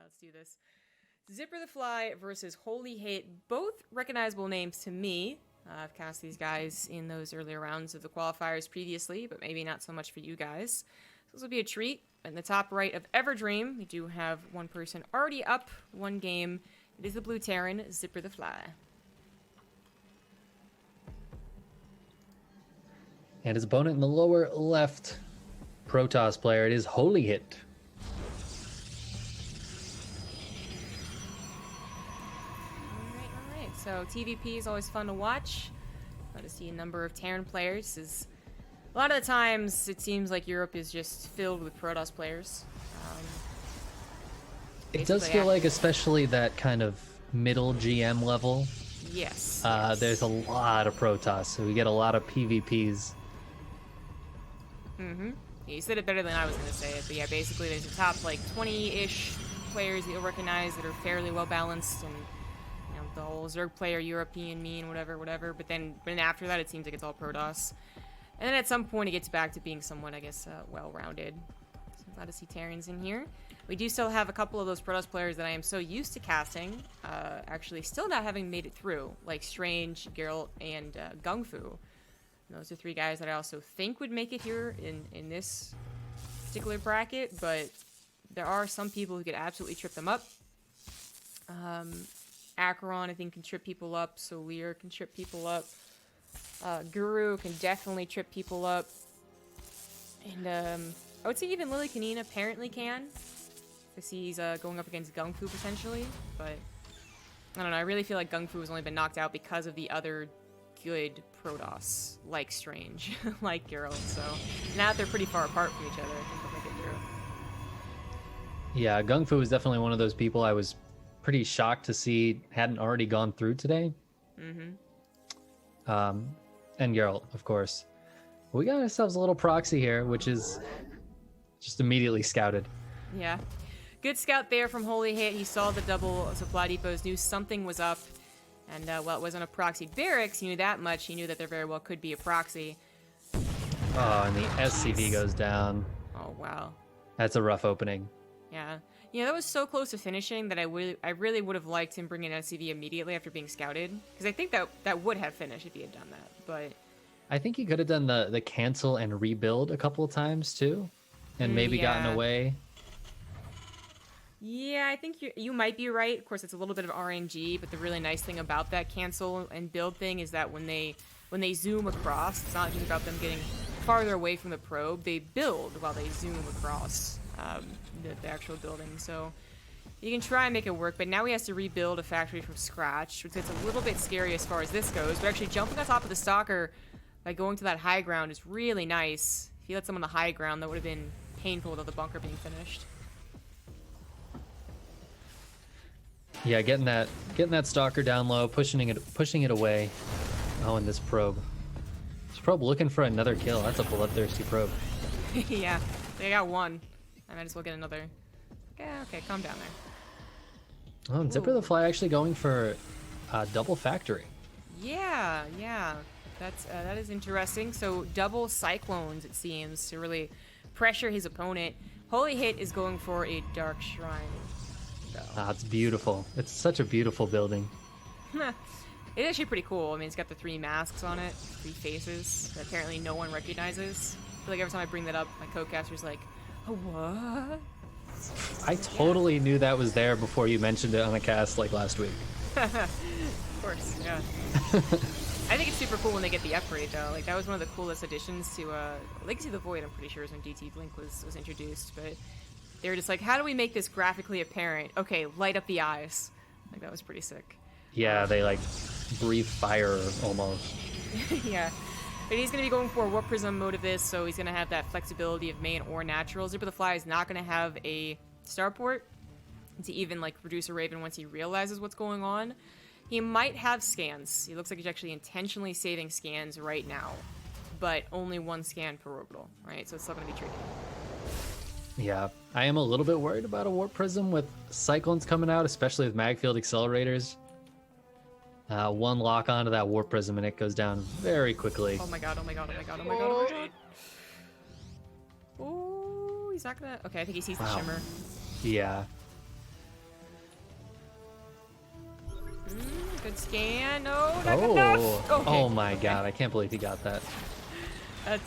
Let's do this. Zipper the Fly versus Holy Hate. Both recognizable names to me. I've cast these guys in those earlier rounds of the qualifiers previously, but maybe not so much for you guys. So this will be a treat. In the top right of Everdream, we do have one person already up, one game. It is the Blue Terran, Zipper the Fly. And his opponent in the lower left, Protoss player, it is Holy Hit. All right. So TVP is always fun to watch. Got to see a number of Terran players. A lot of the times, it seems like Europe is just filled with Protoss players. It does feel like, especially that kind of middle GM level. Yes. There's a lot of Protoss, so we get a lot of PvPs. Mm-hmm. Yeah, you said it better than I was going to say it, but yeah, basically there's a top, like, 20-ish players that you'll recognize that are fairly well-balanced, and, you know, the whole Zerg player, European, mean, whatever, but then after that, it seems like it's all Protoss. And then at some point, it gets back to being somewhat, I guess, well-rounded. So I'm glad to see Terrans in here. We do still have a couple of those Protoss players that I am so used to casting, actually still not having made it through, like Strange, Geralt, and Gung Fu. And those are three guys that I also think would make it here in this particular bracket, but there are some people who could absolutely trip them up. Acheron, I think, can trip people up. Solir can trip people up. Guru can definitely trip people up. And I would say even Lily Kanina apparently can. Because he's going up against Gung Fu potentially. But I don't know, I really feel like Gung Fu has only been knocked out because of the other good Protoss, like Strange, like Geralt. So now that they're pretty far apart from each other, I think they'll make it through. Yeah, Gung Fu is definitely one of those people I was pretty shocked to see hadn't already gone through today. Mm-hmm. And Geralt, of course. We got ourselves a little proxy here, which is just immediately scouted. Yeah. Good scout there from Holy Hit. He saw the double supply depots, knew something was up. And while it wasn't a proxy barracks, he knew that much. He knew that there very well could be a proxy. Oh, and the SCV goes down. Oh, wow. That's a rough opening. Yeah. Yeah, that was so close to finishing that I really would have liked him bringing SCV immediately after being scouted. Because I think that would have finished if he had done that. But I think he could have done the cancel and rebuild a couple of times, too. And maybe gotten away. Yeah, I think you might be right. Of course, it's a little bit of RNG, but the really nice thing about that cancel and build thing is that when they zoom across, it's not just about them getting farther away from the probe. They build while they zoom across the actual building. So you can try and make it work, but now he has to rebuild a factory from scratch, which gets a little bit scary as far as this goes. But actually jumping on top of the Stalker by going to that high ground is really nice. If he lets them on the high ground, that would have been painful without the bunker being finished. Yeah, getting that Stalker down low, pushing it away. Oh, and this probe. This probe looking for another kill. That's a bloodthirsty probe. Yeah, they got one. I might as well get another. Yeah, okay, calm down there. Oh, and Zipper the Fly actually going for double factory. Yeah. That is interesting. So double cyclones, it seems, to really pressure his opponent. Holy Hit is going for a Dark Shrine. It's beautiful. It's such a beautiful building. It's actually pretty cool. I mean, it's got the 3 masks on it, 3 faces that apparently no one recognizes. I feel like every time I bring that up, my co-caster's like, oh, what? I totally knew that was there before you mentioned it on a cast like last week. Of course, yeah. I think it's super cool when they get the upgrade, though. Like, that was one of the coolest additions to Legacy of the Void, I'm pretty sure, is when DT Blink was introduced, but they were just like, how do we make this graphically apparent? Okay, light up the eyes. Like, that was pretty sick. Yeah, they, like, breathe fire almost. Yeah. But he's going to be going for a Warp Prism mode of this, so he's going to have that flexibility of main or natural. Zipper the Fly is not going to have a starport to even, like, reduce a Raven once he realizes what's going on. He might have scans. He looks like he's actually intentionally saving scans right now, but only 1 scan per orbital, right? So it's still going to be tricky. Yeah, I am a little bit worried about a Warp Prism with Cyclones coming out, especially with Magfield accelerators. 1 lock onto that Warp Prism and it goes down very quickly. Oh my god. Oh, he's not gonna... Okay, I think he sees the shimmer. Yeah. Good scan. No, not good enough. Okay. Oh my god, I can't believe he got that.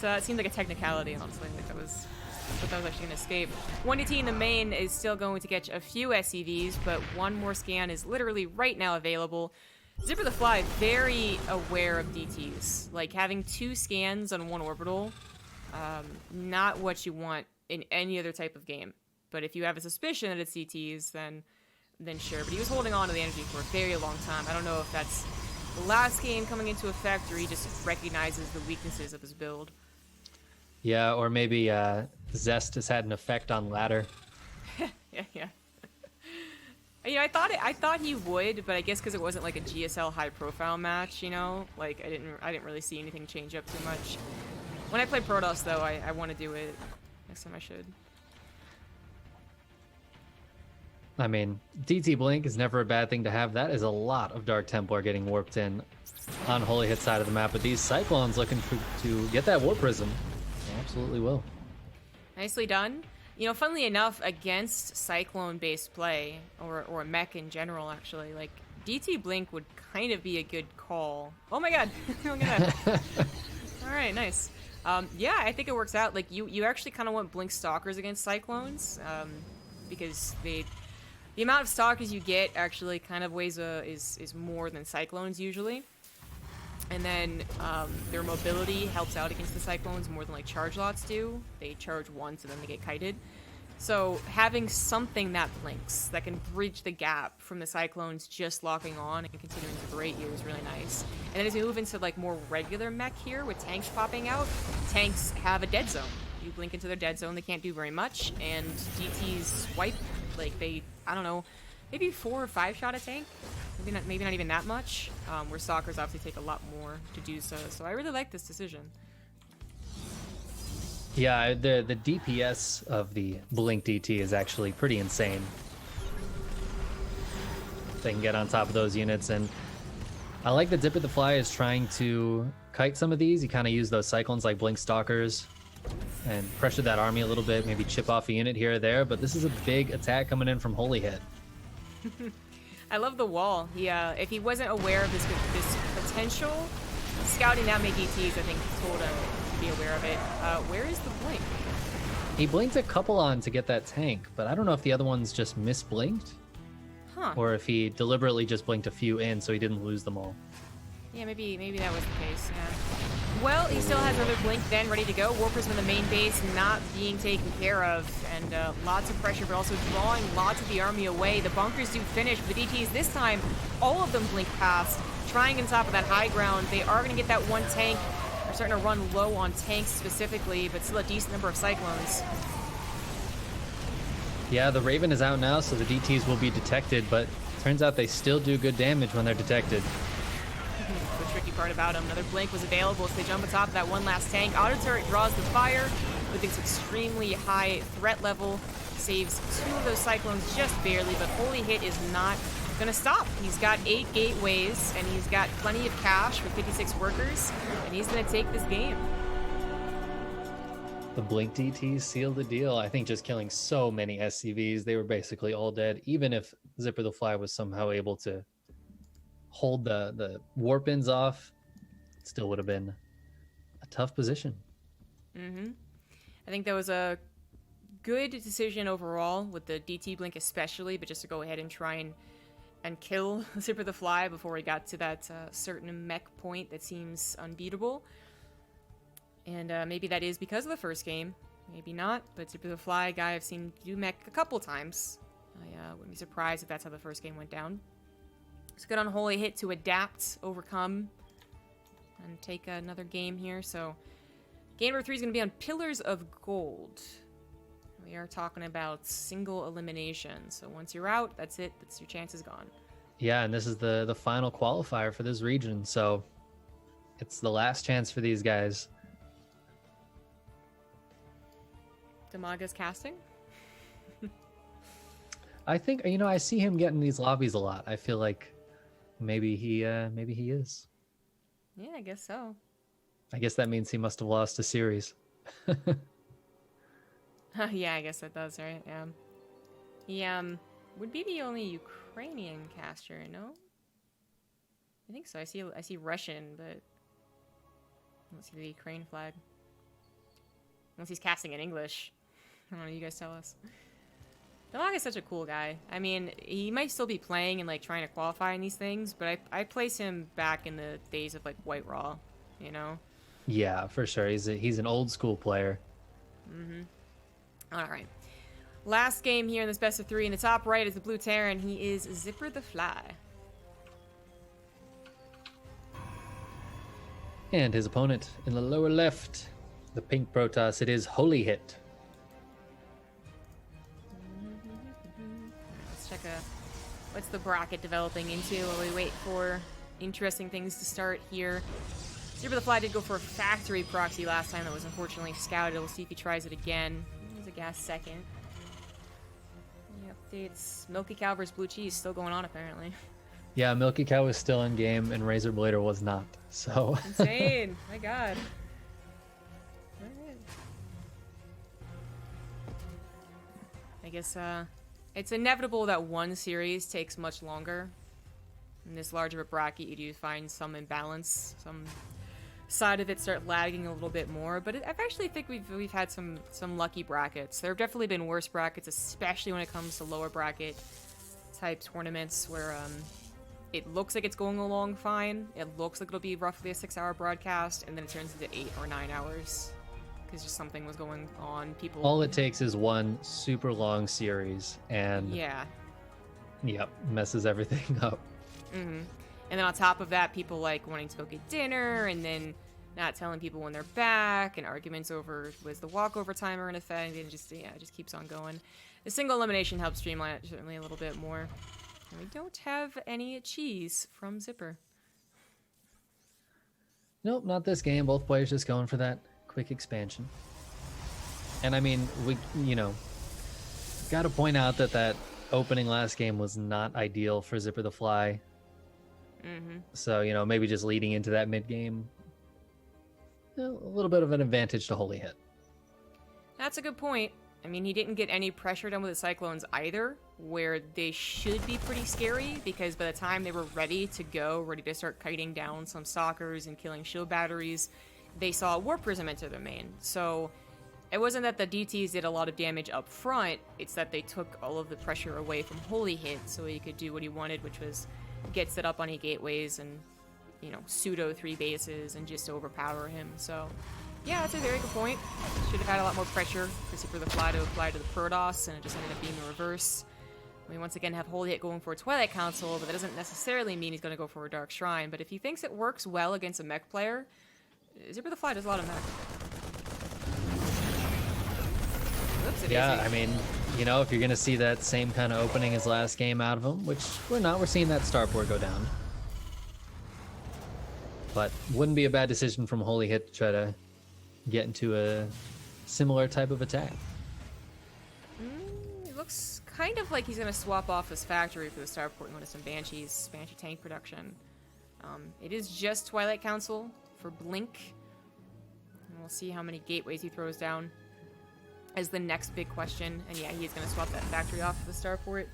That seemed like a technicality, honestly. Like that was, I thought that was actually gonna escape. 1DT in the main is still going to get a few SCVs, but one more scan is literally right now available. Zipper the Fly, very aware of DTs. Like having 2 scans on 1 orbital, not what you want in any other type of game. But if you have a suspicion that it's DTs, then sure. But he was holding on to the energy for a very long time. I don't know if that's the last game coming into effect, or he just recognizes the weaknesses of his build. Yeah, or maybe Zest has had an effect on ladder. Yeah. You know, I thought he would, but I guess because it wasn't like a GSL high-profile match, you know, like I didn't really see anything change up too much. When I play Protoss, though, I want to do it. Next time I should. I mean, DT Blink is never a bad thing to have. That is a lot of Dark Templar getting warped in on Holy Hit side of the map, but these Cyclones looking to get that Warp Prism. They absolutely will. Nicely done. You know, funnily enough, against Cyclone-based play, or mech in general, actually, like, DT Blink would kind of be a good call. Oh my god! Look at that. Alright, nice. Yeah, I think it works out. Like, you actually kind of want Blink Stalkers against Cyclones, because the amount of Stalkers you get actually kind of is more than Cyclones usually. And then their mobility helps out against the Cyclones more than like charge lots do. They charge once and then they get kited. So having something that blinks, that can bridge the gap from the Cyclones just locking on and continuing to berate you is really nice. And then as we move into like more regular mech here with tanks popping out, tanks have a dead zone. You blink into their dead zone, they can't do very much, and DTs swipe, like they, I don't know, maybe 4 or 5 shot a tank? Maybe not even that much, where Stalkers obviously take a lot more to do so. So I really like this decision. Yeah, the DPS of the Blink DT is actually pretty insane. They can get on top of those units, and I like that Zipper the Fly is trying to kite some of these. You kind of use those Cyclones like Blink Stalkers and pressure that army a little bit, maybe chip off a unit here or there, but this is a big attack coming in from Holy Hit. I love the wall. If he wasn't aware of this potential, scouting that many DTs, I think, told him to be aware of it. Where is the blink? He blinked a couple on to get that tank, but I don't know if the other ones just misblinked. Huh. Or if he deliberately just blinked a few in so he didn't lose them all. Yeah, maybe that was the case, yeah. Well, he still has another blink then ready to go. Warp Prism in the main base not being taken care of, and lots of pressure, but also drawing lots of the army away. The bunkers do finish, but the DTs this time, all of them blink past, trying on top of that high ground. They are going to get that one tank. They're starting to run low on tanks specifically, but still a decent number of Cyclones. Yeah, the Raven is out now, so the DTs will be detected, but turns out they still do good damage when they're detected. The tricky part about him, another blink was available, so they jump on top of that one last tank. Auto turret draws the fire with its extremely high threat level. Saves 2 of those Cyclones just barely, but Holy Hit is not gonna stop. He's got 8 gateways, and he's got plenty of cash with 56 workers, and he's gonna take this game. The Blink DTs sealed the deal. I think just killing so many SCVs, they were basically all dead. Even if Zipper the Fly was somehow able to hold the warp-ins off, it still would have been a tough position. I think that was a good decision overall with the DT blink especially, but just to go ahead and try and kill Zipper the Fly before he got to that certain mech point that seems unbeatable. And maybe that is because of the first game, maybe not, but Zipper the Fly, guy I've seen do mech a couple times. I wouldn't be surprised if that's how the first game went down. It's good on Holy Hit to adapt, overcome, and take another game here. So game number 3 is going to be on Pillars of Gold. We are talking about single elimination. So once you're out, that's it. That's your chance is gone. Yeah, and this is the final qualifier for this region, so it's the last chance for these guys. Damaga's casting? I think, I see him getting these lobbies a lot. I feel like maybe he is. Yeah, I guess so. I guess that means he must have lost a series. Yeah, I guess that does, right? Yeah. He would be the only Ukrainian caster, no? I think so. I see Russian, but I don't see the Ukraine flag. Unless he's casting in English. I don't know, you guys tell us. Dreamhack is such a cool guy. I mean, he might still be playing and like trying to qualify in these things, but I place him back in the days of like White Raw, you know? Yeah, for sure. He's an old school player. All right. Last game here in this best of 3. In the top right is the Blue Terran. He is Zipper the Fly. And his opponent in the lower left, the pink Protoss, it is Holy Hit. Let's check what's the bracket developing into while we wait for interesting things to start here. Zipper the Fly did go for a factory proxy last time that was unfortunately scouted. We'll see if he tries it again. He's a gas second. Any updates? Milky Cow versus Blue Cheese still going on apparently. Yeah, Milky Cow was still in game and Razor Blader was not. So Insane. My god. Alright. I guess it's inevitable that one series takes much longer. In this large of a bracket, you do find some imbalance, some side of it start lagging a little bit more. But I actually think we've had some lucky brackets. There have definitely been worse brackets, especially when it comes to lower bracket type tournaments where it looks like it's going along fine. It looks like it'll be roughly a 6-hour broadcast, and then it turns into 8 or 9 hours because just something was going on. People. all it takes is one super long series, and Yeah. yep, messes everything up. Mm-hmm. And then on top of that, people like wanting to go get dinner, and then not telling people when they're back, and arguments over was the walkover timer in effect, and it just keeps on going. The single elimination helps streamline it certainly a little bit more. And we don't have any cheese from Zipper. Nope, not this game. Both players just going for that quick expansion. And I mean, got to point out that opening last game was not ideal for Zipper the Fly. Mm-hmm. So, maybe just leading into that mid game, a little bit of an advantage to Holy Hit. That's a good point. I mean, he didn't get any pressure done with the Cyclones either, where they should be pretty scary, because by the time they were ready to go, ready to start kiting down some stalkers and killing shield batteries, they saw a Warp Prism enter their main. So it wasn't that the DTs did a lot of damage up front, it's that they took all of the pressure away from Holy Hit so he could do what he wanted, which was get set up on gateways and, pseudo 3 bases and just overpower him. So yeah, that's a very good point. Should have had a lot more pressure for Zipper the Fly to apply to the Protoss, and it just ended up being the reverse. We once again have Holy Hit going for a Twilight Council, but that doesn't necessarily mean he's going to go for a Dark Shrine. But if he thinks it works well against a mech player, Zipper the Fly does a lot of mech. Oops, Yeah, I mean, if you're going to see that same kind of opening as last game out of him, which we're not, we're seeing that starport go down. But wouldn't be a bad decision from Holy Hit to try to get into a similar type of attack. It looks kind of like he's going to swap off his factory for the starport and go to some Banshee tank production. It is just Twilight Council for Blink. And we'll see how many gateways he throws down as the next big question. And yeah, he's going to swap that factory off for the starport.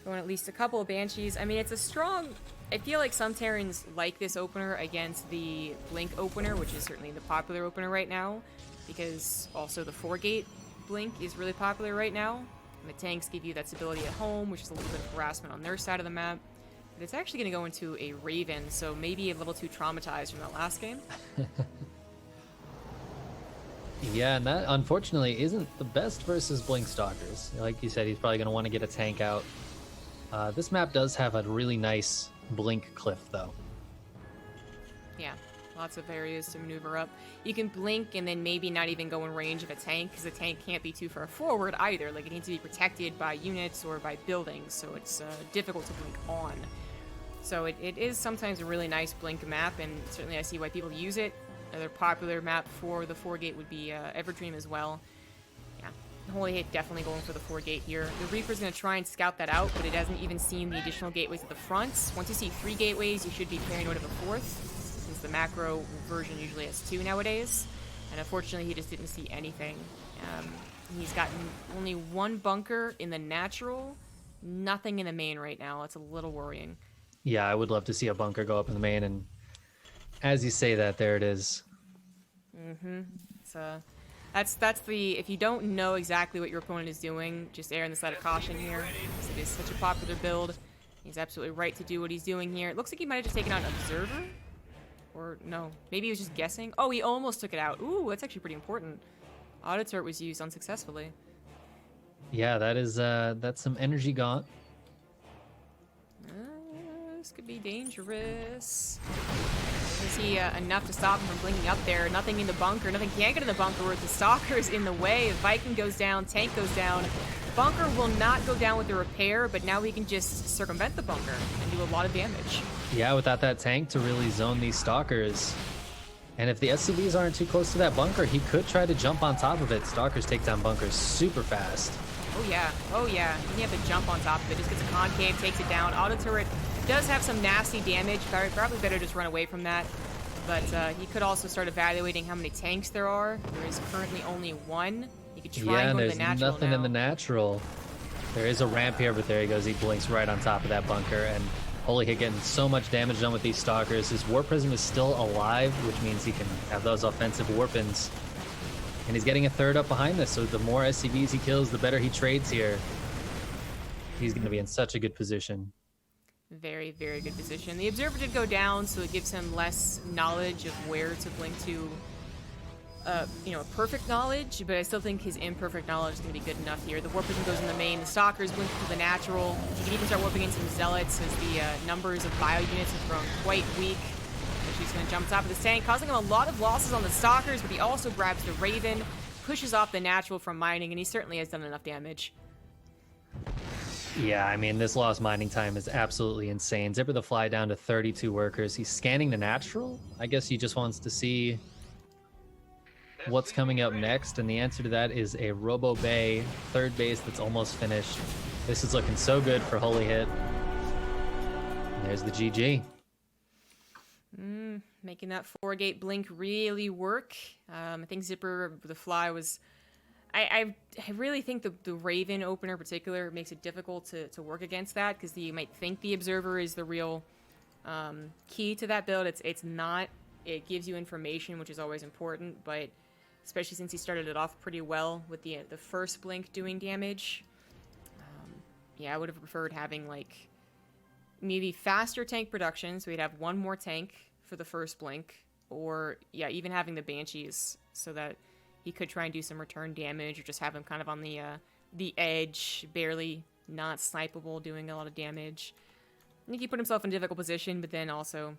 Going at least a couple of Banshees. I mean, it's a strong... I feel like some Terrans like this opener against the Blink opener, which is certainly the popular opener right now, because also the 4-gate Blink is really popular right now. And the tanks give you that stability at home, which is a little bit of harassment on their side of the map. But it's actually going to go into a Raven, so maybe a little too traumatized from that last game. Yeah, and that unfortunately isn't the best versus Blink Stalkers. Like you said, he's probably going to want to get a tank out. This map does have a really nice Blink cliff, though. Yeah, lots of areas to maneuver up. You can blink and then maybe not even go in range of a tank, because the tank can't be too far forward either. Like, it needs to be protected by units or by buildings, so it's difficult to blink on. So it is sometimes a really nice blink map, and certainly I see why people use it. Another popular map for the 4-gate would be Everdream as well. Yeah, Holy Hit definitely going for the 4-gate here. The Reaper's going to try and scout that out, but it hasn't even seen the additional gateways at the front. Once you see 3 gateways, you should be paranoid of a 4th, since the macro version usually has 2 nowadays. And unfortunately, he just didn't see anything. He's gotten only 1 bunker in the natural, nothing in the main right now. It's a little worrying. Yeah, I would love to see a bunker go up in the main, and as you say that, there it is. So that's the, if you don't know exactly what your opponent is doing, just err on the side of caution here. It is such a popular build. He's absolutely right to do what he's doing here. It looks like he might have just taken out an observer. Or no, maybe he was just guessing. Oh, he almost took it out. Ooh, that's actually pretty important. Auto turret was used unsuccessfully. Yeah, that is that's some energy gaunt. This could be dangerous. Is he enough to stop him from blinking up there? Nothing in the bunker. Nothing can get in the bunker with the stalkers in the way. Viking goes down. Tank goes down. Bunker will not go down with the repair, but now he can just circumvent the bunker and do a lot of damage. Yeah, without that tank to really zone these stalkers. And if the SCVs aren't too close to that bunker, he could try to jump on top of it. Stalkers take down bunkers super fast. Oh yeah, oh yeah. You have to jump on top of it. Just gets a concave, takes it down. Auto turret does have some nasty damage. Probably better just run away from that. But he could also start evaluating how many tanks there are. There is currently only one. You could try and go to the natural there's nothing now. in the natural. There is a ramp here, but there he goes. He blinks right on top of that bunker, and Holy Hit getting so much damage done with these stalkers. His Warp Prism is still alive, which means he can have those offensive warpins. And he's getting a third up behind this, so the more SCVs he kills, the better he trades here. He's going to be in such a good position. Very, very good position. The Observer did go down, so it gives him less knowledge of where to blink to, perfect knowledge, but I still think his imperfect knowledge is going to be good enough here. The Warp Prism goes in the main, the Stalkers blink to the natural. You can even start warping in some Zealots as the numbers of bio units have grown quite weak. She's going to jump top of this tank, causing him a lot of losses on the Stalkers, but he also grabs the Raven, pushes off the natural from mining, and he certainly has done enough damage. Yeah, I mean, this lost mining time is absolutely insane. Zipper the Fly down to 32 workers. He's scanning the natural. I guess he just wants to see what's coming up next, and the answer to that is a Robo Bay third base that's almost finished. This is looking so good for Holy Hit. And there's the GG. Making that 4-gate blink really work. I think Zipper the Fly was... I really think the Raven opener in particular makes it difficult to work against that, because you might think the Observer is the real key to that build. It's not. It gives you information, which is always important, but especially since he started it off pretty well with the first blink doing damage. Yeah, I would have preferred having like maybe faster tank production, so we'd have one more tank for the first blink, or yeah, even having the Banshees so that he could try and do some return damage, or just have him kind of on the edge, barely not snipeable, doing a lot of damage. I think he put himself in a difficult position, but then also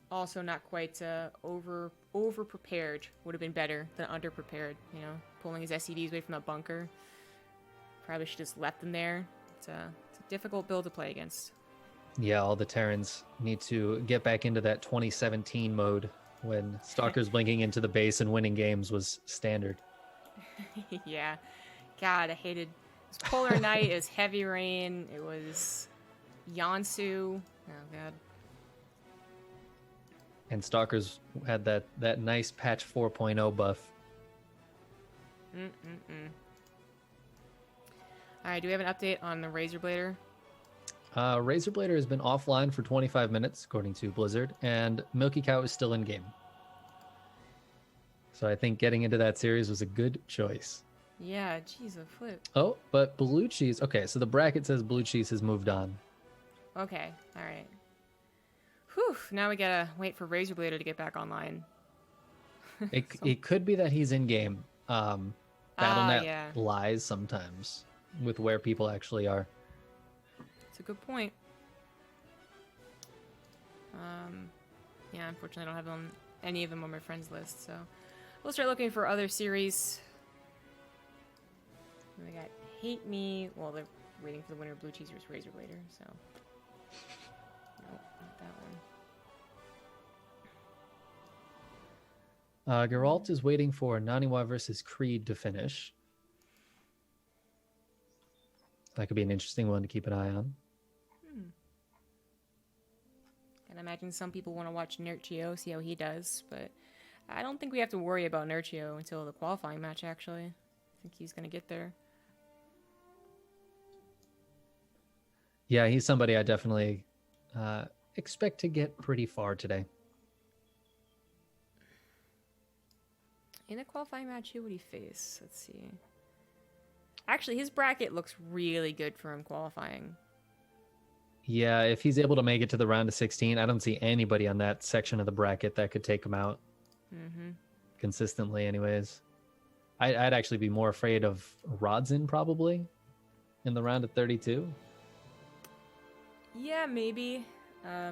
not quite over prepared. Would have been better than under prepared. You know, pulling his SCVs away from that bunker. Probably should just left them there. It's a difficult build to play against. Yeah, all the Terrans need to get back into that 2017 mode when Stalkers blinking into the base and winning games was standard. Yeah. God, I hated... It was Polar Night, it was Heavy Rain, it was Yansu. Oh, God. And Stalkers had that nice patch 4.0 buff. Alright, do we have an update on the Razorblader? Razorblader has been offline for 25 minutes, according to Blizzard, and Milky Cow is still in game. So I think getting into that series was a good choice. Yeah, jeez, a flip. Oh, but Blue Cheese... Okay, so the bracket says Blue Cheese has moved on. Okay, alright. Whew, now we gotta wait for Razorblader to get back online. It could be that he's in game. Battle.net yeah. lies sometimes with where people actually are. It's a good point. Yeah, unfortunately I don't have any of them on my friends list, so we'll start looking for other series. We got Hate Me. Well, they're waiting for the winner of Blue Cheese vs. Razorblader, so nope, not that one. Geralt is waiting for Naniwa versus Creed to finish. That could be an interesting one to keep an eye on. And I imagine some people want to watch Nerchio, see how he does, but I don't think we have to worry about Nerchio until the qualifying match, actually. I think he's going to get there. Yeah, he's somebody I definitely expect to get pretty far today. In a qualifying match, who would he face? Let's see. Actually, his bracket looks really good for him qualifying. Yeah, if he's able to make it to the round of 16, I don't see anybody on that section of the bracket that could take him out consistently anyways. I'd actually be more afraid of Rodson probably in the round of 32. Yeah, maybe. I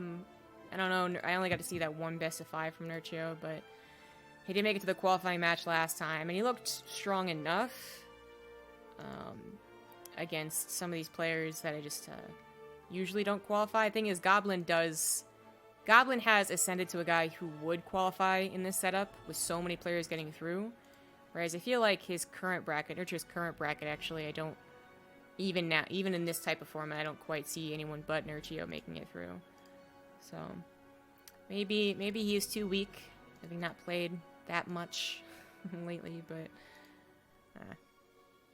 don't know. I only got to see that one best of 5 from Nurchio, but he did make it to the qualifying match last time, and he looked strong enough against some of these players that I just usually don't qualify. The thing is, Goblin has ascended to a guy who would qualify in this setup with so many players getting through. Whereas I feel like his current bracket, Nurchio's current bracket, actually, I don't, even in this type of format, I don't quite see anyone but Nurchio making it through. So, maybe he is too weak, having not played that much lately, but...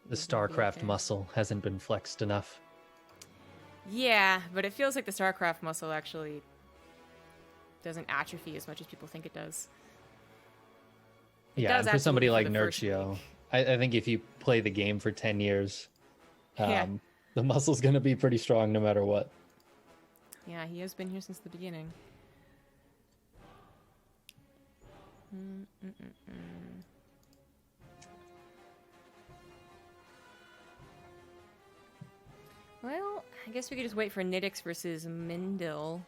the StarCraft muscle hasn't been flexed enough. Yeah, but it feels like the StarCraft muscle actually doesn't atrophy as much as people think it does. Yeah, and for somebody like Nurchio, I think if you play the game for 10 years, the muscle's going to be pretty strong no matter what. Yeah, he has been here since the beginning. Well, I guess we could just wait for Nidix versus Mindil.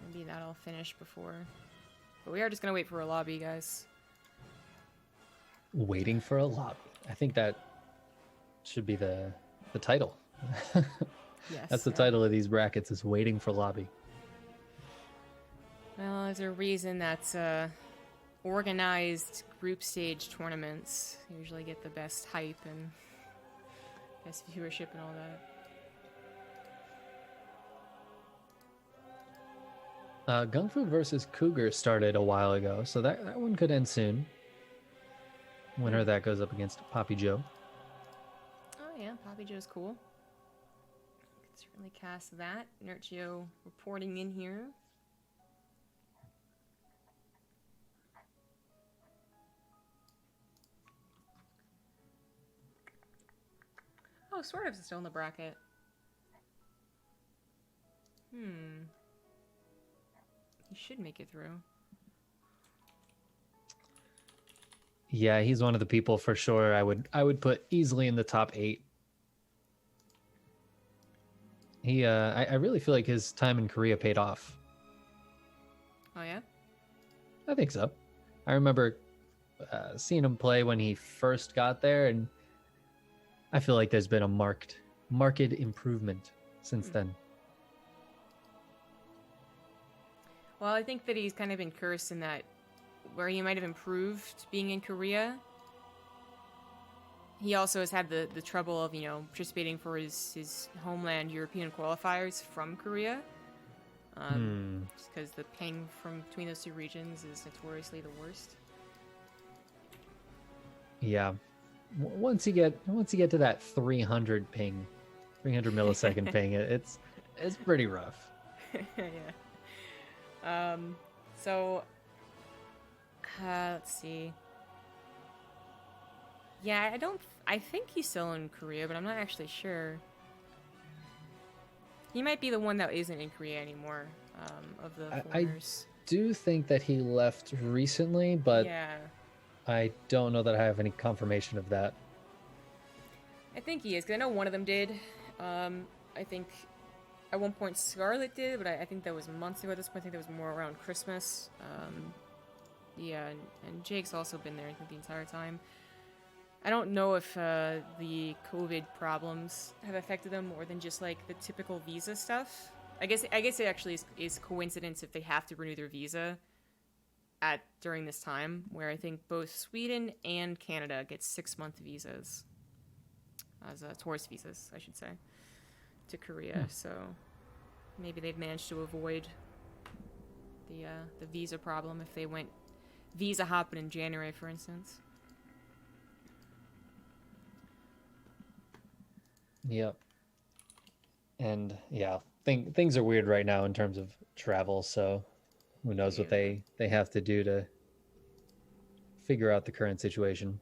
Maybe that'll finish before. But we are just gonna wait for a lobby, guys. Waiting for a lobby. I think that should be the title. Yes. That's the title of these brackets, is waiting for lobby. Well, there's a reason that organized group stage tournaments usually get the best hype and best viewership and all that. Gung Fu versus Cougar started a while ago, so that one could end soon. Winner of that goes up against Poppy Joe. Oh yeah, Poppy Joe's cool. Could certainly cast that. Nurchio reporting in here. Oh, Swordov's still in the bracket. He should make it through. Yeah, he's one of the people for sure I would put easily in the top 8. He I really feel like his time in Korea paid off. Oh yeah? I think so. I remember seeing him play when he first got there, and I feel like there's been a marked improvement since then. Well, I think that he's kind of been cursed in that where he might have improved being in Korea, he also has had the trouble of, participating for his homeland European qualifiers from Korea. Just because the ping from between those two regions is notoriously the worst. Yeah. Once you get to that 300 ping, 300 millisecond ping, it's pretty rough. Yeah. So let's see. Yeah, I think he's still in Korea, but I'm not actually sure. He might be the one that isn't in Korea anymore, of the foreigners. I do think that he left recently, but yeah. I don't know that I have any confirmation of that. I think he is, because I know one of them did. I think at one point Scarlet did, but I think that was months ago at this point. I think that was more around Christmas. Yeah, and Jake's also been there, I think, the entire time. I don't know if the COVID problems have affected them more than just, like, the typical visa stuff. I guess it actually is coincidence if they have to renew their visa during this time, where I think both Sweden and Canada get 6-month visas. As tourist visas, I should say, to Korea. So maybe they've managed to avoid the visa problem if they went visa hopping in January, for instance. Yep. And yeah, things are weird right now in terms of travel, so who knows what Yeah. they have to do to figure out the current situation.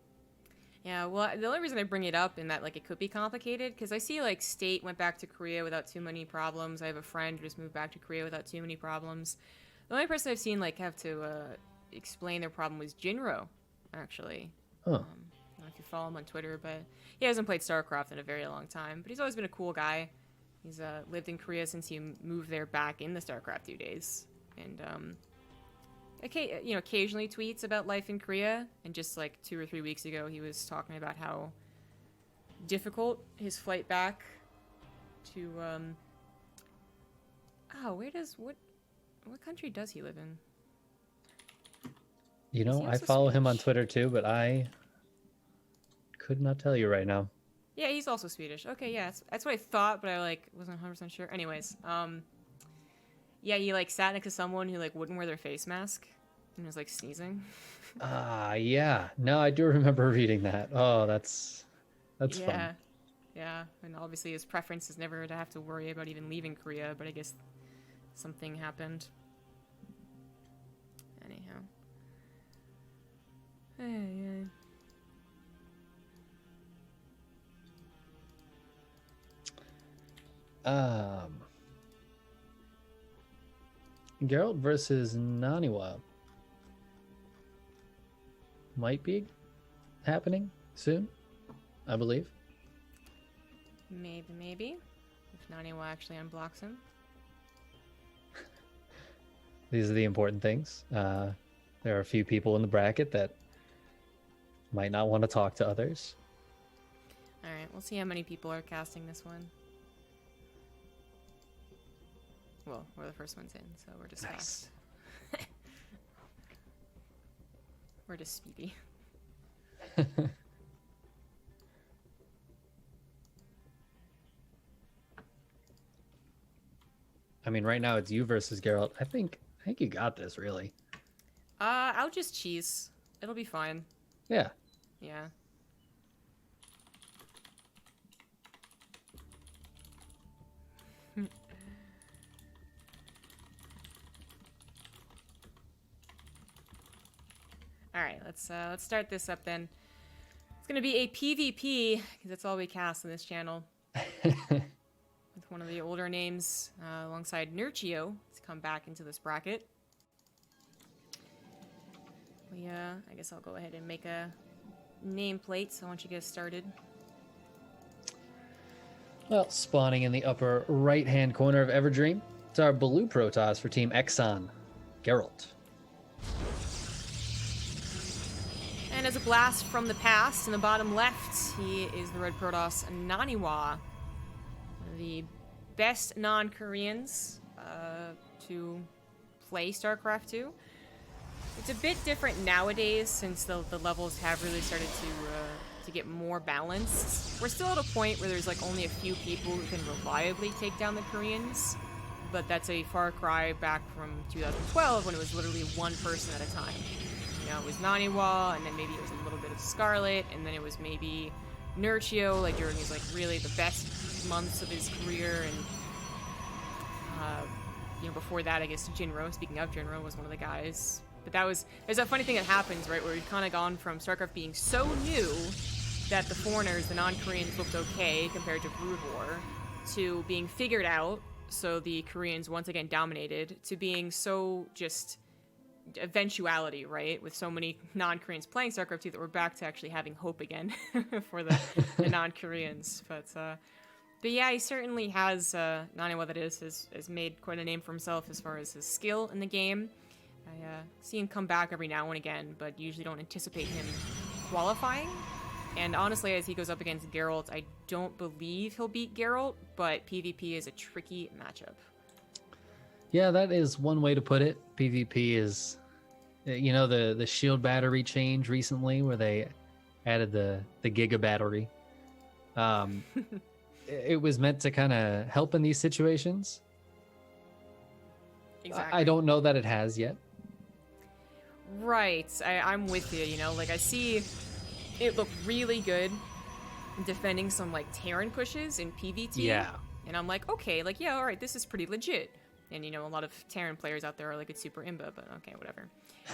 Yeah, well, the only reason I bring it up in that like it could be complicated because I see like State went back to Korea without too many problems. I have a friend who just moved back to Korea without too many problems. The only person I've seen like have to explain their problem was Jinro, actually. Huh. I don't know if you follow him on Twitter, but he hasn't played StarCraft in a very long time. But he's always been a cool guy. He's lived in Korea since he moved there back in the StarCraft 2 days, and occasionally tweets about life in Korea. And just like 2 or 3 weeks ago, he was talking about how difficult his flight back to what country does he live in? You Is know, he I also follow him on Swedish? Twitter too, but I could not tell you right now. Yeah, he's also Swedish. Okay, yeah, that's what I thought, but I like wasn't 100% sure. Anyways, yeah, he like sat next to someone who like wouldn't wear their face mask and was like sneezing. Ah, yeah. No, I do remember reading that. Oh, that's fun. Yeah, yeah, and obviously his preference is never to have to worry about even leaving Korea, but I guess something happened. Anyhow. Hey. Geralt versus Naniwa might be happening soon, I believe. Maybe. If Naniwa actually unblocks him. These are the important things. There are a few people in the bracket that might not want to talk to others. Alright, we'll see how many people are casting this one. Well, we're the first ones in, so we're just fast. We're just speedy. I mean, right now it's you versus Geralt. I think you got this, really. I'll just cheese. It'll be fine. Yeah. Yeah. All right, let's start this up then. It's gonna be a PvP because that's all we cast on this channel. With one of the older names alongside Nurchio to come back into this bracket. I guess I'll go ahead and make a nameplate so once you get started. Well, spawning in the upper right-hand corner of Everdream, it's our blue Protoss for Team Exxon, Geralt. And as a blast from the past, in the bottom left, he is the red Protoss Naniwa. One of the best non-Koreans to play StarCraft 2. It's a bit different nowadays since the levels have really started to get more balanced. We're still at a point where there's like only a few people who can reliably take down the Koreans, but that's a far cry back from 2012 when it was literally one person at a time. You know, it was Naniwa, and then maybe it was a little bit of Scarlet, and then it was maybe Nurchio, like during his like really the best months of his career, and before that, I guess Jinro. Speaking of Jinro, was one of the guys. But there's that funny thing that happens, right, where we've kind of gone from StarCraft being so new that the foreigners, the non-Koreans, looked okay compared to Brood War, to being figured out, so the Koreans once again dominated, to being so just eventuality, right, with so many non-Koreans playing StarCraft 2 that we're back to actually having hope again for the non-Koreans. But yeah, he certainly has, Naniwa that is, has made quite a name for himself as far as his skill in the game. I see him come back every now and again, but usually don't anticipate him qualifying. And honestly, as he goes up against Geralt, I don't believe he'll beat Geralt, but PvP is a tricky matchup. Yeah, that is one way to put it. PvP is, the shield battery change recently where they added the Giga battery. It was meant to kind of help in these situations. Exactly. I don't know that it has yet. Right. I'm with you, like I see it look really good defending some like Terran pushes in PvT. Yeah. And I'm like, okay, like, yeah, all right, this is pretty legit. And, you know, a lot of Terran players out there are like, it's super imba, but okay, whatever.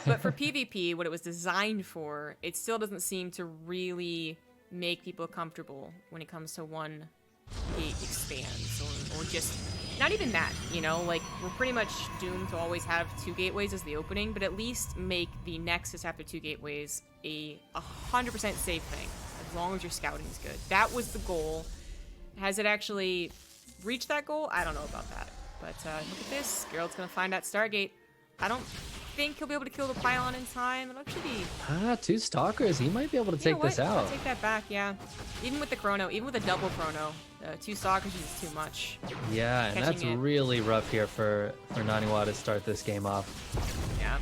But for PvP, what it was designed for, it still doesn't seem to really make people comfortable when it comes to one gate expands, or just, not even that, you know? Like, we're pretty much doomed to always have 2 gateways as the opening, but at least make the Nexus after 2 gateways a 100% safe thing, as long as your scouting is good. That was the goal. Has it actually reached that goal? I don't know about that. But look at this. Geralt's gonna find that Stargate. I don't think he'll be able to kill the pylon in time. It'll actually be... 2 stalkers. He might be able to take this out. I'll take that back, yeah. Even with the chrono, even with a double chrono, 2 stalkers is too much. Yeah, and that's really rough here for Naniwa to start this game off. Yeah.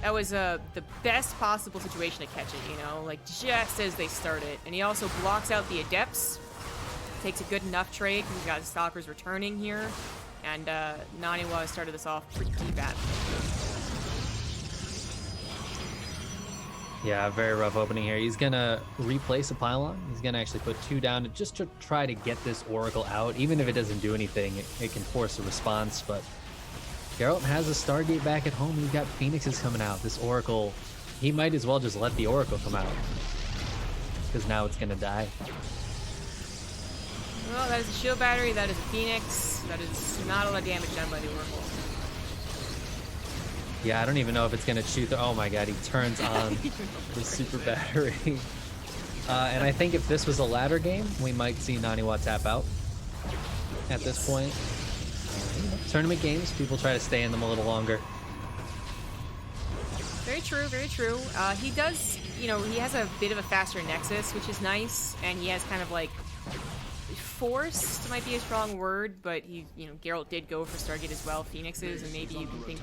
That was the best possible situation to catch it, you know? Like, just as they start it. And he also blocks out the Adepts. Takes a good enough trade because he's got his stalkers returning here. And Naniwa started this off pretty bad. Yeah, very rough opening here. He's gonna replace a pylon. He's gonna actually put 2 down just to try to get this Oracle out. Even if it doesn't do anything, it can force a response. But Geralt has a Stargate back at home. He's got Phoenixes coming out. This Oracle, he might as well just let the Oracle come out, because now it's gonna die. Well, that is a shield battery, that is a Phoenix, that is not a lot of damage done by the Oracle. Yeah, I don't even know if it's going to shoot oh my god, he turns on the super battery. And I think if this was a ladder game, we might see Naniwa tap out at this point. Tournament games, people try to stay in them a little longer. Very true, very true. He does, you know, he has a bit of a faster Nexus, which is nice, and he has kind of like... forced might be a strong word, but he, you know, Geralt did go for Stargate as well, Phoenixes, and maybe you can think,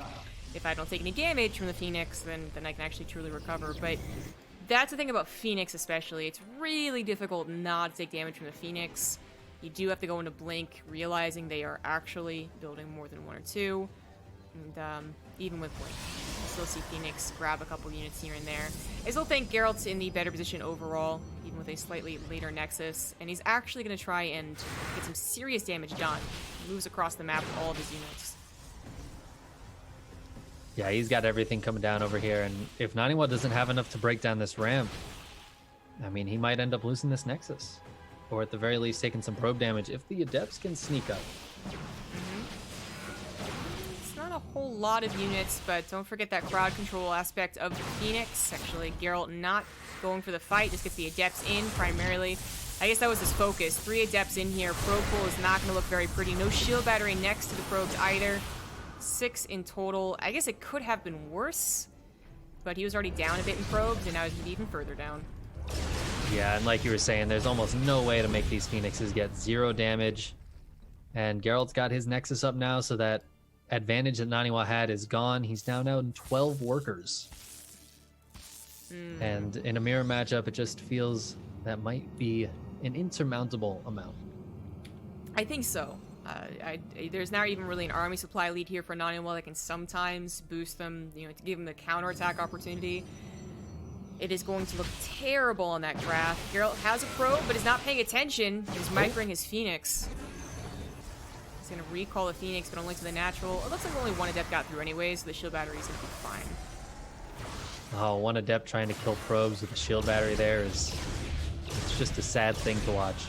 if I don't take any damage from the Phoenix, then I can actually truly recover. But that's the thing about Phoenix especially. It's really difficult not to take damage from the Phoenix. You do have to go into Blink, realizing they are actually building more than 1 or 2. And even with Blink, you still see Phoenix grab a couple units here and there. I still think Geralt's in the better position overall, even with a slightly later Nexus, and he's actually going to try and get some serious damage done. He moves across the map with all of his units. Yeah, he's got everything coming down over here, and if Naniwa doesn't have enough to break down this ramp, I mean, he might end up losing this Nexus. Or at the very least, taking some probe damage if the Adepts can sneak up. Not a whole lot of units, but don't forget that crowd control aspect of the Phoenix. Actually, Geralt not going for the fight, just gets the Adepts in primarily. I guess that was his focus. 3 Adepts in here. Probe pool is not going to look very pretty. No shield battery next to the probes either. 6 in total. I guess it could have been worse, but he was already down a bit in probes, and now he's going to be even further down. Yeah, and like you were saying, there's almost no way to make these Phoenixes get 0 damage. And Geralt's got his Nexus up now, so that advantage that Naniwa had is gone. He's now down 12 workers. And in a mirror matchup, it just feels that might be an insurmountable amount. I think so. There's not even really an army supply lead here for Naniwa that can sometimes boost them, you know, to give them the counterattack opportunity. It is going to look terrible on that graph. Geralt has a probe, but is not paying attention. He's microing his Phoenix. He's going to recall the Phoenix, but only to the natural. It looks like only 1 Adept got through anyway, so the shield battery is going to be fine. Oh, 1 Adept trying to kill probes with a shield battery there is... it's just a sad thing to watch.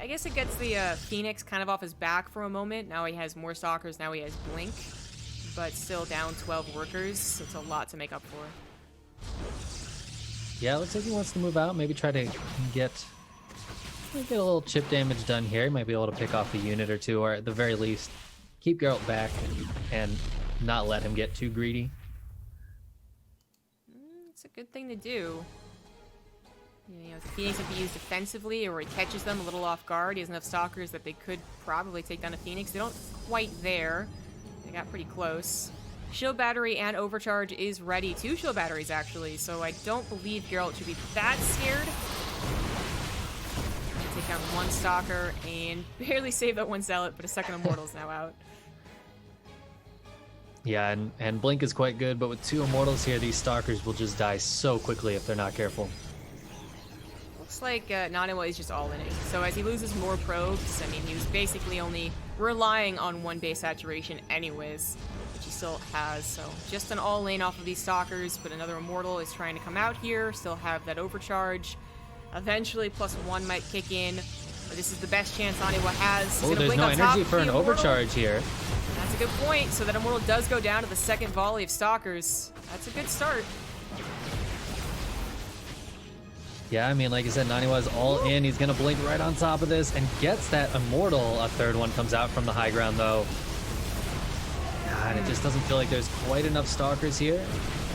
I guess it gets the Phoenix kind of off his back for a moment. Now he has more Stalkers, now he has Blink. But still down 12 workers, so it's a lot to make up for. Yeah, looks like he wants to move out, maybe try to get a little chip damage done here. He might be able to pick off a unit or 2, or at the very least, keep Geralt back and not let him get too greedy. It's a good thing to do. You know, if the Phoenix can be used defensively, or he catches them a little off guard, he has enough Stalkers that they could probably take down a Phoenix. They don't quite there. They got pretty close. Shield battery and overcharge is ready. 2 shield batteries, actually, so I don't believe Geralt should be that scared. Take down 1 Stalker and barely save that 1 Zealot, but a second Immortal's now out. Yeah, and Blink is quite good, but with 2 Immortals here, these Stalkers will just die so quickly if they're not careful. Well, Looks like Nanawa is just all in it. So as he loses more probes, I mean, he was basically only relying on 1 base saturation anyways, which he still has. So just an all in off of these Stalkers, but another Immortal is trying to come out here, still have that overcharge. Eventually, +1 might kick in. But this is the best chance Nanawa has. Oh, there's no energy for an overcharge here. That's a good point. So that Immortal does go down to the second volley of Stalkers. That's a good start. Yeah, I mean, like I said, Naniwa's all in. He's going to blink right on top of this and gets that Immortal. A third one comes out from the high ground, though. God, it just doesn't feel like there's quite enough Stalkers here.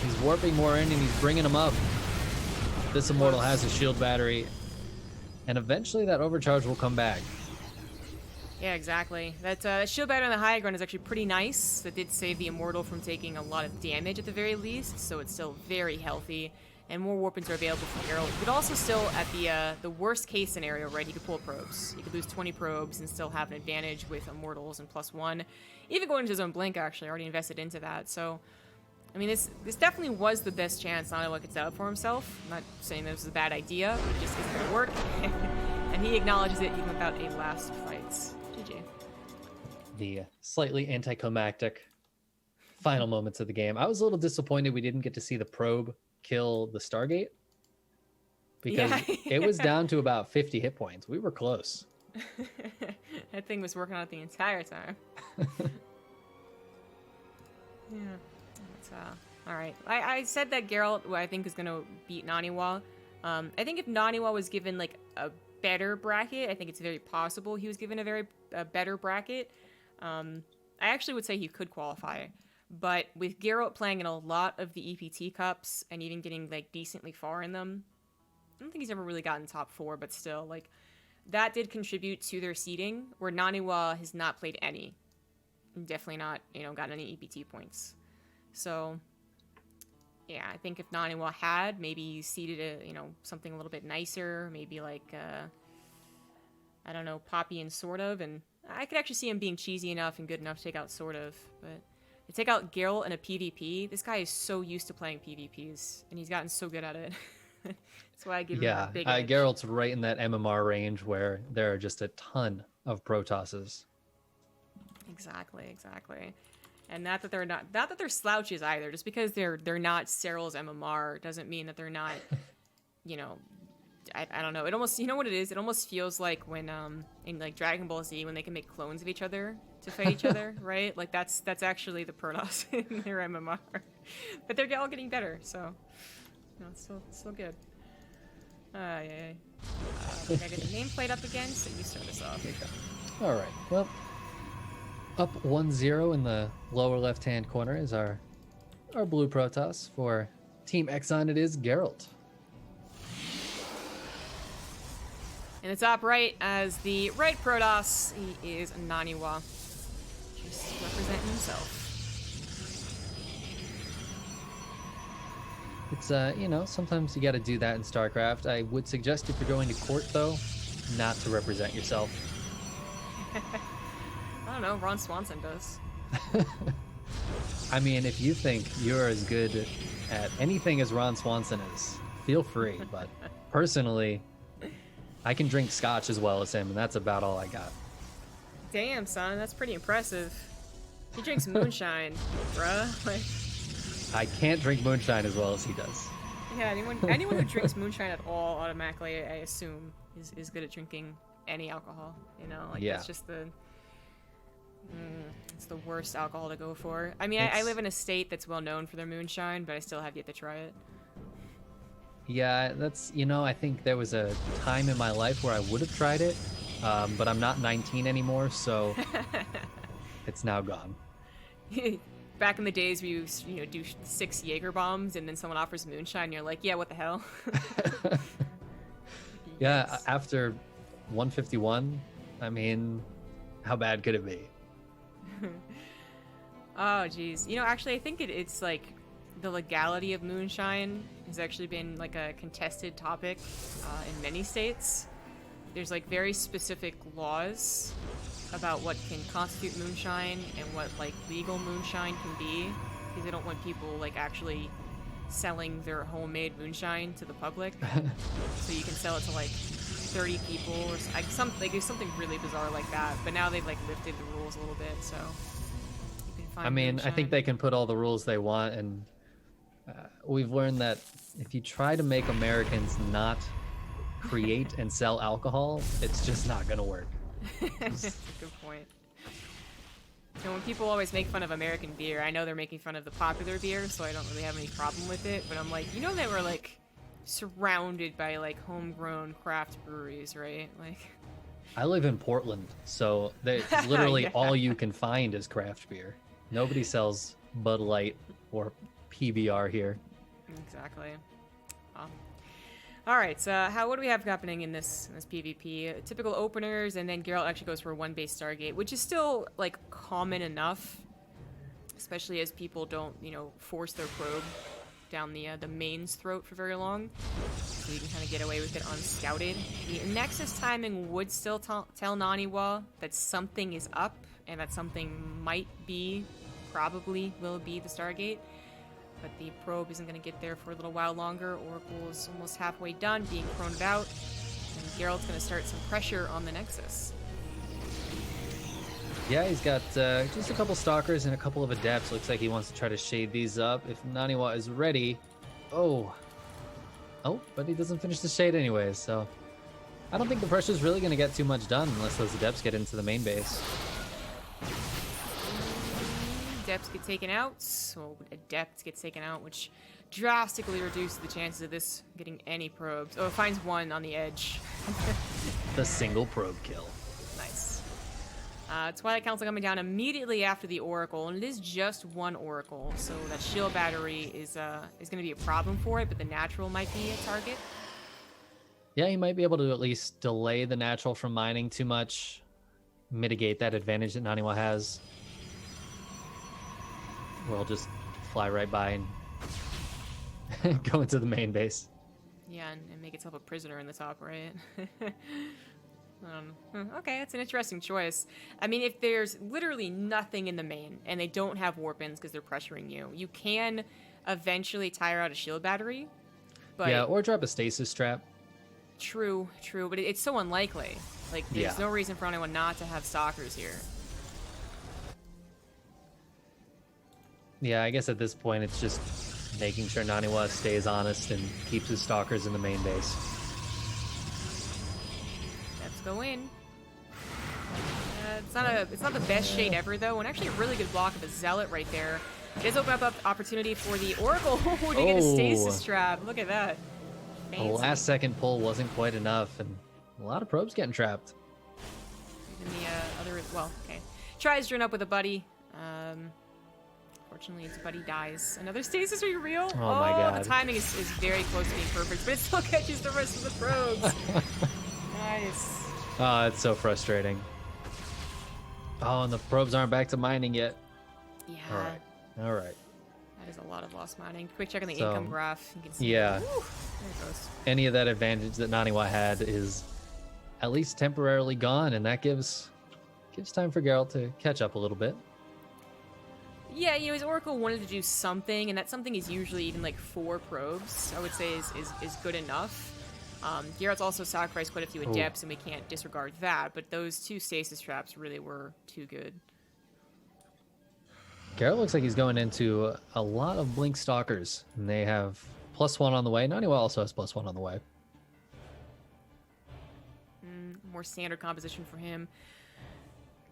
He's warping more in, and he's bringing them up. This Immortal has a shield battery. And eventually that overcharge will come back. Yeah, exactly. That shield battery on the high ground is actually pretty nice. That did save the Immortal from taking a lot of damage at the very least, so it's still very healthy. And more weapons are available from Geralt. But also still at the worst case scenario, right? He could pull probes. He could lose 20 probes and still have an advantage with Immortals and +1. Even going into his own blink, actually, already invested into that. So, I mean, this definitely was the best chance Nanawa could set up for himself. I'm not saying this was a bad idea, but it just isn't going to work. And he acknowledges it even without a last fight. GG. The slightly anticlimactic final moments of the game. I was a little disappointed we didn't get to see the probe kill the Stargate, because it was down to about 50 hit points. We were close. That thing was working out the entire time. Yeah. All right. I said that Geralt, who I think is going to beat Naniwa. I think if Naniwa was given like a better bracket, I think it's very possible he was given a better bracket. I actually would say he could qualify. But with Geralt playing in a lot of the EPT Cups and even getting like decently far in them, I don't think he's ever really gotten top 4, but still, like, that did contribute to their seeding, where Naniwa has not played any. Definitely not, gotten any EPT points. So, yeah, I think if Naniwa had, maybe seeded something a little bit nicer, maybe like, I don't know, Poppy and Sort of, and I could actually see him being cheesy enough and good enough to take out Sort of, but to take out Geralt in a PvP, this guy is so used to playing PvPs, and he's gotten so good at it. That's why I give him a big edge. Geralt's right in that MMR range where there are just a ton of Protosses. Exactly. And not that they're slouches either. Just because they're not Cyril's MMR doesn't mean that they're not, I don't know. It almost, you know what it is? It almost feels like when in like Dragon Ball Z, when they can make clones of each other to fight each other, right? Like that's actually the Protoss in their MMR. But they're all getting better, so it's still good. Yeah. I got the nameplate up again, so you start us off. All right. Well, up 1-0 in the lower left-hand corner is our blue Protoss. For Team Exxon, it is Geralt. In the top right, as the right Protoss, he is Naniwa. Just representing himself. It's, sometimes you got to do that in StarCraft. I would suggest if you're going to court, though, not to represent yourself. I don't know, Ron Swanson does. I mean, if you think you're as good at anything as Ron Swanson is, feel free. But personally, I can drink scotch as well as him, and that's about all I got. Damn, son, that's pretty impressive. He drinks moonshine, bruh. Like, I can't drink moonshine as well as he does. Yeah, anyone who drinks moonshine at all, automatically, I assume, is good at drinking any alcohol. That's just it's the worst alcohol to go for. I mean, I live in a state that's well known for their moonshine, but I still have yet to try it. Yeah, that's, I think there was a time in my life where I would have tried it, but I'm not 19 anymore, so it's now gone. Back in the days where you do 6 Jaeger bombs and then someone offers moonshine, you're like, yeah, what the hell? Yeah, after 151, I mean, how bad could it be? Oh, geez. Actually, I think it's like the legality of moonshine has actually been like a contested topic in many states. There's like very specific laws about what can constitute moonshine and what like legal moonshine can be, because they don't want people like actually selling their homemade moonshine to the public. So you can sell it to like 30 people or like something really bizarre like that. But now they've like lifted the rules a little bit, so you can find I mean, moonshine. I think they can put all the rules they want, and we've learned that if you try to make Americans not create and sell alcohol, it's just not gonna work. That's a good point. So when people always make fun of American beer, I know they're making fun of the popular beer, so I don't really have any problem with it. But I'm like, you know, they were like surrounded by like homegrown craft breweries, right? Like, I live in Portland, so literally Yeah. all you can find is craft beer. Nobody sells Bud Light or PBR here. exactly. Well, all right. So what do we have happening in this PvP? Typical openers, and then Geralt actually goes for a 1-base Stargate, which is still like common enough, especially as people don't, you know, force their probe down the main's throat for very long, so you can kind of get away with it unscouted. The Nexus timing would still tell Naniwa that something is up, and that something might be, probably will be the Stargate. But the probe isn't going to get there for a little while longer. Oracle is almost halfway done, being proned out, and Geralt's going to start some pressure on the Nexus. Yeah, he's got just a couple Stalkers and a couple of Adepts. Looks like he wants to try to shade these up. If Naniwa is ready... Oh, but he doesn't finish the shade anyways, so... I don't think the pressure's really going to get too much done unless those Adepts get into the main base. Adepts get taken out, so Adept gets taken out, which drastically reduces the chances of this getting any probes. Oh, it finds one on the edge. The single probe kill. Nice. Twilight Council coming down immediately after the Oracle, and it is just one Oracle, so that shield battery is going to be a problem for it, but the natural might be a target. Yeah, he might be able to at least delay the natural from mining too much, mitigate that advantage that Naniwa has. We'll just fly right by and go into the main base. Yeah, and make itself a prisoner in the top right. Okay, that's an interesting choice. I mean, if there's literally nothing in the main and they don't have warp-ins because they're pressuring you, you can eventually tire out a shield battery. But Yeah, or drop a stasis trap. True, but it's so unlikely. Like, there's no reason for anyone not to have stalkers here. Yeah, I guess at this point it's just making sure Naniwa stays honest and keeps his Stalkers in the main base. Let's go in. It's not the best shade ever though, and actually a really good block of a Zealot right there. It does open up opportunity for the Oracle to get a stasis trap. Look at that. The Fancy. last second pull wasn't quite enough, and a lot of probes getting trapped. Even the other, well, okay. Tries to turn up with a buddy. Fortunately, its buddy dies. Another stasis, are you real? Oh my god. The timing is very close to being perfect, but it still catches the rest of the probes. Nice. Oh, it's so frustrating. Oh, and the probes aren't back to mining yet. Yeah. All right. That is a lot of lost mining. Quick check on the So, income graph. You can see yeah. Woo, there it goes. Any of that advantage that Naniwa had is at least temporarily gone, and that gives time for Geralt to catch up a little bit. Yeah, you know, his Oracle wanted to do something, and that something is usually even like 4 probes, I would say is good enough. Geralt's also sacrificed quite a few Adepts, and we can't disregard that, but those 2 stasis traps really were too good. Geralt looks like he's going into a lot of Blink Stalkers, and they have +1 on the way. Naniwa also has +1 on the way. More standard composition for him.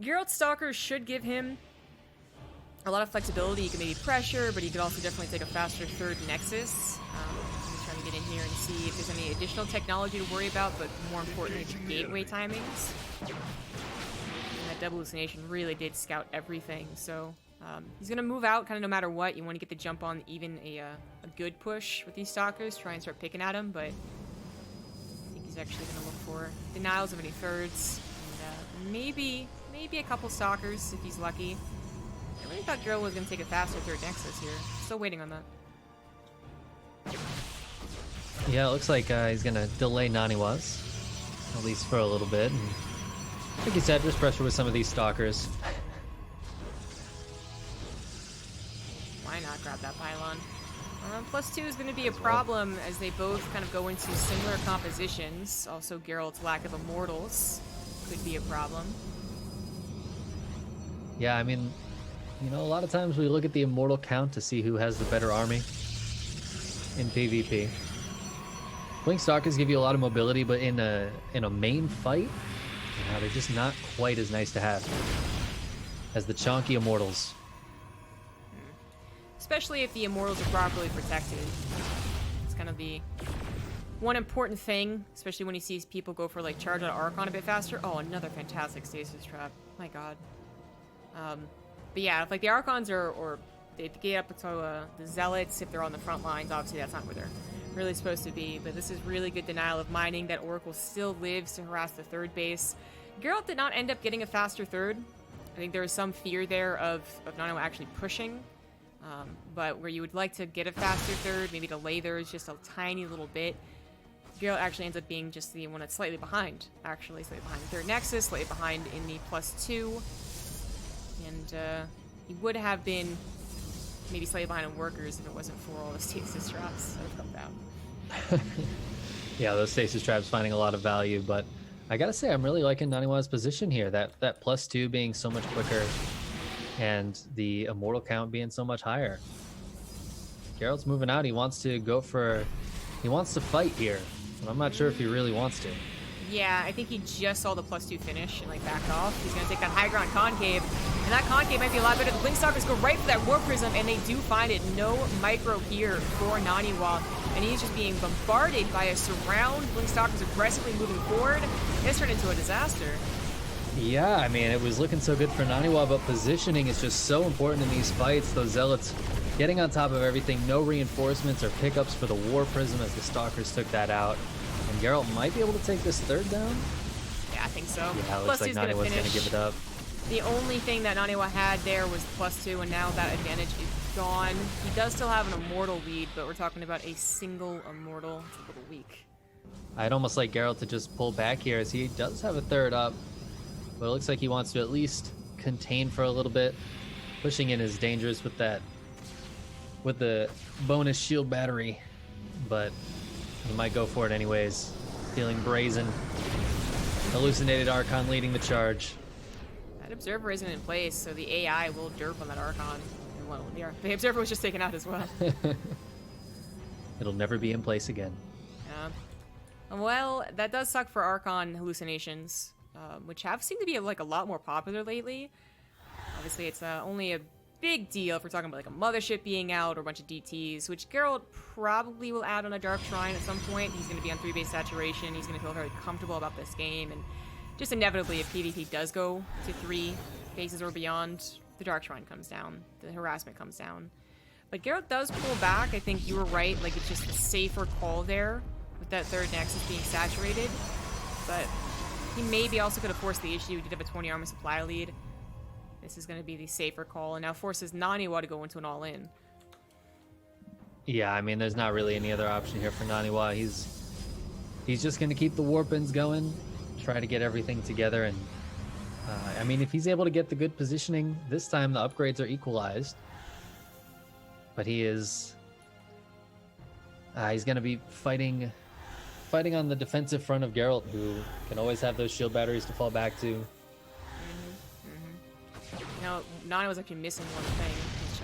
Geralt's Stalkers should give him a lot of flexibility. You can maybe pressure, but he could also definitely take a faster 3rd Nexus. I'm just trying to get in here and see if there's any additional technology to worry about, but more importantly, the gateway timings. And that double hallucination really did scout everything, so he's going to move out kind of no matter what. You want to get the jump on even a good push with these Stalkers, try and start picking at him, but I think he's actually going to look for denials of any 3rds, and maybe a couple Stalkers if he's lucky. I really thought Geralt was going to take a faster 3rd Nexus here. Still waiting on that. Yeah, it looks like he's going to delay Naniwa's, at least for a little bit. And like you said, just pressure with some of these Stalkers. Why not grab that pylon? +2 is going to be a problem as they both kind of go into similar compositions. Also, Geralt's lack of immortals could be a problem. Yeah, I mean, you know, a lot of times we look at the immortal count to see who has the better army in PvP. Blink Stalkers give you a lot of mobility, but in a main fight, they're just not quite as nice to have as the chonky immortals. Especially if the immortals are properly protected. It's kind of the one important thing, especially when he sees people go for like charge out Archon a bit faster. Oh, another fantastic stasis trap. My god. But yeah, if like the Archons or they get up to the Zealots, if they're on the front lines, obviously that's not where they're really supposed to be. But this is really good denial of mining. That Oracle still lives to harass the third base. Geralt did not end up getting a faster third. I think there was some fear there of Nano actually pushing. But where you would like to get a faster third, maybe delay theirs just a tiny little bit, Geralt actually ends up being just the one that's slightly behind. Actually, slightly behind the third Nexus, slightly behind in the +2. And he would have been maybe slightly behind on workers if it wasn't for all the stasis traps that have come down. Yeah, those stasis traps finding a lot of value, but I gotta say I'm really liking Naniwa's position here. That +2 being so much quicker and the immortal count being so much higher. Geralt's moving out. He wants to fight here, but I'm not sure if he really wants to. Yeah, I think he just saw the +2 finish and like backed off. He's gonna take that high ground concave, and that concave might be a lot better. The Blinkstalkers go right for that War Prism, and they do find it. No micro here for Naniwa, and he's just being bombarded by a surround. Blinkstalkers aggressively moving forward. This turned into a disaster. Yeah, I mean, it was looking so good for Naniwa, but positioning is just so important in these fights. Those Zealots getting on top of everything. No reinforcements or pickups for the War Prism as the Stalkers took that out. And Geralt might be able to take this third down. Yeah, I think so. Yeah, it looks like Naniwa's going to give it up. The only thing that Naniwa had there was +2, and now that advantage is gone. He does still have an immortal lead, but we're talking about a single immortal. It's a little weak. I'd almost like Geralt to just pull back here as he does have a third up. But it looks like he wants to at least contain for a little bit. Pushing in is dangerous with the bonus shield battery, but he might go for it anyways. Feeling brazen. Hallucinated Archon leading the charge. That Observer isn't in place, so the AI will derp on that Archon. Well, the Observer was just taken out as well. It'll never be in place again. Yeah. Well, that does suck for Archon hallucinations. Which have seemed to be like a lot more popular lately. Obviously, it's only a big deal if we're talking about like a mothership being out or a bunch of DTs, which Geralt probably will add on a Dark Shrine at some point. He's going to be on 3-base saturation. He's going to feel very comfortable about this game, and just inevitably, if PvP does go to 3 bases or beyond, the Dark Shrine comes down, the harassment comes down. But Geralt does pull back. I think you were right. Like, it's just a safer call there with that third Nexus being saturated, but he maybe also could have forced the issue. He did have a 20 armor supply lead. This is going to be the safer call, and now forces Naniwa to go into an all-in. Yeah, I mean, there's not really any other option here for Naniwa. He's just going to keep the warpins going, try to get everything together, and I mean, if he's able to get the good positioning, this time the upgrades are equalized. But he's going to be fighting on the defensive front of Geralt, who can always have those shield batteries to fall back to. You know, Nana was actually missing one thing, which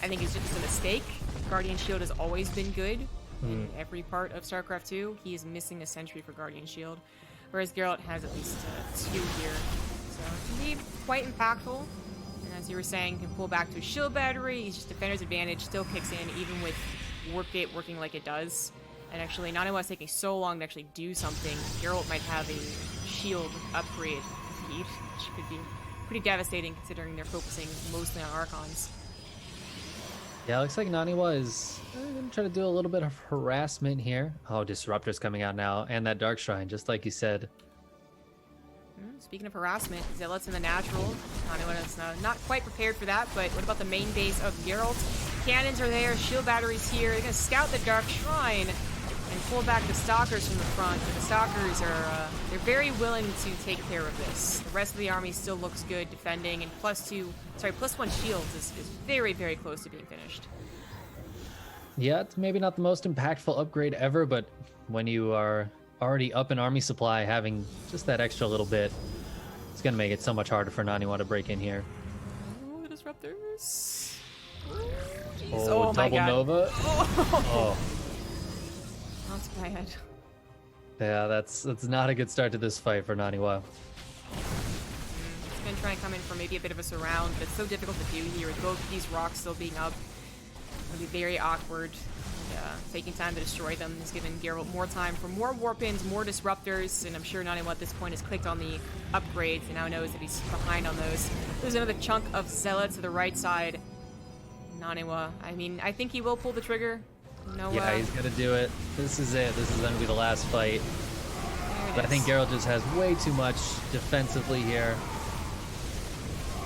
I think is just a mistake. Guardian Shield has always been good in every part of StarCraft 2. He is missing a sentry for Guardian Shield, whereas Geralt has at least 2 here. So it can be quite impactful. And as you were saying, can pull back to a shield battery. He's just Defender's Advantage, still kicks in, even with Warp Gate working like it does. And actually, Naniwa is taking so long to actually do something. Geralt might have a shield upgrade speed, which could be pretty devastating considering they're focusing mostly on Archons. Yeah, looks like Naniwa is going to try to do a little bit of harassment here. Oh, Disruptor's coming out now, and that Dark Shrine, just like you said. Speaking of harassment, Zealots in the natural. Naniwa is not quite prepared for that, but what about the main base of Geralt? Cannons are there, shield batteries here. They're going to scout the Dark Shrine and pull back the Stalkers from the front. But the Stalkers are, they're very willing to take care of this. The rest of the army still looks good defending, and +1 shields is very, very close to being finished. Yeah, it's maybe not the most impactful upgrade ever, but when you are already up in army supply, having just that extra little bit, it's going to make it so much harder for Naniwa to break in here. Oh, the disruptors. Oh, jeez. Oh, Oh my double god. Nova. Oh, Oh, that's bad. yeah, that's not a good start to this fight for Naniwa. It's gonna try and come in for maybe a bit of a surround, but it's so difficult to do here with both of these rocks still being up. It'll be very awkward. Taking time to destroy them is giving Geralt more time for more warp-ins, more disruptors, and I'm sure Naniwa at this point has clicked on the upgrades and now knows that he's behind on those. There's another chunk of Zella to the right side. Naniwa, I mean, I think he will pull the trigger. No, Yeah, he's gonna do it. This is it. This is gonna be the last fight. But I think Geralt just has way too much defensively here.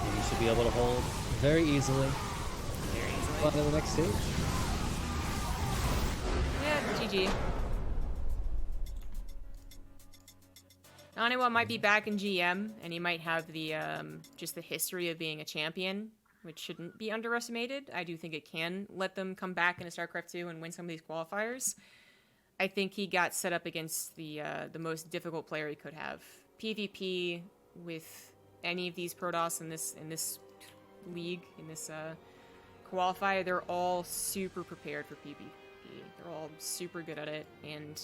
And he should be able to hold very easily. Very easily. On to the next stage. Yeah, GG. Naniwa might be back in GM, and he might have the just the history of being a champion, which shouldn't be underestimated. I do think it can let them come back into StarCraft 2 and win some of these qualifiers. I think he got set up against the most difficult player he could have. PvP with any of these Protoss in this league, in this qualifier, they're all super prepared for PvP. They're all super good at it, and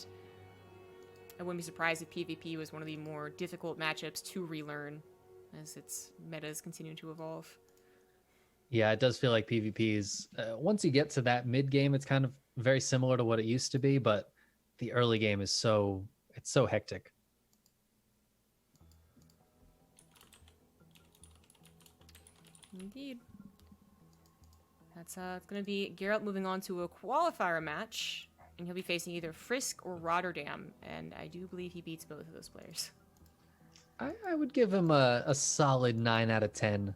I wouldn't be surprised if PvP was one of the more difficult matchups to relearn as its metas continue to evolve. Yeah, it does feel like PvP is once you get to that mid game, it's kind of very similar to what it used to be, but the early game is so hectic. Indeed. That's it's gonna be Geralt moving on to a qualifier match, and he'll be facing either Frisk or Rotterdam, and I do believe he beats both of those players. I would give him a solid 9 out of 10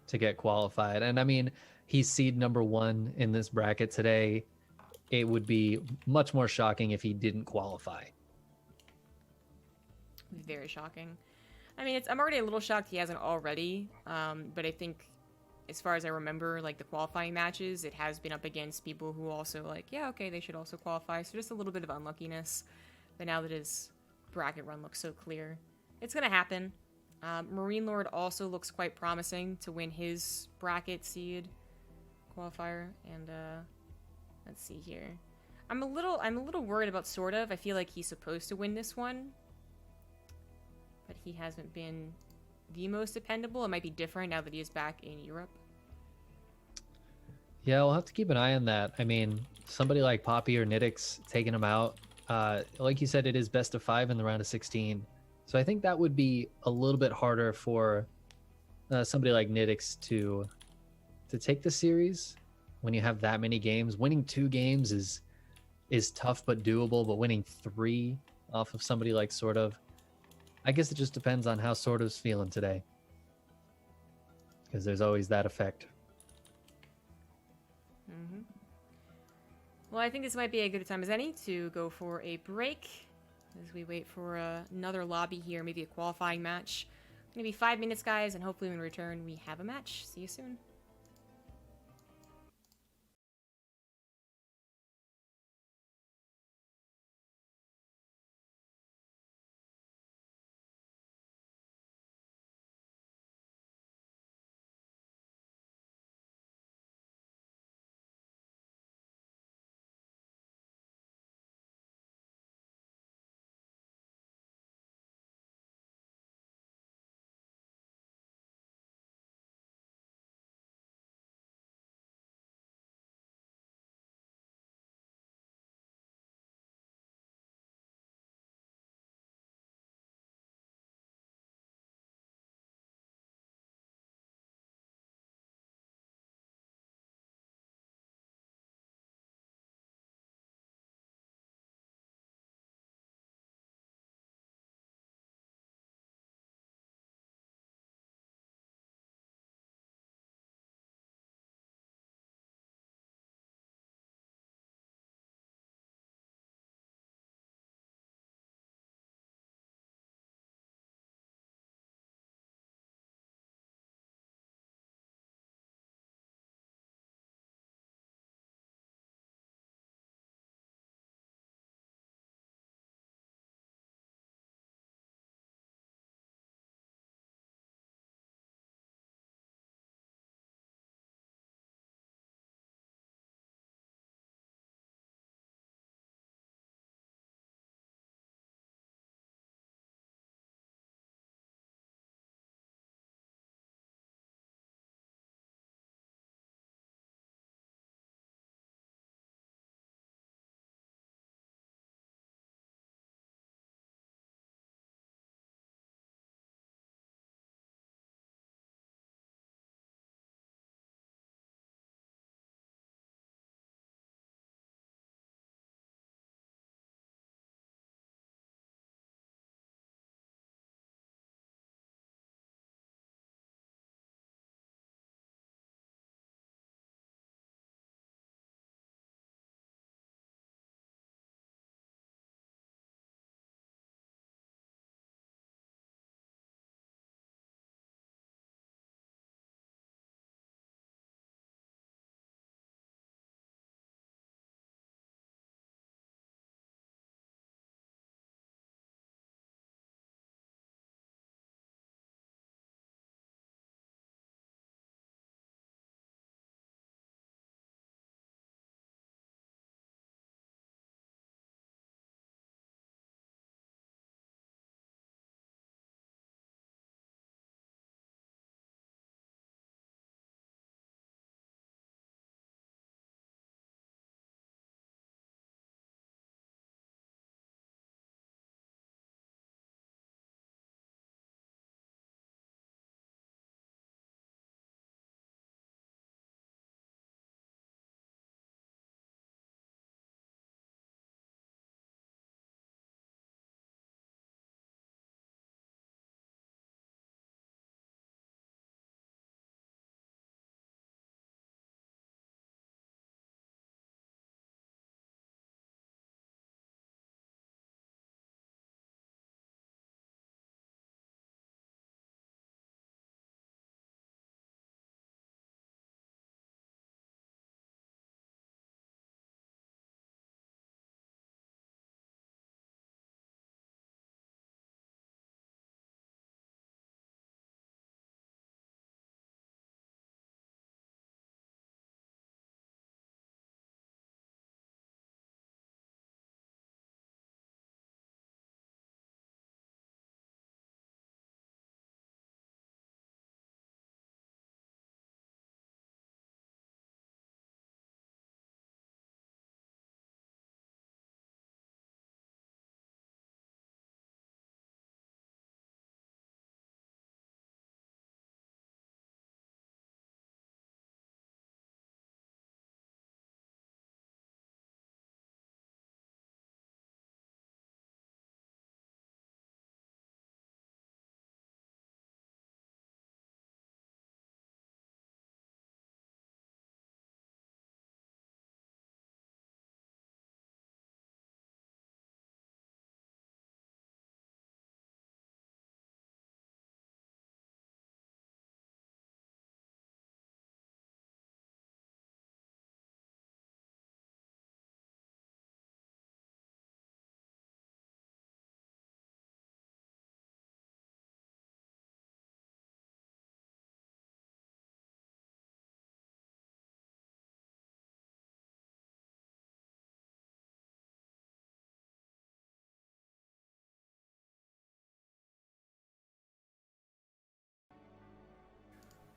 to get qualified. And I mean, he's seed number 1 in this bracket today. It would be much more shocking if he didn't qualify. Very shocking. I mean, I'm already a little shocked he hasn't already, but I think as far as I remember, like the qualifying matches, it has been up against people who also like, yeah, okay, they should also qualify. So just a little bit of unluckiness. But now that his bracket run looks so clear, it's gonna happen. Marine Lord also looks quite promising to win his bracket seed qualifier. And let's see here. I'm a little worried about sort of. I feel like he's supposed to win this one, but he hasn't been the most dependable. It might be different now that he is back in Europe. Yeah, we'll have to keep an eye on that. I mean, somebody like Poppy or Nidix taking him out, like you said, it is best of 5 in the round of 16. So I think that would be a little bit harder for somebody like Nidix to take the series when you have that many games. Winning 2 games is tough but doable, but winning 3 off of somebody like Sort of, I guess it just depends on how Sort of's feeling today, because there's always that effect. Mm-hmm. Well, I think this might be a good time as any to go for a break as we wait for another lobby here, maybe a qualifying match. Maybe 5 minutes, guys, and hopefully when we return, we have a match. See you soon.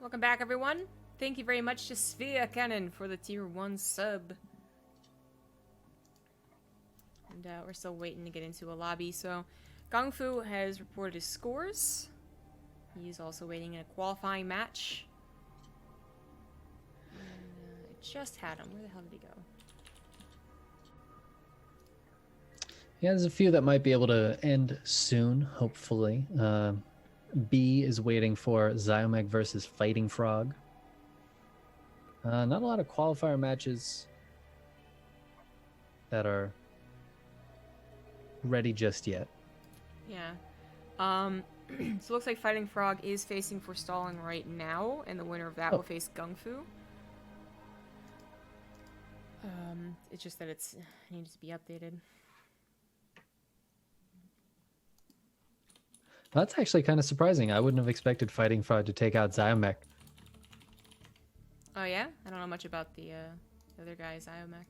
Welcome back, everyone. Thank you very much to Sphere Cannon for the tier 1 sub. And we're still waiting to get into a lobby. So, Kung Fu has reported his scores. He's also waiting in a qualifying match. And, I just had him. Where the hell did he go? Yeah, there's a few that might be able to end soon, hopefully. B is waiting for Zyomeg versus Fighting Frog. Not a lot of qualifier matches that are ready just yet. Yeah. So it looks like Fighting Frog is facing for stalling right now, and the winner of that will face Kung Fu. It's just that it needs to be updated. That's actually kind of surprising. I wouldn't have expected Fighting Frog to take out Zyomech. Oh yeah? I don't know much about the other guy, Zyomech.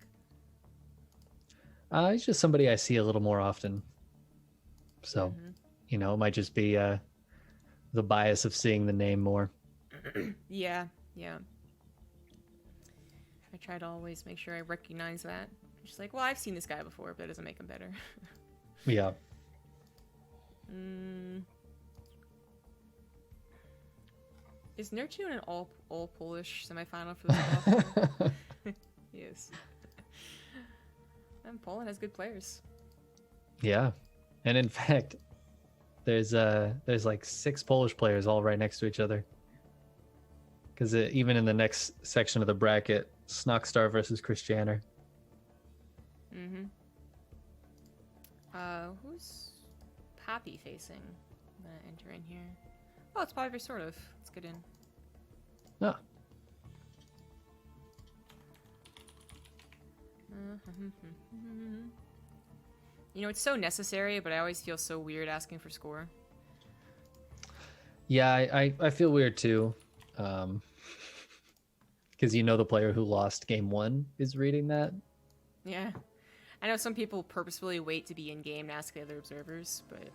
He's just somebody I see a little more often. So, you know, it might just be the bias of seeing the name more. Yeah. I try to always make sure I recognize that. I'm just like, well, I've seen this guy before, but that doesn't make him better. Yeah. Is Nurchu in an all Polish semifinal for the qualifier? Yes. And Poland has good players. Yeah. And in fact, there's like 6 Polish players all right next to each other. Because even in the next section of the bracket, Snockstar versus Christianer. Who's Poppy facing? I'm gonna enter in here. Oh, it's Poppy, sort of. Let's get in. Oh. You know, it's so necessary, but I always feel so weird asking for score. Yeah, I feel weird too. Because you know the player who lost game 1 is reading that. Yeah. I know some people purposefully wait to be in-game to ask the other observers, but...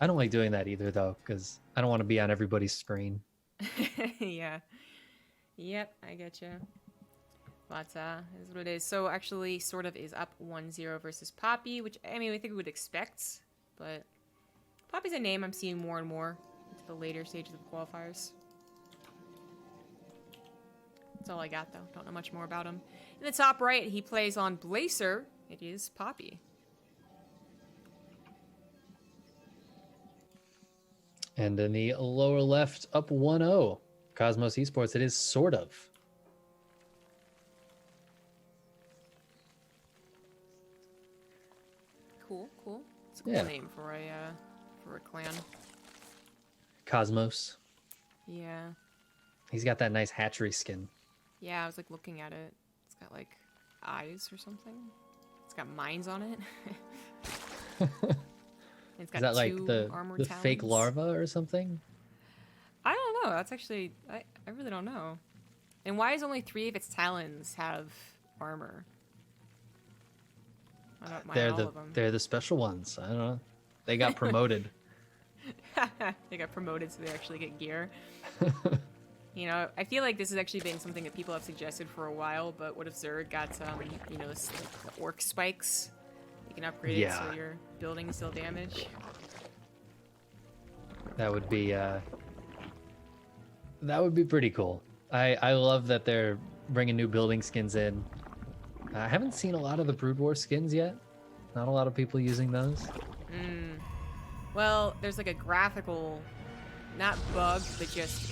I don't like doing that either, though, because I don't want to be on everybody's screen. Yeah. Yep, I get you. But is what it is. So actually, sort of is up 1-0 versus Poppy, which, I mean, I think we would expect, but Poppy's a name I'm seeing more and more into the later stages of the qualifiers. That's all I got, though. Don't know much more about him. In the top right, he plays on Blazer. It is Poppy. And in the lower left, up 1-0, Cosmos Esports, it is sort of. Cool. It's a cool name for a clan. Cosmos. Yeah. He's got that nice hatchery skin. Yeah, I was like looking at it. It's got like eyes or something. It's got mines on it. It's got Is that like the talons. fake larva or something? I don't know. That's actually I really don't know. And why does only 3 of its talons have armor? I don't mind all of them. They're the special ones. I don't know. They got promoted. They got promoted, so they actually get gear. You know, I feel like this has actually been something that people have suggested for a while, but what if Zerg got you know, this, like, the orc spikes? You can upgrade it so your buildings still damage. That would be pretty cool. I love that they're bringing new building skins in. I haven't seen a lot of the Brood War skins yet. Not a lot of people using those. Well, there's like a graphical, not bug, but just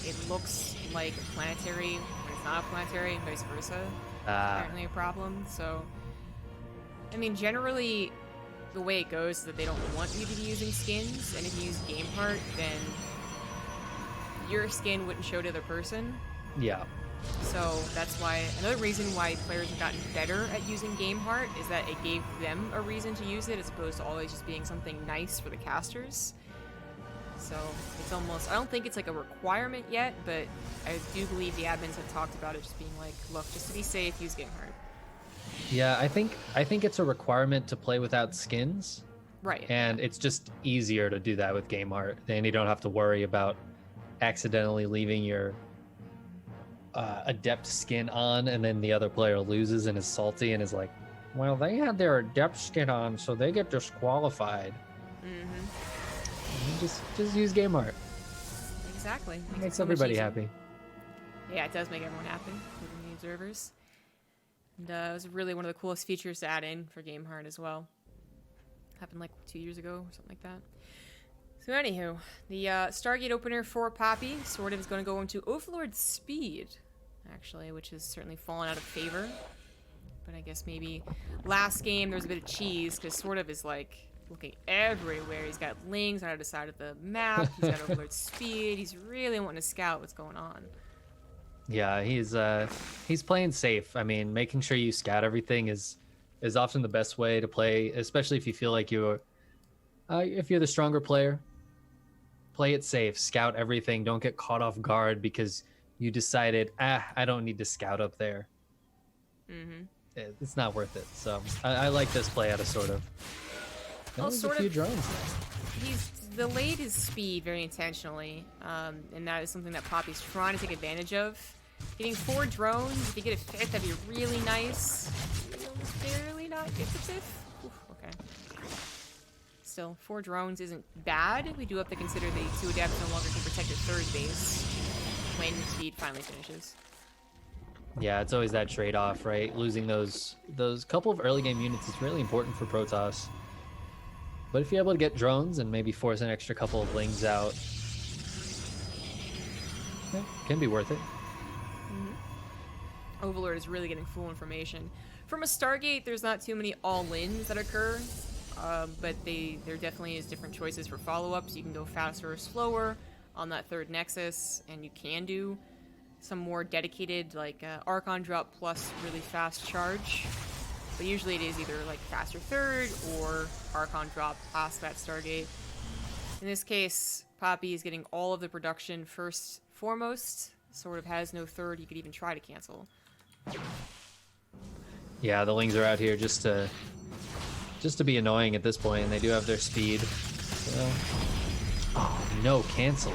it looks like a planetary, but it's not a planetary, and vice versa. Apparently a problem. So, I mean, generally, the way it goes is that they don't want you to be using skins, and if you use game heart, then your skin wouldn't show to the person. Yeah. So that's why, another reason why players have gotten better at using game heart is that it gave them a reason to use it as opposed to always just being something nice for the casters. So it's almost, I don't think it's like a requirement yet, but I do believe the admins have talked about it just being like, look, just to be safe, use game heart. Yeah, I think it's a requirement to play without skins. Right. And it's just easier to do that with game art. Then you don't have to worry about accidentally leaving your adept skin on, and then the other player loses and is salty and is like, well, they had their adept skin on, so they get disqualified. Just use game art. Exactly. Makes everybody happy. Yeah, it does make everyone happy, including the observers. And it was really one of the coolest features to add in for game art as well. Happened like 2 years ago or something like that. So anywho, the Stargate opener for Poppy sort of is going to go into Overlord Speed, actually, which has certainly fallen out of favor. But I guess maybe last game there was a bit of cheese, because sort of is like looking everywhere. He's got Lings on either side of the map, he's got Overlord Speed, he's really wanting to scout what's going on. Yeah, he's playing safe. I mean, making sure you scout everything is often the best way to play, especially if you feel like if you're the stronger player. Play it safe, scout everything, don't get caught off guard because you decided, I don't need to scout up there. It's not worth it. So I like this play out of Sort of. Well, Sort a few drones. He's delayed his speed very intentionally, and that is something that Poppy's trying to take advantage of. Getting 4 drones, if you get a 5th, that'd be really nice. You almost barely not get the 5th. Oof, okay. Still, 4 drones isn't bad. We do have to consider the 2 adepts no longer can protect their 3rd base when speed finally finishes. Yeah, it's always that trade-off, right? Losing those couple of early game units is really important for Protoss. But if you're able to get drones and maybe force an extra couple of Lings out, yeah, can be worth it. Overlord is really getting full information. From a Stargate, there's not too many all-ins that occur, but there definitely is different choices for follow-ups. You can go faster or slower on that 3rd Nexus, and you can do some more dedicated, like Archon drop plus really fast charge. But usually it is either like faster 3rd or Archon drop past that Stargate. In this case, Poppy is getting all of the production first foremost. Sort of has no 3rd you could even try to cancel. Yeah, the Lings are out here just to be annoying at this point, and they do have their speed. So... Oh, no, cancel.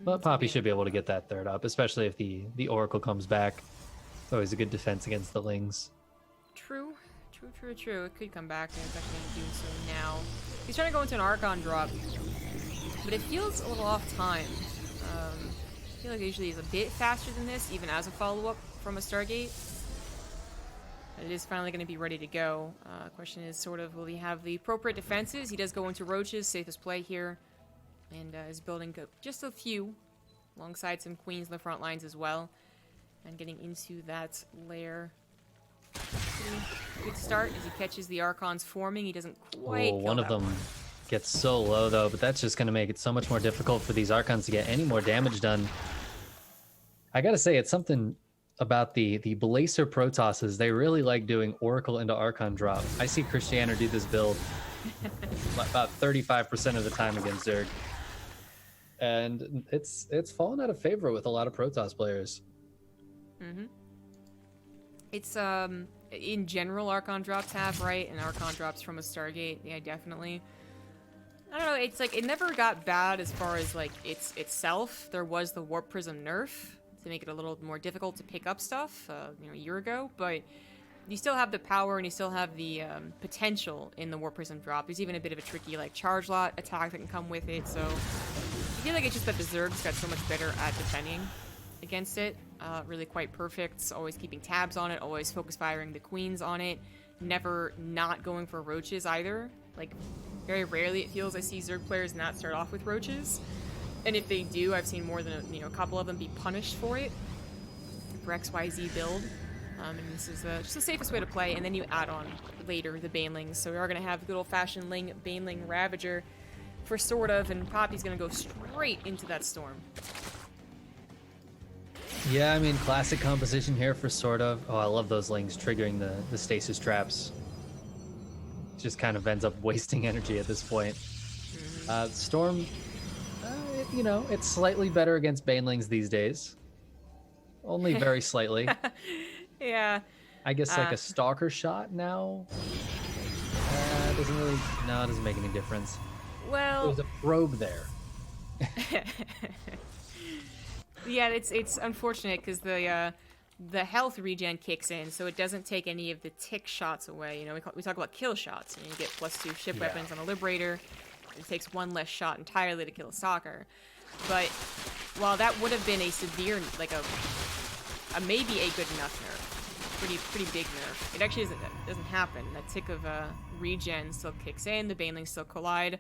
But Poppy should be able to get that 3rd up, especially if the Oracle comes back. It's always a good defense against the Lings. True. It could come back, and it's actually doing so now. He's trying to go into an Archon drop, but it feels a little off time. I feel like it usually is a bit faster than this, even as a follow-up from a Stargate. But it is finally going to be ready to go. Question is sort of, will he have the appropriate defenses? He does go into Roaches, safest play here. And is building just a few, alongside some Queens in the front lines as well. And getting into that lair. Good start as he catches the Archons forming. He doesn't quite kill one of them one. Gets so low, though, but that's just going to make it so much more difficult for these Archons to get any more damage done. I gotta say, it's something about the Blazer Protosses. They really like doing Oracle into Archon drop. I see Christianer do this build about 35% of the time against Zerg. And it's fallen out of favor with a lot of Protoss players. It's in general Archon drops have, right? And Archon drops from a Stargate, yeah, definitely. I don't know, it's like it never got bad as far as like itself. There was the Warp Prism nerf to make it a little more difficult to pick up stuff, a year ago, but you still have the power and you still have the potential in the Warp Prism drop. There's even a bit of a tricky like charge lot attack that can come with it, so I feel like it's just that the Zergs got so much better at defending against it. Really quite perfect, always keeping tabs on it, always focus firing the Queens on it, never not going for Roaches either. Like, very rarely it feels I see Zerg players not start off with Roaches. And if they do, I've seen more than a couple of them be punished for it. For XYZ build. And this is just the safest way to play, and then you add on later the Banelings. So we are going to have the good old-fashioned Baneling Ravager for sort of, and Poppy's going to go straight into that storm. Yeah, I mean, classic composition here for sort of. Oh, I love those Lings triggering the stasis traps. Just kind of ends up wasting energy at this point. Storm, it's slightly better against Banelings these days. Only very slightly. Yeah. I guess like a Stalker shot now. It doesn't make any difference. Well, There's a probe there. yeah, it's unfortunate because the health regen kicks in, so it doesn't take any of the tick shots away. You know, we talk about kill shots, and you get +2 ship Yeah. weapons on a Liberator. It takes one less shot entirely to kill a Stalker. But while that would have been a severe, like a maybe a good enough nerf, pretty big nerf, it actually doesn't happen. That tick of regen still kicks in. The Banelings still collide.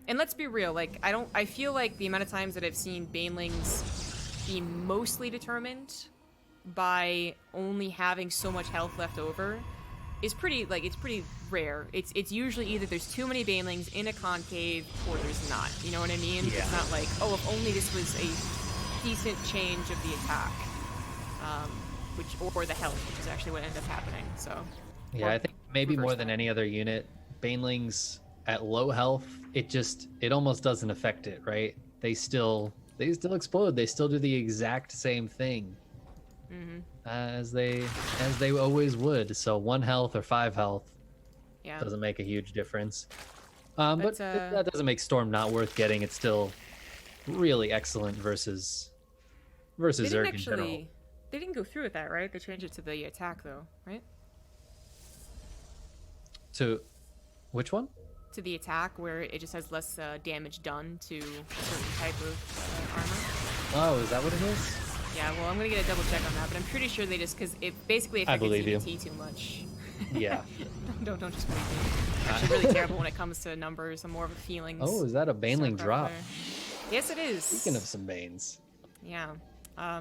And let's be real, like, I feel like the amount of times that I've seen Banelings be mostly determined by only having so much health left over is pretty, like, it's pretty rare. It's usually either there's too many Banelings in a concave or there's not. You know what I mean? Yeah. It's not like, oh, if only this was a decent change of the attack. Or the health, which is actually what ended up happening, so. Yeah, I think maybe more than that. any other unit, Banelings at low health, it almost doesn't affect it, right? They still explode. They still do the exact same thing as they always would. So 1 health or 5 health doesn't make a huge difference. But that doesn't make Storm not worth getting. It's still really excellent versus Zerg in general. They didn't go through with that, right? They changed it to the attack, though, right? To which one? To the attack, where it just has less damage done to a certain type of armor. Oh, is that what it is? Yeah, well, I'm gonna get a double check on that, but I'm pretty sure they just, because it basically affected CVT too much. Yeah. don't just believe me. I'm actually really terrible when it comes to numbers. I'm more of a feelings. Oh, is that a Baneling drop? Yes, it is. Speaking of some Banes. Yeah.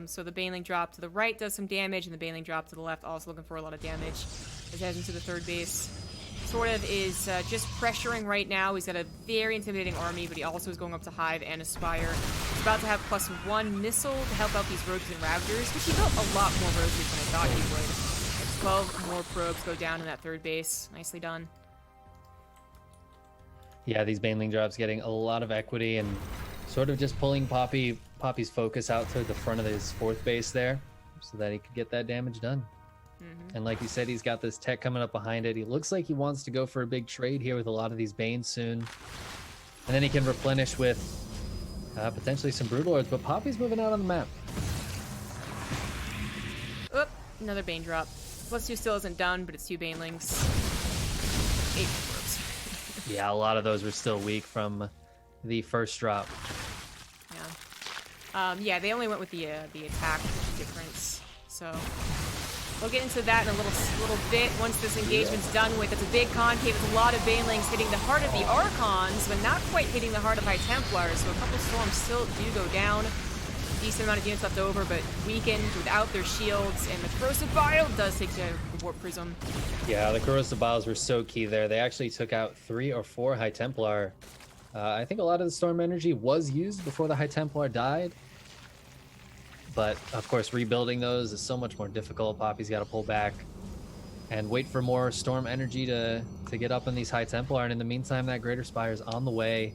So the Baneling drop to the right does some damage, and the Baneling drop to the left also looking for a lot of damage. As heads into the third base. Sort of is just pressuring right now. He's got a very intimidating army, but he also is going up to Hive and Aspire. He's about to have +1 missile to help out these Roaches and Ravagers, which he built a lot more Roaches than I thought he would. 12 more probes go down in that third base. Nicely done. Yeah, these Baneling drops getting a lot of equity and sort of just pulling Poppy's focus out to the front of his fourth base there so that he could get that damage done. And like you said, he's got this tech coming up behind it. He looks like he wants to go for a big trade here with a lot of these Banes soon. And then he can replenish with potentially some Broodlords, but Poppy's moving out on the map. Oop, another Bane drop. +2 still isn't done, but it's 2 Banelings. 8 probes. Yeah, a lot of those were still weak from the first drop. Yeah. Yeah, they only went with the attack difference, so... We'll get into that in a little bit once this engagement's done with. It's a big concave with a lot of Banelings hitting the heart of the Archons, but not quite hitting the heart of High Templars, so a couple Storms still do go down. Decent amount of units left over, but weakened without their shields, and the Corrosive Bile does take the Warp Prism. Yeah, the Corrosive Biles were so key there. They actually took out 3 or 4 High Templar. I think a lot of the Storm energy was used before the High Templar died. But, of course, rebuilding those is so much more difficult. Poppy's got to pull back and wait for more Storm energy to get up in these High Templar. And in the meantime, that Greater Spire is on the way.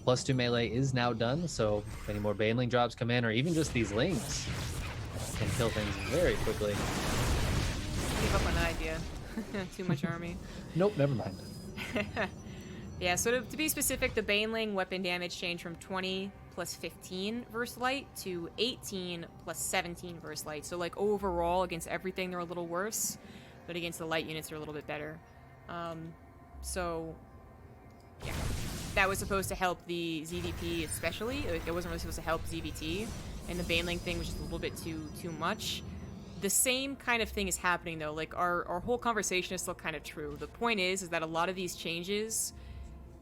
+2 melee is now done, so if any more Baneling drops come in, or even just these Lings, can kill things very quickly. Give up on that idea. Too much army. Nope, never mind. Yeah, so to be specific, the Baneling weapon damage changed from 20 +15 versus light to 18 +17 versus light. So like overall against everything they're a little worse, but against the light units they're a little bit better. So yeah, that was supposed to help the ZVP especially. Like, it wasn't really supposed to help ZVT, and the Baneling thing was just a little bit too much. The same kind of thing is happening though. Like our whole conversation is still kind of true. The point is that a lot of these changes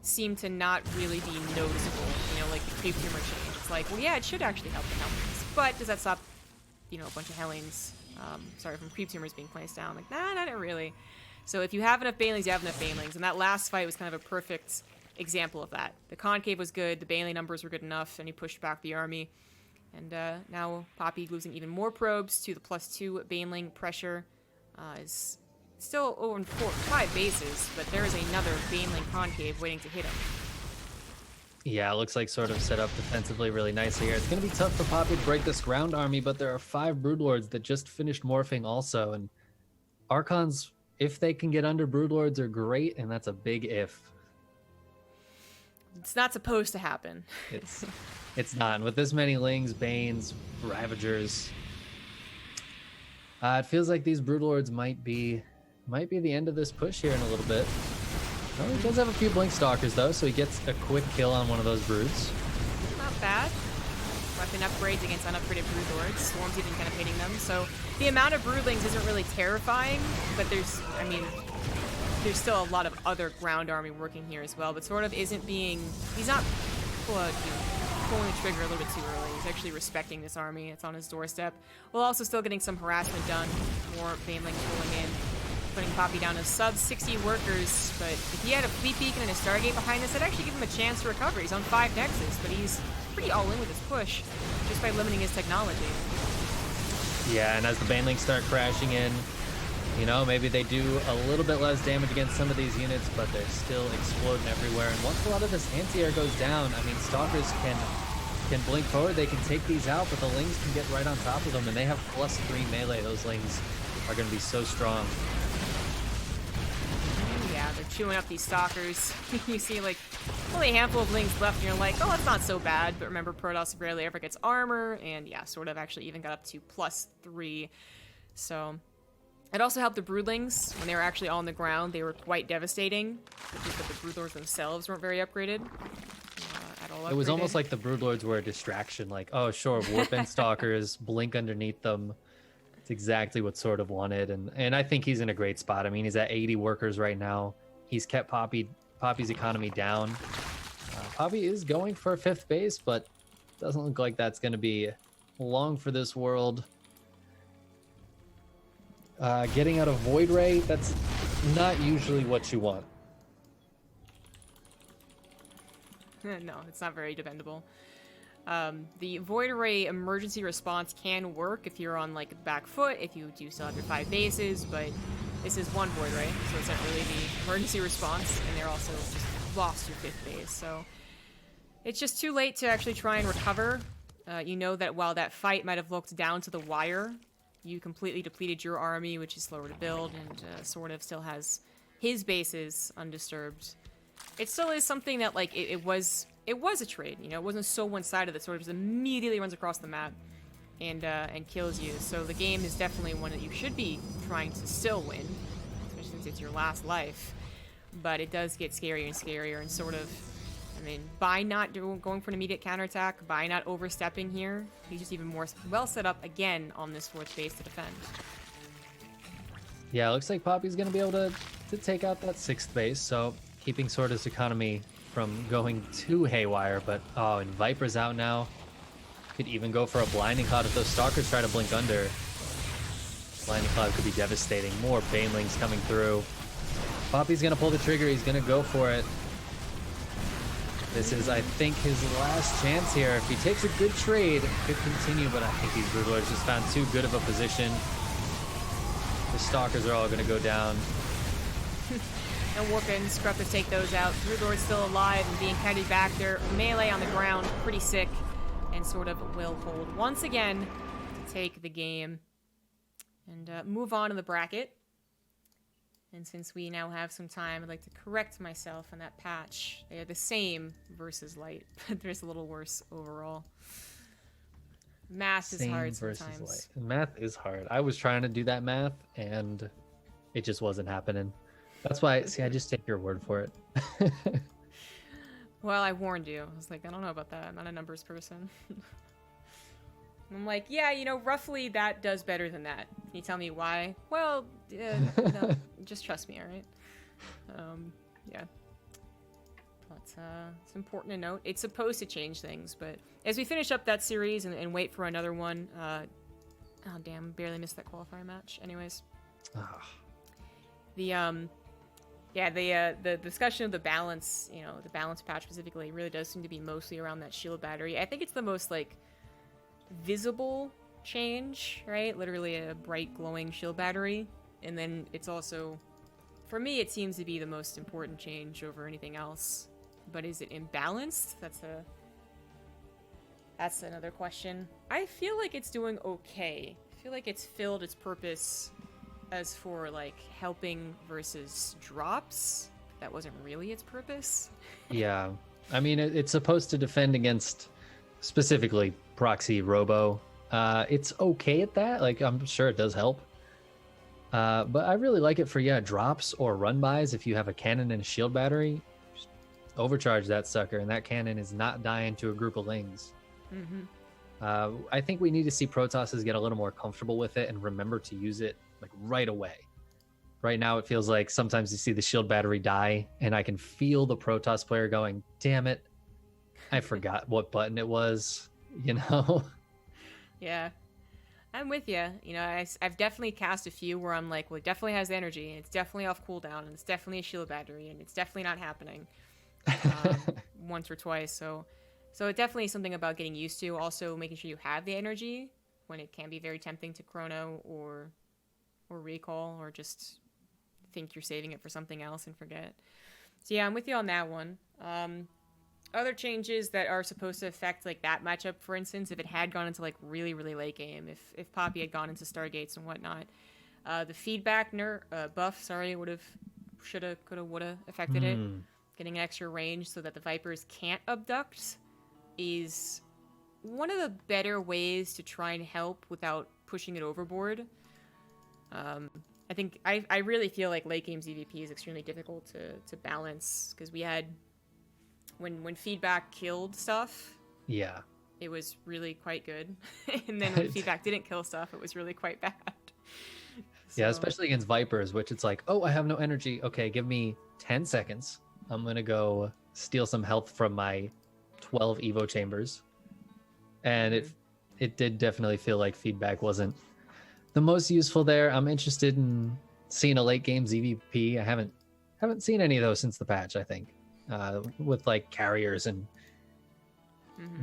seem to not really be noticeable, you know, like the creep tumor change. It's like, well, yeah, it should actually help the Helmings, but does that stop, you know, a bunch of Hellings, from creep tumors being placed down? Like, nah, not really. So if you have enough Banelings, you have enough Banelings, and that last fight was kind of a perfect example of that. The concave was good, the Baneling numbers were good enough, and he pushed back the army, and now Poppy losing even more probes to the +2 Baneling pressure is still over 5 bases, but there is another Baneling concave waiting to hit him. Yeah, it looks like sort of set up defensively really nicely here. It's going to be tough for Poppy to break this ground army, but there are 5 Broodlords that just finished morphing also, and Archons, if they can get under Broodlords, are great, and that's a big if. It's not supposed to happen. It's not. And with this many Lings, Banes, Ravagers, it feels like these Broodlords might be the end of this push here in a little bit. Oh, he does have a few Blink Stalkers though, so he gets a quick kill on one of those Broods. Not bad. Weapon upgrades against unupgraded Broodlords. Swarm's even kind of hitting them. So the amount of Broodlings isn't really terrifying, but there's still a lot of other ground army working here as well, but sort of isn't being... He's not pulling the trigger a little bit too early. He's actually respecting this army. It's on his doorstep. While also still getting some harassment done. More Banelings rolling in. Putting Poppy down to sub-60 workers, but if he had a Fleet Beacon and a Stargate behind this, that'd actually give him a chance to recover. He's on 5 Nexus, but he's pretty all-in with his push, just by limiting his technology. Yeah, and as the Banelings start crashing in, you know, maybe they do a little bit less damage against some of these units, but they're still exploding everywhere. And once a lot of this anti-air goes down, I mean, Stalkers can blink forward, they can take these out, but the Lings can get right on top of them, and they have +3 melee. Those Lings are going to be so strong. Yeah, they're chewing up these Stalkers. You see, like, only a handful of Lings left, and you're like, oh, that's not so bad. But remember, Protoss rarely ever gets armor, and yeah, sort of actually even got up to +3. So... It also helped the Broodlings. When they were actually on the ground, they were quite devastating. It's just that the Broodlords themselves weren't very upgraded. At all upgraded. It was almost like the Broodlords were a distraction. Like, oh, sure, Warp and Stalkers, blink underneath them. It's exactly what sort of wanted. And I think he's in a great spot. I mean, he's at 80 workers right now. He's kept Poppy's economy down. Poppy is going for a 5th base, but doesn't look like that's going to be long for this world. Getting out of Void Ray, that's not usually what you want. No, it's not very dependable. The Void Ray emergency response can work if you're on, like, back foot, if you do still have your 5 bases, but this is one Void Ray, so it's not really the emergency response, and they're also just lost your 5th base, so... It's just too late to actually try and recover. You know that while that fight might have looked down to the wire, you completely depleted your army, which is slower to build, and sort of still has his bases undisturbed. It still is something that, like, it was a trade, you know? It wasn't so one-sided that sort of just immediately runs across the map and kills you. So the game is definitely one that you should be trying to still win, especially since it's your last life. But it does get scarier and scarier, and sort of... I mean, by not going for an immediate counterattack, by not overstepping here, he's just even more well set up again on this 4th base to defend. Yeah, it looks like Poppy's going to be able to take out that 6th base, so keeping Sorta's economy from going too haywire. But, oh, and Viper's out now. Could even go for a Blinding Cloud if those Stalkers try to blink under. Blinding Cloud could be devastating. More Banelings coming through. Poppy's going to pull the trigger. He's going to go for it. This is, I think, his last chance here. If he takes a good trade, it could continue, but I think these Broodlords just found too good of a position. The Stalkers are all going to go down. No Warp and Scrub to take those out. Broodlord's still alive and being carried back there. Melee on the ground, pretty sick, and sort of will hold once again to take the game and move on to the bracket. And since we now have some time, I'd like to correct myself on that patch. They are the same versus light, but there's a little worse overall. Math is hard sometimes. Light. Math is hard. I was trying to do that math, and it just wasn't happening. That's why, see, I just take your word for it. Well, I warned you. I was like, I don't know about that. I'm not a numbers person. I'm like, yeah, you know, roughly that does better than that. Can you tell me why? Well, no, just trust me, all right? Yeah. But it's important to note. It's supposed to change things, but as we finish up that series and wait for another one, oh damn, barely missed that qualifier match. Anyways, the discussion of the balance, you know, the balance patch specifically, really does seem to be mostly around that shield battery. I think it's the most like visible change, right? Literally a bright glowing shield battery, and then it's also, for me, it seems to be the most important change over anything else. But is it imbalanced? That's another question. I feel like it's doing okay. I feel like it's filled its purpose as for like helping versus drops. That wasn't really its purpose. Yeah. I mean, it's supposed to defend against specifically proxy robo. It's okay at that. Like, I'm sure it does help. But I really like it for, drops or run bys. If you have a cannon and a shield battery, just overcharge that sucker, and that cannon is not dying to a group of lings. I think we need to see Protosses get a little more comfortable with it and remember to use it like right away. Right now, it feels like sometimes you see the shield battery die, and I can feel the Protoss player going, damn it, I forgot what button it was, you know? Yeah. I'm with you. You know, I've definitely cast a few where I'm like, well, it definitely has energy, and it's definitely off cooldown, and it's definitely a shield battery, and it's definitely not happening once or twice. So it definitely is something about getting used to. Also, making sure you have the energy when it can be very tempting to chrono or recall, or just think you're saving it for something else and forget. So yeah, I'm with you on that one. Other changes that are supposed to affect like that matchup, for instance, if it had gone into like really, really late game, if Poppy had gone into Stargates and whatnot, the feedback buff, shoulda, coulda, woulda affected it. Getting an extra range so that the Vipers can't abduct is one of the better ways to try and help without pushing it overboard. I think I really feel like late game ZVP is extremely difficult to balance, because we had when feedback killed stuff, it was really quite good, and then when feedback didn't kill stuff, it was really quite bad. Yeah, especially against Vipers, which it's like, oh, I have no energy. Okay, give me 10 seconds. I'm gonna go steal some health from my 12 Evo chambers, and it did definitely feel like feedback wasn't the most useful there. I'm interested in seeing a late game ZVP. I haven't seen any of those since the patch, I think, with like carriers and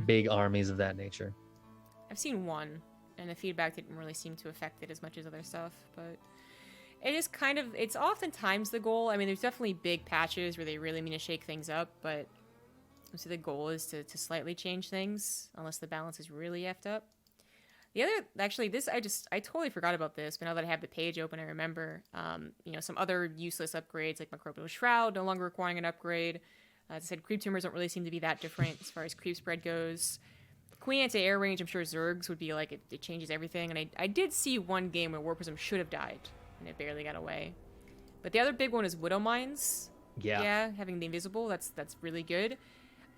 big armies of that nature. I've seen one, and the feedback didn't really seem to affect it as much as other stuff, but it is it's oftentimes the goal. I mean, there's definitely big patches where they really mean to shake things up, but so the goal is to slightly change things, unless the balance is really effed up. The other, actually, I totally forgot about this, but now that I have the page open, I remember, some other useless upgrades, like Microbial Shroud, no longer requiring an upgrade. As I said, creep tumors don't really seem to be that different as far as creep spread goes. Queen anti-air range, I'm sure Zergs would be like, it changes everything. And I did see one game where War Prism should have died, and it barely got away. But the other big one is Widow Mines. Yeah, having the invisible, that's really good.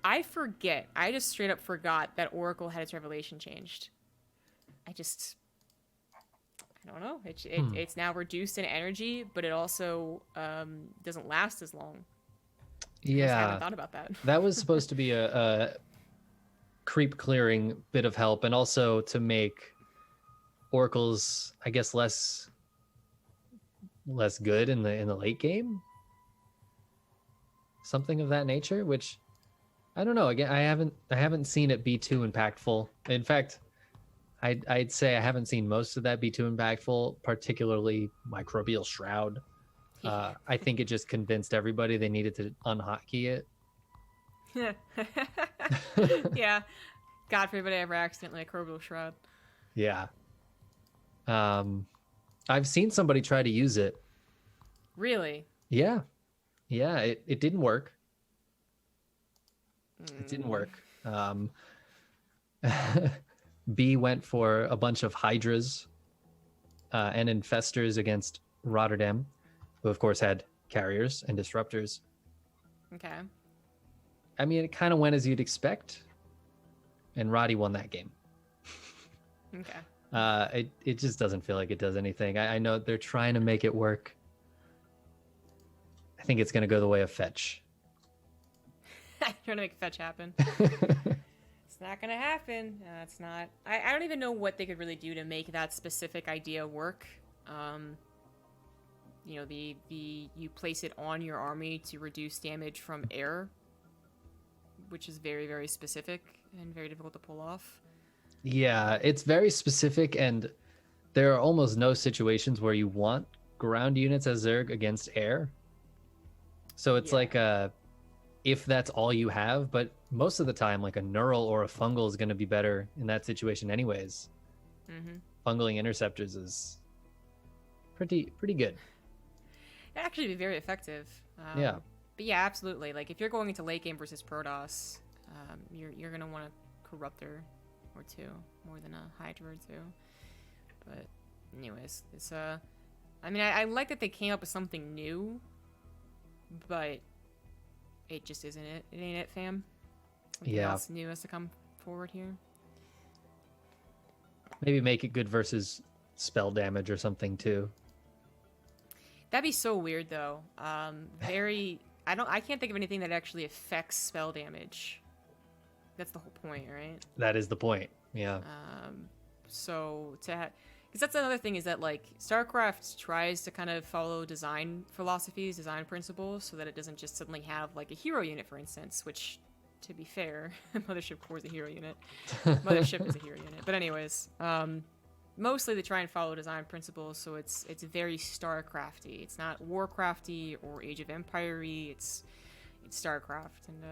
I just straight up forgot that Oracle had its revelation changed. I don't know. It's now reduced in energy, but it also doesn't last as long. Yeah, I haven't thought about that. That was supposed to be a creep clearing bit of help, and also to make Oracles, I guess, less good in the late game. Something of that nature, which I don't know. Again, I haven't seen it be too impactful. In fact, I'd say I haven't seen most of that be too impactful, particularly Microbial Shroud. I think it just convinced everybody they needed to unhotkey it. Yeah. God forbid I ever accidentally Microbial Shroud. Yeah. I've seen somebody try to use it. Really? Yeah. Yeah, it didn't work. It didn't work. B went for a bunch of Hydras and Infestors against Rotterdam, who of course had carriers and disruptors. Okay. I mean, it kind of went as you'd expect, and Roddy won that game. Okay. It just doesn't feel like it does anything. I know they're trying to make it work. I think it's going to go the way of Fetch. Trying to make Fetch happen. It's not going to happen. It's not. I don't even know what they could really do to make that specific idea work. You place it on your army to reduce damage from air, which is very, very specific and very difficult to pull off. Yeah, it's very specific, and there are almost no situations where you want ground units as Zerg against air. So it's like if that's all you have, but most of the time, like a neural or a fungal is going to be better in that situation anyways. Fungling interceptors is pretty good. It'd actually be very effective. Yeah. But yeah, absolutely. Like if you're going into late game versus Protoss, you're gonna want a Corruptor or two more than a Hydra or two. But anyways, it's I mean, I like that they came up with something new, but it just isn't it. It ain't it, fam. Something else new has to come forward here. Maybe make it good versus spell damage or something too. That'd be so weird though. I can't think of anything that actually affects spell damage. That's the whole point, right? That is the point. Yeah. So because that's another thing is that like StarCraft tries to kind of follow design philosophies, design principles, so that it doesn't just suddenly have like a hero unit, for instance, which, to be fair, Mothership Core is a hero unit. Mothership is a hero unit. But anyways, mostly they try and follow design principles, so it's very StarCrafty. It's not Warcrafty or Age of Empire-y. It's StarCraft, and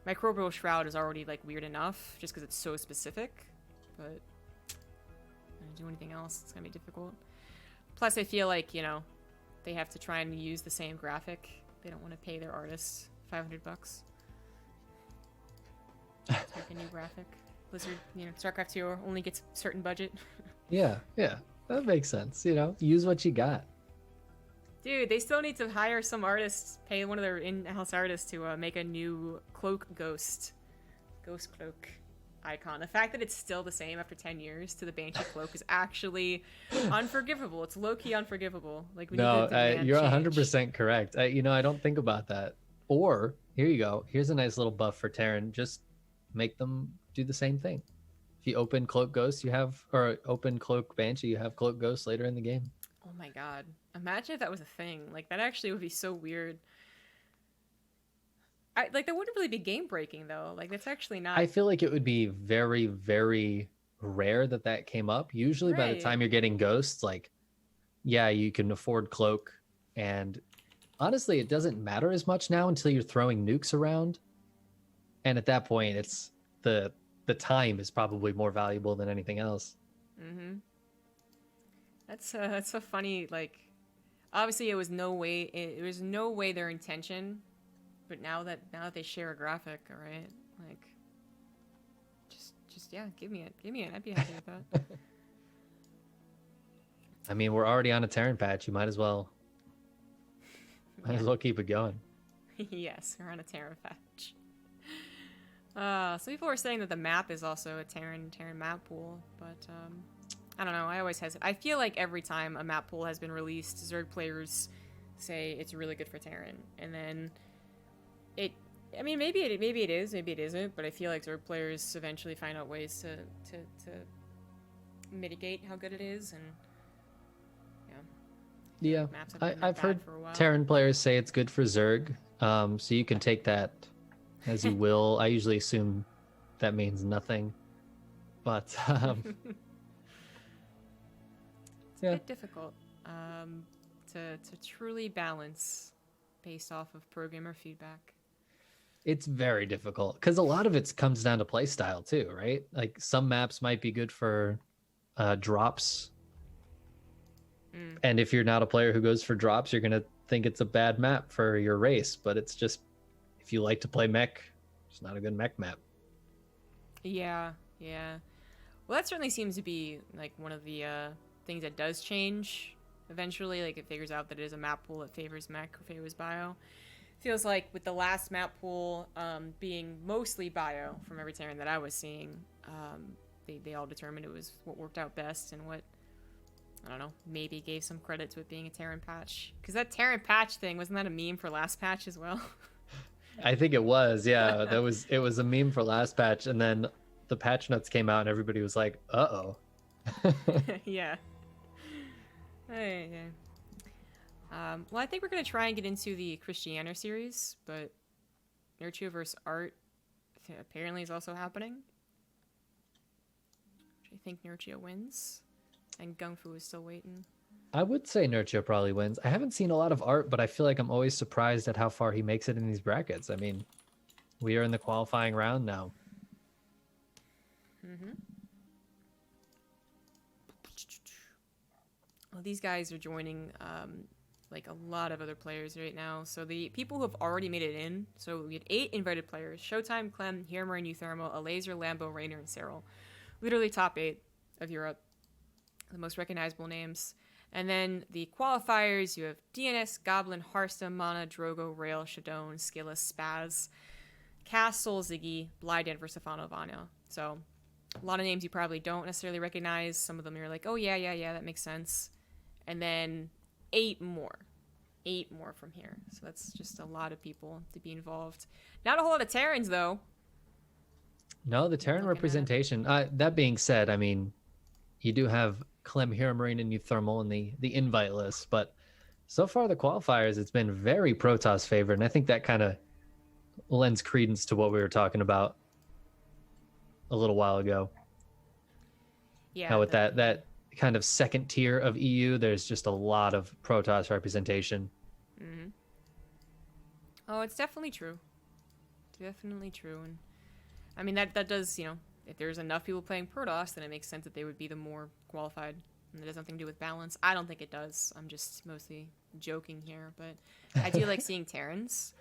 Microbial Shroud is already like weird enough just because it's so specific, but do anything else, it's gonna be difficult. Plus, I feel like, you know, they have to try and use the same graphic. They don't want to pay their artists $500 to make a new graphic. Blizzard, you know, StarCraft 2 only gets a certain budget. Yeah, that makes sense. You know, use what you got. Dude, they still need to hire some artists, pay one of their in-house artists to make a new cloak ghost cloak icon. The fact that it's still the same after 10 years to the Banshee cloak is actually unforgivable. It's low-key unforgivable. Like, you're 100% correct. You know, I don't think about that. Or here you go. Here's a nice little buff for Terran. Just make them do the same thing. If you open Cloak Ghost, you have, or open Cloak Banshee, you have Cloak Ghost later in the game. Oh my god. Imagine if that was a thing. Like, that actually would be so weird. Like, that wouldn't really be game breaking though. Like, that's actually not. I feel like it would be very, very rare that came up. Usually by the time you're getting ghosts, like, yeah, you can afford Cloak, and honestly, it doesn't matter as much now until you're throwing nukes around. And at that point, it's the time is probably more valuable than anything else. Mm-hmm. That's so funny. Like, obviously, it was no way their intention. But now that they share a graphic, all right, like, just yeah, give me it. I'd be happy with that. I mean, we're already on a Terran patch. You might as well keep it going. Yes, we're on a Terran patch. Some people are saying that the map is also a Terran map pool, but I don't know. I always hesitate. I feel like every time a map pool has been released, Zerg players say it's really good for Terran, and then I mean, maybe it is, maybe it isn't, but I feel like Zerg players eventually find out ways to mitigate how good it is, and yeah. I've heard Terran players say it's good for Zerg, so you can take that as you will. I usually assume that means nothing, but it's a bit difficult to truly balance based off of programmer feedback. It's very difficult because a lot of it comes down to play style too, right? Like, some maps might be good for drops. And if you're not a player who goes for drops, you're going to think it's a bad map for your race. But it's just, if you like to play mech, it's not a good mech map. Yeah. Well, that certainly seems to be like one of the things that does change eventually. Like, it figures out that it is a map pool that favors mech or favors bio. Feels like with the last map pool being mostly bio from every Terran that I was seeing, they all determined it was what worked out best and what, I don't know, maybe gave some credit to it being a Terran patch. Because that Terran patch thing, wasn't that a meme for last patch as well? I think it was, yeah. It was a meme for last patch, and then the patch notes came out and everybody was like, uh-oh. Yeah. Hey. Well, I think we're going to try and get into the Christianer series, but Nurture vs. Art apparently is also happening. I think Nurture wins, and Gung Fu is still waiting. I would say Nurture probably wins. I haven't seen a lot of Art, but I feel like I'm always surprised at how far he makes it in these brackets. I mean, we are in the qualifying round now. Mm-hmm. Well, these guys are joining like a lot of other players right now. So the people who have already made it in, so we had 8 invited players: Showtime, Clem, Hiermer, Euthermal, Alazer, Lambo, Rainer, and Cyril. Literally top 8 of Europe. The most recognizable names. And then the qualifiers, you have DNS, Goblin, Hearthstone, Mana, Drogo, Rail, Shadone, Skillis, Spaz, Castle, Ziggy, Blyde, Denver, Stefano, Vanya. So a lot of names you probably don't necessarily recognize. Some of them you're like, oh yeah, that makes sense. And then 8 more. 8 more from here. So that's just a lot of people to be involved. Not a whole lot of Terrans, though. No, the Terran representation. That being said, I mean, you do have Clem, Hero Marine, and Euthermal in the invite list, but so far the qualifiers, it's been very Protoss favored, and I think that kind of lends credence to what we were talking about a little while ago. Yeah. How with that kind of second tier of EU, there's just a lot of Protoss representation. Mm-hmm. Oh, it's definitely true. Definitely true. And I mean, that does, you know, if there's enough people playing Protoss, then it makes sense that they would be the more qualified. And it has nothing to do with balance. I don't think it does. I'm just mostly joking here. But I do like seeing Terrans.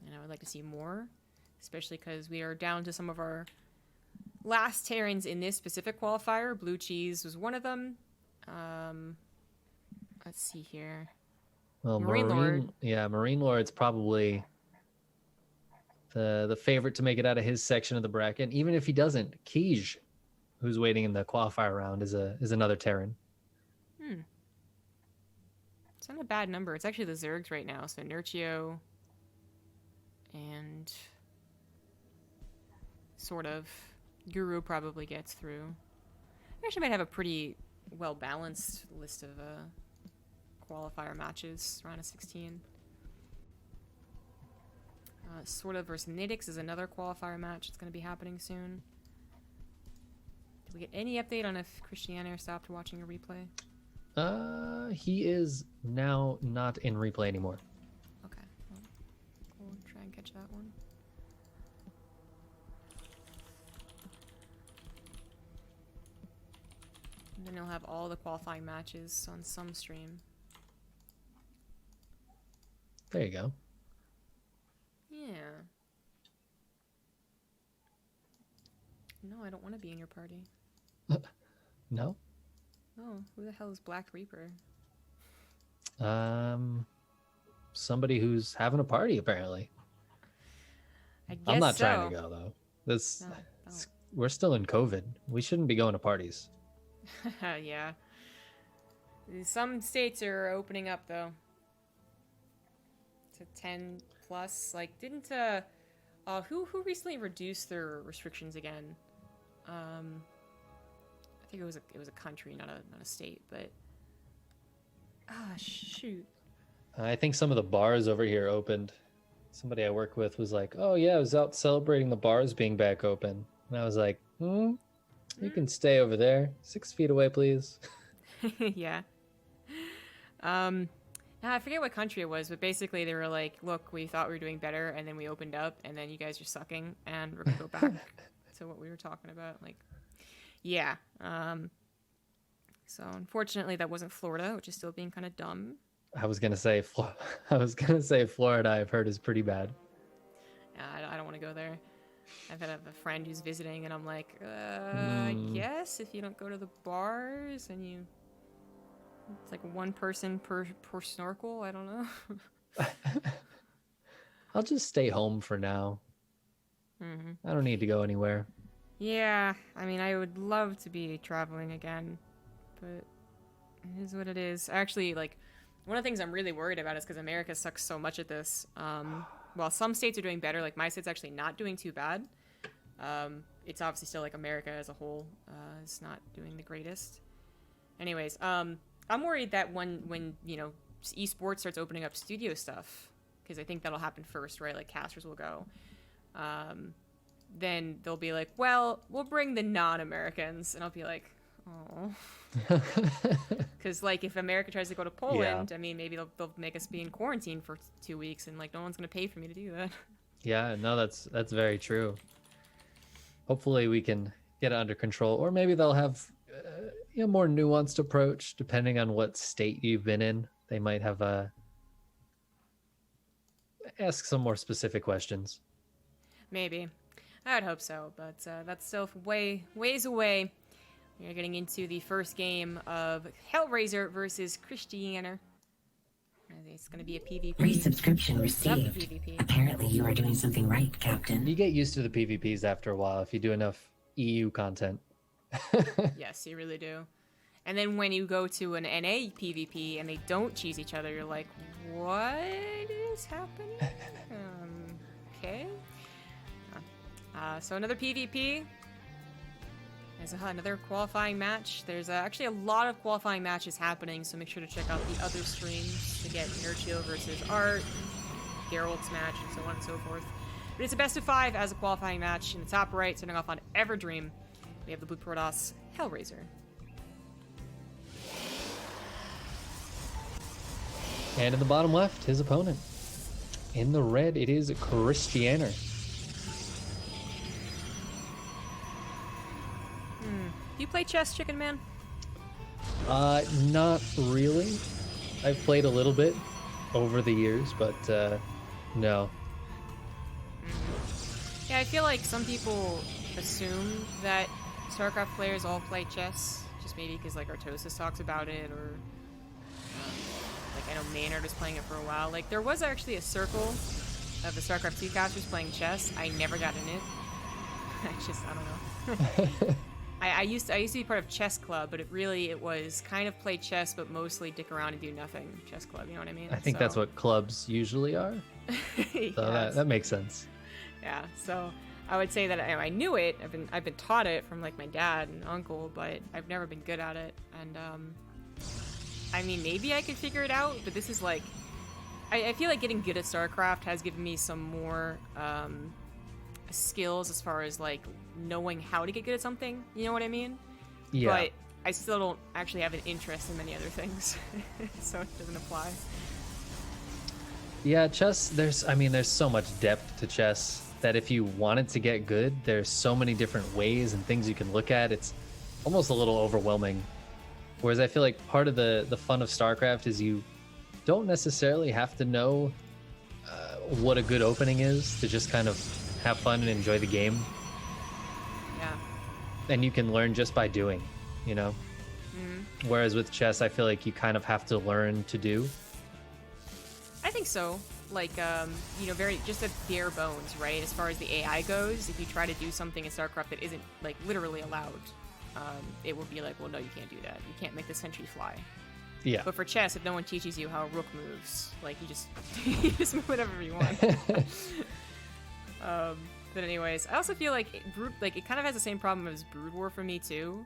And I would like to see more. Especially because we are down to some of our last Terrans in this specific qualifier. Blue Cheese was one of them. Let's see here. Well, Marine Lord. Yeah, Marine Lord's probably the favorite to make it out of his section of the bracket. And even if he doesn't, Kij, who's waiting in the qualifier round, is another Terran. It's not a bad number. It's actually the Zergs right now. So Nurchio and sort of Guru probably gets through. I actually might have a pretty well-balanced list of qualifier matches round of 16. Sort of versus Nidix is another qualifier match. It's going to be happening soon. Did we get any update on if Christiane stopped watching a replay? He is now not in replay anymore. Okay. Well, we'll try and catch that one. And then you'll have all the qualifying matches on some stream. There you go. Yeah. No, I don't want to be in your party. No? Oh, who the hell is Black Reaper? Somebody who's having a party, apparently. I guess I'm not so. trying to go, though. No, We're still in COVID. We shouldn't be going to parties. Yeah. Some states are opening up, though. To 10 plus. Like, didn't, who recently reduced their restrictions again? I think it was a country, not a state, but shoot. I think some of the bars over here opened. Somebody I work with was like, "Oh yeah, I was out celebrating the bars being back open," and I was like, "You can stay over there, 6 feet away, please." Yeah. I forget what country it was, but basically they were like, "Look, we thought we were doing better, and then we opened up, and then you guys are sucking, and we're gonna go back to what we were talking about." Like, yeah. So unfortunately, that wasn't Florida, which is still being kind of dumb. I was gonna say Florida. I've heard is pretty bad. Yeah, I don't want to go there. I've had a friend who's visiting, and I'm like, I guess if you don't go to the bars and you, it's like one person per snorkel. I don't know. I'll just stay home for now. I don't need to go anywhere. Yeah, I mean, I would love to be traveling again, but it is what it is. Actually, like, one of the things I'm really worried about is because America sucks so much at this. While some states are doing better, like my state's actually not doing too bad. It's obviously still like America as a whole is not doing the greatest. Anyways, I'm worried that when you know esports starts opening up studio stuff, because I think that'll happen first, right? Like casters will go. Then they'll be like, well, we'll bring the non-Americans, and I'll be like, oh. Because like if America tries to go to Poland, I mean, maybe they'll make us be in quarantine for 2 weeks, and like no one's gonna pay for me to do that. Yeah, no, that's very true. Hopefully we can get it under control, or maybe they'll have a more nuanced approach depending on what state you've been in. They might have ask some more specific questions. Maybe. I would hope so, but that's still ways away. We're getting into the first game of Hellraiser versus Christianer. It's going to be a PvP. Resubscription received. PvP. Apparently you are doing something right, Captain. You get used to the PvPs after a while if you do enough EU content. Yes, you really do. And then when you go to an NA PvP and they don't cheese each other, you're like, what is happening? Okay. So another PvP. There's another qualifying match. There's actually a lot of qualifying matches happening, so make sure to check out the other streams to get Nerdchill versus Art, Geralt's match, and so on and so forth. But it's a best of 5 as a qualifying match. In the top right, starting off on Everdream, we have the Blue Protoss Hellraiser. And in the bottom left, his opponent. In the red, it is Christianer. Do you play chess, Chickenman? Not really. I've played a little bit over the years, but no. Yeah, I feel like some people assume that StarCraft players all play chess, just maybe because like Artosis talks about it, or like I know Maynard was playing it for a while. Like there was actually a circle of the StarCraft 2 casters playing chess. I never got in it. I don't know. I used to be part of Chess Club, but it was kind of play chess, but mostly dick around and do nothing. Chess Club, you know what I mean? I think that's what clubs usually are. So that makes sense. Yeah, so I would say that I knew it. I've been taught it from like my dad and uncle, but I've never been good at it. And I mean, maybe I could figure it out, but this is like, I feel like getting good at StarCraft has given me some more skills as far as like knowing how to get good at something, you know what I mean? Yeah. But I still don't actually have an interest in many other things, so it doesn't apply. Yeah, chess, there's so much depth to chess that if you wanted to get good, there's so many different ways and things you can look at. It's almost a little overwhelming. Whereas I feel like part of the fun of StarCraft is you don't necessarily have to know what a good opening is to just kind of have fun and enjoy the game. Yeah. And you can learn just by doing, you know? Mm-hmm. Whereas with chess, I feel like you kind of have to learn to do. I think so. Like, very just at bare bones, right? As far as the AI goes, if you try to do something in StarCraft that isn't, like, literally allowed, it will be like, well, no, you can't do that. You can't make the sentry fly. Yeah. But for chess, if no one teaches you how a rook moves, like, you just move whatever you want. But anyways, I also feel like it kind of has the same problem as Brood War for me too,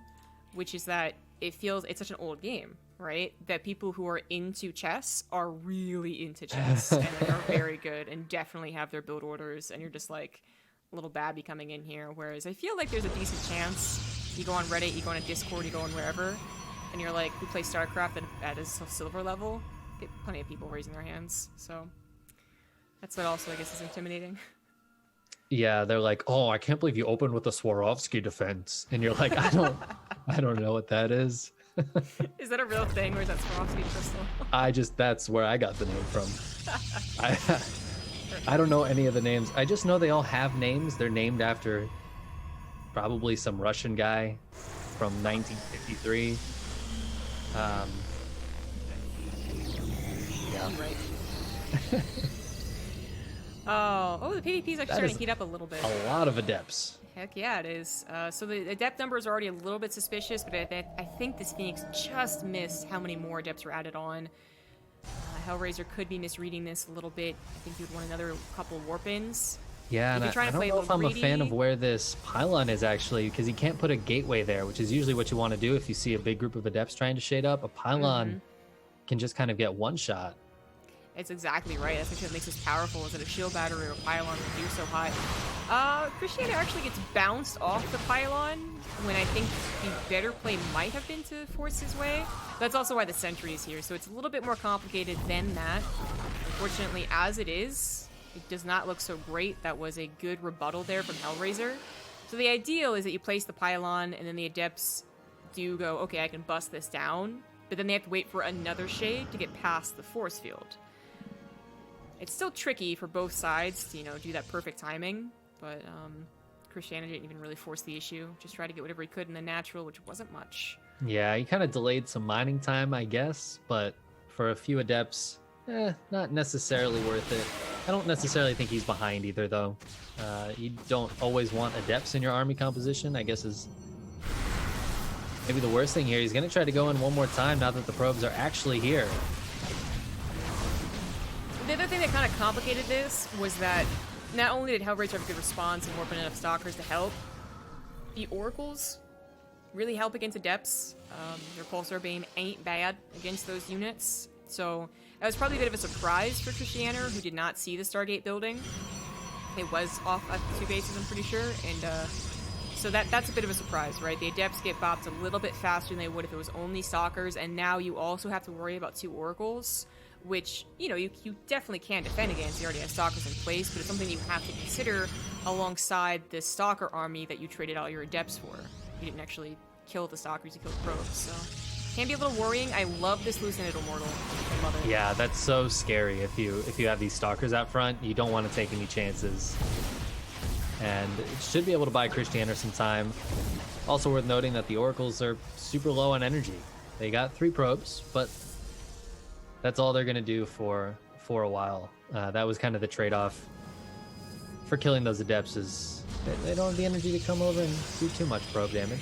which is that it's such an old game, right? That people who are into chess are really into chess and are very good and definitely have their build orders, and you're just like a little babby coming in here. Whereas I feel like there's a decent chance you go on Reddit, you go on a Discord, you go on wherever, and you're like, we play StarCraft at a silver level, get plenty of people raising their hands. So that's what also I guess is intimidating. Yeah, they're like, oh, I can't believe you opened with a Swarovski defense. And you're like, I don't know what that is. Is that a real thing, or is that Swarovski crystal? That's where I got the name from. I don't know any of the names. I just know they all have names. They're named after probably some Russian guy from 1953. Yeah. Right. Oh, the PvP is actually starting to heat up a little bit. A lot of adepts. Heck yeah, it is. So the adept numbers are already a little bit suspicious, but I think this Phoenix just missed how many more adepts were added on. Hellraiser could be misreading this a little bit. I think he would want another couple warp-ins. Yeah, and I don't know if I'm a fan of where this pylon is actually, because you can't put a gateway there, which is usually what you want to do if you see a big group of adepts trying to shade up. A pylon can just kind of get one shot. It's exactly right. That's what makes this powerful, is that a shield battery or a pylon will do so high. Christianer actually gets bounced off the pylon when I think the better play might have been to force his way. That's also why the sentry is here, so it's a little bit more complicated than that. Unfortunately, as it is, it does not look so great. That was a good rebuttal there from Hellraiser. So the ideal is that you place the pylon, and then the adepts do go, okay, I can bust this down, but then they have to wait for another shade to get past the force field. It's still tricky for both sides to, do that perfect timing, but Christiana didn't even really force the issue. Just tried to get whatever he could in the natural, which wasn't much. Yeah, he kind of delayed some mining time, I guess, but for a few adepts, not necessarily worth it. I don't necessarily think he's behind either, though. You don't always want adepts in your army composition, I guess is maybe the worst thing here. He's going to try to go in one more time now that the probes are actually here. The other thing that kind of complicated this was that not only did Hellraiser have a good response and warping enough stalkers to help, the oracles really help against adepts. Their pulsar beam ain't bad against those units. So that was probably a bit of a surprise for Christiana, who did not see the Stargate building. It was off at 2 bases, I'm pretty sure, and so that's a bit of a surprise, right? The adepts get bopped a little bit faster than they would if it was only stalkers, and now you also have to worry about 2 oracles, which, you definitely can defend against. You already have stalkers in place, but it's something you have to consider alongside the stalker army that you traded all your adepts for. You didn't actually kill the stalkers, you killed the probes, so can be a little worrying. I love this Hallucinated Immortal. I love it. Yeah, that's so scary. If you have these stalkers out front, you don't want to take any chances. And it should be able to buy Christiana some time. Also worth noting that the oracles are super low on energy. They got 3 probes, but that's all they're going to do for a while. That was kind of the trade-off for killing those adepts, is they don't have the energy to come over and do too much probe damage.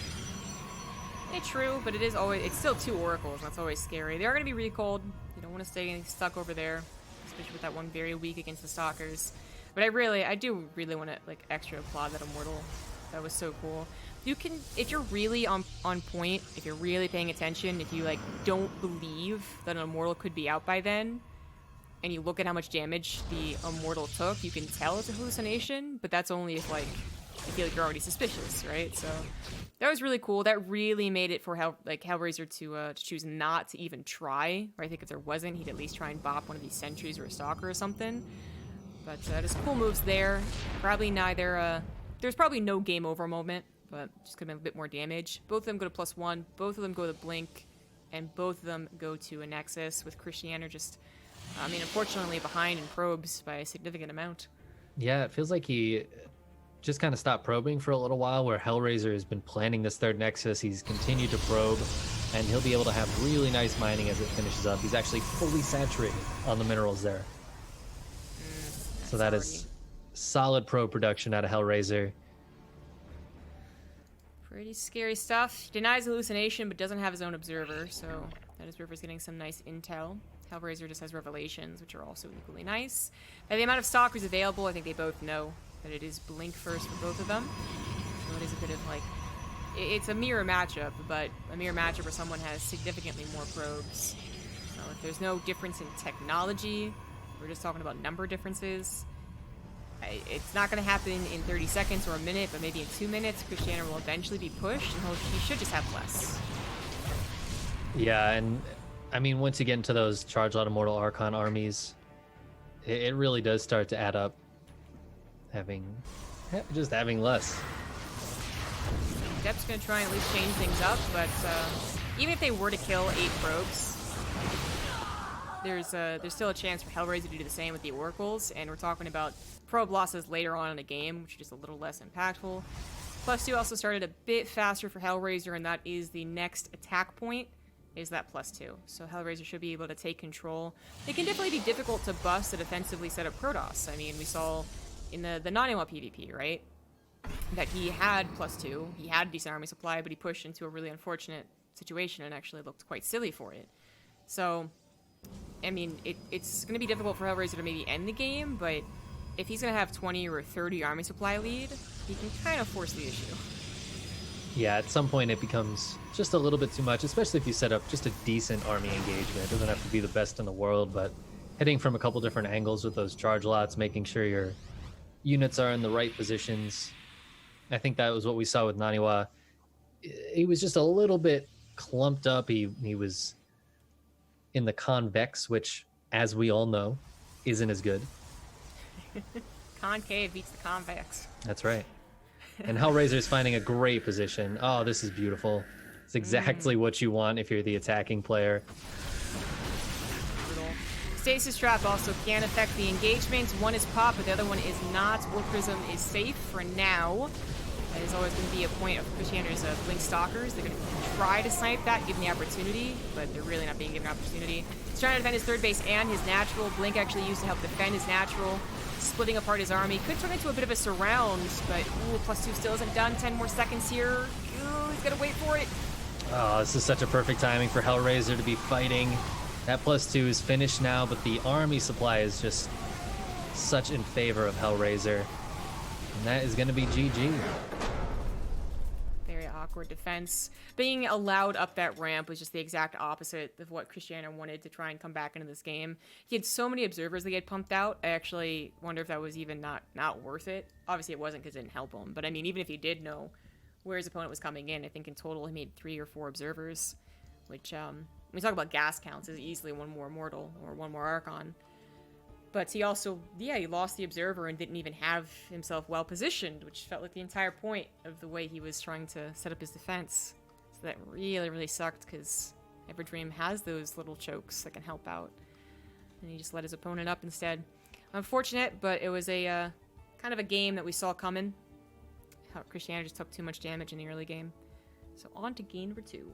It's true, but it's still 2 oracles, and that's always scary. They are going to be recalled. You don't want to stay stuck over there, especially with that one very weak against the stalkers. But I do really want to extra applaud that Immortal. That was so cool. You can, if you're really on point, if you're really paying attention, if you don't believe that an Immortal could be out by then, and you look at how much damage the Immortal took, you can tell it's a hallucination. But that's only if I feel like you're already suspicious, right? So that was really cool. That really made it for Hellraiser to choose not to even try. Or I think if there wasn't, he'd at least try and bop one of these sentries or a stalker or something. But there's cool moves there. Probably neither. There's probably no game over moment, but just could have been a bit more damage. Both of them go to +1. Both of them go to Blink, and both of them go to a Nexus. With Christiana just, unfortunately behind in probes by a significant amount. Yeah, it feels like he just kind of stopped probing for a little while, where Hellraiser has been planning this 3rd Nexus. He's continued to probe, and he'll be able to have really nice mining as it finishes up. He's actually fully saturated on the minerals there. So that is solid probe production out of Hellraiser. Pretty scary stuff. He denies hallucination, but doesn't have his own observer, so that observer's getting some nice intel. Hellraiser just has revelations, which are also equally nice. By the amount of stalkers available, I think they both know that it is Blink first for both of them. So it is a bit of it's a mirror matchup, but a mirror matchup where someone has significantly more probes. So if there's no difference in technology, we're just talking about number differences. It's not going to happen in 30 seconds or a minute, but maybe in 2 minutes, Christiana will eventually be pushed, and he should just have less. Yeah, and once you get into those Charge Lot Immortal Archon armies, it really does start to add up. Having less. Dep's going to try and at least change things up, but even if they were to kill 8 probes, there's still a chance for Hellraiser to do the same with the oracles, and we're talking about probe losses later on in the game, which are just a little less impactful. +2 also started a bit faster for Hellraiser, and that is the next attack point, is that +2. So Hellraiser should be able to take control. It can definitely be difficult to bust a defensively set up Protoss. We saw in the Naniwa PvP, right, that he had +2, he had a decent army supply, but he pushed into a really unfortunate situation and actually looked quite silly for it. So it's going to be difficult for Hellraiser to maybe end the game, but if he's going to have 20 or 30 army supply lead, he can kind of force the issue. Yeah, at some point it becomes just a little bit too much, especially if you set up just a decent army engagement. It doesn't have to be the best in the world, but hitting from a couple different angles with those charge lots, making sure your units are in the right positions. I think that was what we saw with Naniwa. He was just a little bit clumped up. He was in the convex, which, as we all know, isn't as good. Concave beats the convex. That's right. And Hellraiser's finding a great position. Oh, this is beautiful. It's exactly what you want if you're the attacking player. Brutal. Stasis Trap also can affect the engagement. One is pop, but the other one is not. Warp Prism is safe for now. That is always going to be a point of Christianer's Blink Stalkers. They're going to try to snipe that, given the opportunity, but they're really not being given an opportunity. He's trying to defend his third base and his natural. Blink actually used to help defend his natural, splitting apart his army. Could turn into a bit of a surround, but ooh, +2 still isn't done. 10 more seconds here. Ooh, he's going to wait for it. Oh, this is such a perfect timing for Hellraiser to be fighting. That +2 is finished now, but the army supply is just such in favor of Hellraiser. And that is going to be GG. Very awkward defense. Being allowed up that ramp was just the exact opposite of what Christiana wanted to try and come back into this game. He had so many observers that get pumped out. I actually wonder if that was even not worth it. Obviously it wasn't because it didn't help him. But I mean, even if he did know where his opponent was coming in, I think in total he made 3 or 4 observers, which, when we talk about gas counts, is easily 1 more Mortal or 1 more Archon. But he also, yeah, he lost the Observer and didn't even have himself well positioned, which felt like the entire point of the way he was trying to set up his defense. So that really, really sucked, because Everdream has those little chokes that can help out. And he just let his opponent up instead. Unfortunate, but it was a kind of a game that we saw coming. Christiana just took too much damage in the early game. So on to game number 2.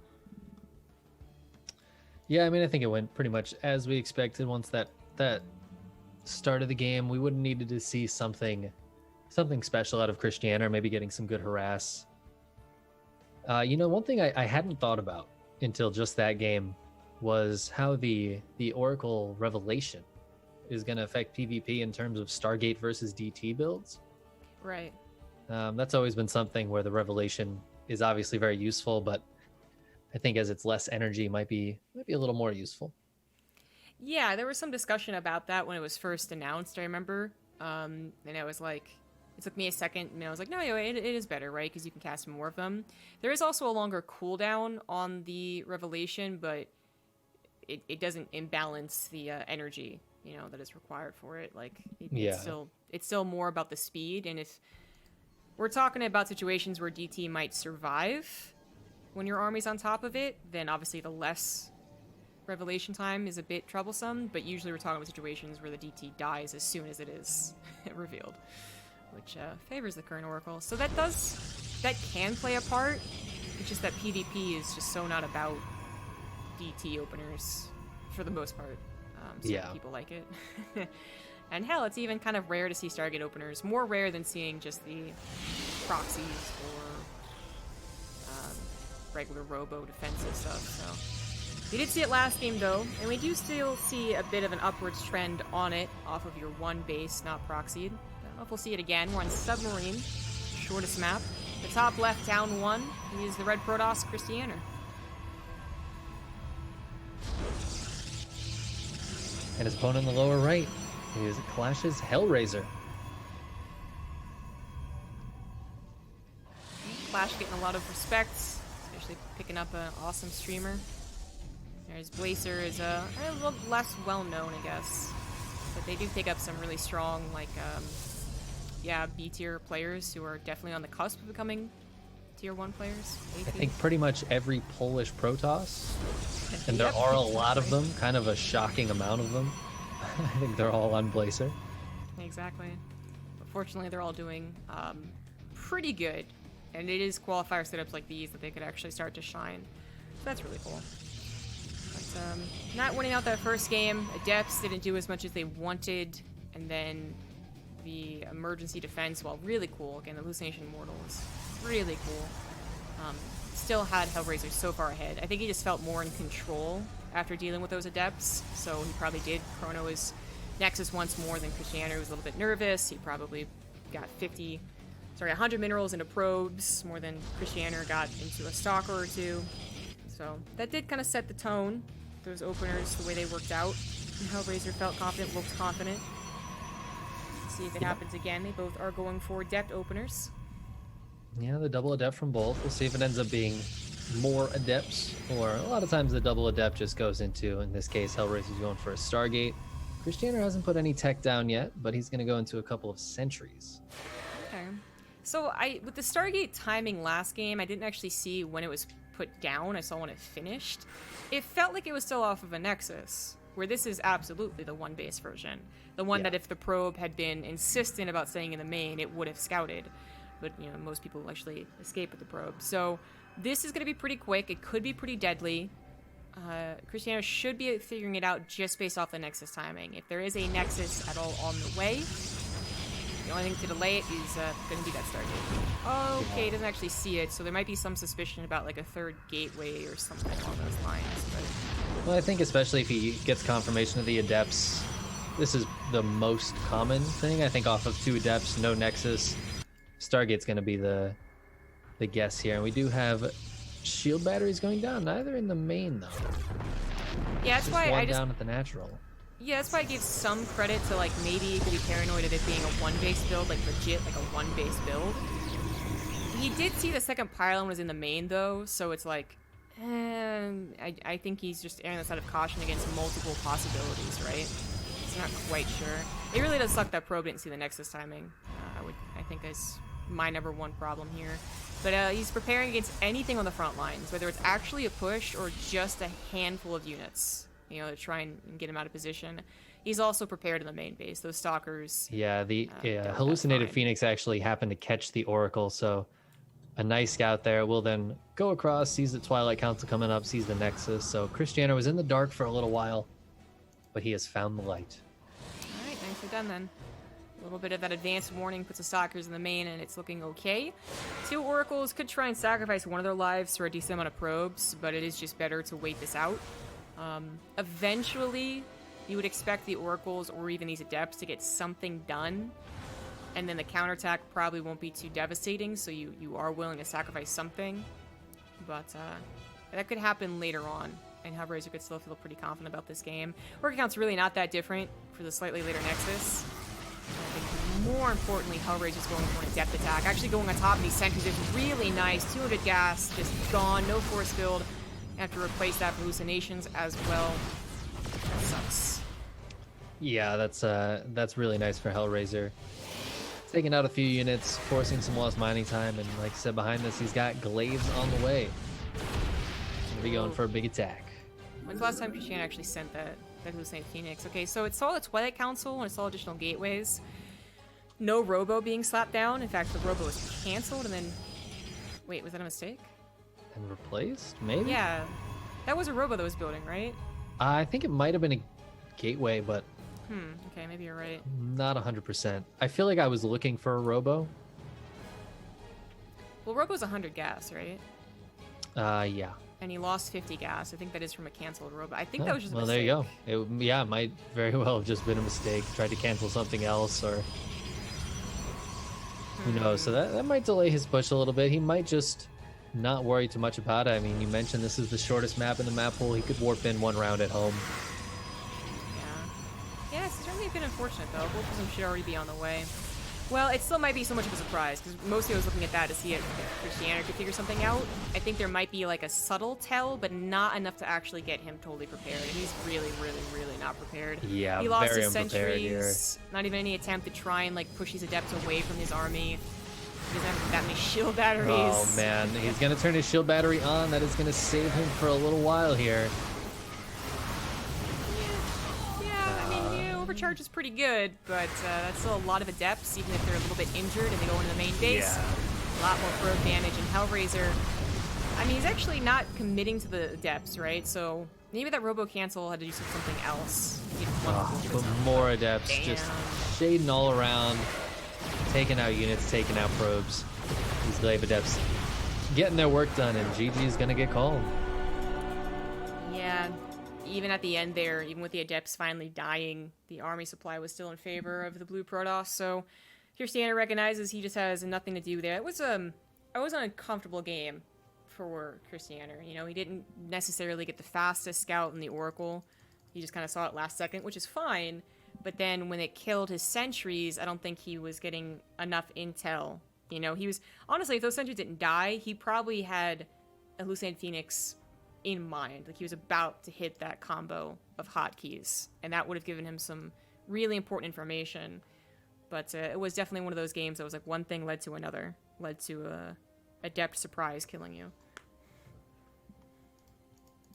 Yeah, I mean, I think it went pretty much as we expected. Once that start of the game, we would have needed to see something special out of Christiana, or maybe getting some good harass. You know, one thing I hadn't thought about until just that game was how the Oracle Revelation is going to affect PvP in terms of Stargate versus DT builds. Right. That's always been something where the Revelation is obviously very useful, but I think as it's less energy, might be a little more useful. Yeah, there was some discussion about that when it was first announced, I remember. And I was like, it took me a second, and I was like, no, it is better, right? Because you can cast more of them. There is also a longer cooldown on the Revelation, but it doesn't imbalance the energy, you know, that is required for it. Like, it's still more about the speed, and if we're talking about situations where DT might survive when your army's on top of it, then obviously the less Revelation time is a bit troublesome, but usually we're talking about situations where the DT dies as soon as it is revealed, which favors the current Oracle. So that can play a part. It's just that PvP is just so not about DT openers for the most part. People like it. And hell, it's even kind of rare to see Stargate openers. More rare than seeing just the proxies or regular robo defensive stuff. So we did see it last game though, and we do still see a bit of an upwards trend on it off of your 1 base, not proxied. I don't know if we'll see it again. We're on Submarine, shortest map. The top left, down 1, is the Red Protoss Christianer. And his opponent in the lower right is Clash's Hellraiser. Clash getting a lot of respect, especially picking up an awesome streamer. There's Blazer is a little less well known, I guess, but they do pick up some really strong, like, B tier players who are definitely on the cusp of becoming tier 1 players. I think pretty much every Polish Protoss, and there are a lot of them, kind of a shocking amount of them. I think they're all on Blazer. Exactly. But fortunately, they're all doing pretty good, and it is qualifier setups like these that they could actually start to shine. So that's really cool. But not winning out that first game, Adepts didn't do as much as they wanted, and then the emergency defense, while really cool, again, the Hallucination Mortal is really cool, still had Hellraiser so far ahead. I think he just felt more in control after dealing with those Adepts, so he probably did chrono his Nexus once more than Christiana, who was a little bit nervous. He probably got 100 minerals into probes, more than Christiana got into a Stalker or 2. So that did kind of set the tone, those openers, the way they worked out. And Hellraiser felt confident, looked confident. Let's see if it happens again. They both are going for Adept openers. Yeah, the double Adept from both. We'll see if it ends up being more Adepts, or a lot of times the double Adept just goes into, in this case, Hellraiser's going for a Stargate. Christiana hasn't put any tech down yet, but he's going to go into a couple of sentries. Okay. So with the Stargate timing last game, I didn't actually see when it was put down. I saw when it finished. It felt like it was still off of a Nexus, where this is absolutely the one base version. The one that if the probe had been insistent about staying in the main, it would have scouted. But, you know, most people actually escape with the probe. So this is going to be pretty quick. It could be pretty deadly. Cristiano should be figuring it out just based off the Nexus timing. If there is a Nexus at all on the way, the only thing to delay it is going to be that Stargate. Okay, doesn't actually see it, so there might be some suspicion about like a third gateway or something along those lines. But... Well, I think especially if he gets confirmation of the Adepts, this is the most common thing. I think off of 2 Adepts, no Nexus, Stargate's going to be the guess here. And we do have shield batteries going down, neither in the main though. Yeah, that's just why one I just... down at the natural. Yeah, that's why I give some credit to, like, maybe you could be paranoid of it being a one-base build, like, legit, like, a one-base build. He did see the second pylon was in the main, though, so it's like, I think he's just erring on the side of caution against multiple possibilities, right? He's not quite sure. It really does suck that probe didn't see the Nexus timing. I think is my number one problem here. But he's preparing against anything on the front lines, whether it's actually a push or just a handful of units, you know, to try and get him out of position. He's also prepared in the main base. Those stalkers. Yeah, the hallucinated Phoenix actually happened to catch the Oracle, so a nice scout there will then go across, sees the Twilight Council coming up, sees the Nexus. So Cristiano was in the dark for a little while, but he has found the light. All right, nicely done then. A little bit of that advanced warning puts the stalkers in the main, and it's looking okay. 2 Oracles could try and sacrifice one of their lives for a decent amount of probes, but it is just better to wait this out. Eventually, you would expect the Oracles or even these Adepts to get something done, and then the counterattack probably won't be too devastating, so you are willing to sacrifice something. But that could happen later on, and Hellraiser could still feel pretty confident about this game. Work count's really not that different for the slightly later Nexus. I think more importantly, Hellraiser's going for an Adept attack. Actually going on top of these sentries is really nice. 200 gas, just gone, no force field. Have to replace that for hallucinations as well. That sucks. Yeah, that's really nice for Hellraiser. Taking out a few units, forcing some lost mining time, and like I said, behind this, he's got glaives on the way. Gonna be going for a big attack. When's the last time Cristiano actually sent that hallucinated Phoenix? Okay, so it saw the Twilight Council and it saw additional gateways. No Robo being slapped down. In fact, the Robo was canceled and then... Wait, was that a mistake? And replaced? Maybe? Yeah. That was a Robo that was building, right? I think it might have been a gateway, but... okay, maybe you're right. Not 100%. I feel like I was looking for a Robo. Well, Robo's 100 gas, right? Yeah. And he lost 50 gas. I think that is from a canceled Robo. I think that was just a mistake. Well, there you go. It might very well have just been a mistake. Tried to cancel something else, or... Who knows? So that might delay his push a little bit. He might just not worry too much about it. I mean, you mentioned this is the shortest map in the map pool. He could warp in 1 round at home. Yeah, it's certainly been unfortunate, though. Both of them should already be on the way. Well, it still might be so much of a surprise, because mostly I was looking at that to see if Cristiano could figure something out. I think there might be, like, a subtle tell, but not enough to actually get him totally prepared. And he's really, really, really not prepared. Yeah, he lost very his unprepared sentries. here. Not even any attempt to try and, like, push these Adepts away from his army. He doesn't have that many shield batteries. Oh, man. He's going to turn his shield battery on. That is going to save him for a little while here. Overcharge is pretty good, but that's still a lot of Adepts, even if they're a little bit injured and they go into the main base. Yeah. A lot more probe damage, and Hellraiser, I mean, he's actually not committing to the Adepts, right? So maybe that Robo cancel had to do something else. But more Adepts, Damn. just shading all around, taking out units, taking out probes. These glaive Adepts getting their work done, and GG is going to get called. Yeah. Even at the end there, even with the Adepts finally dying, the army supply was still in favor of the blue Protoss, so Cristiano recognizes he just has nothing to do there. It was an uncomfortable game for Cristiano. You know, he didn't necessarily get the fastest scout in the Oracle. He just kind of saw it last second, which is fine, but then when it killed his sentries, I don't think he was getting enough intel. You know, he was... Honestly, if those sentries didn't die, he probably had a hallucinated Phoenix in mind. Like, he was about to hit that combo of hotkeys, and that would have given him some really important information. But it was definitely one of those games that was like one thing led to another, led to a Adept surprise killing you.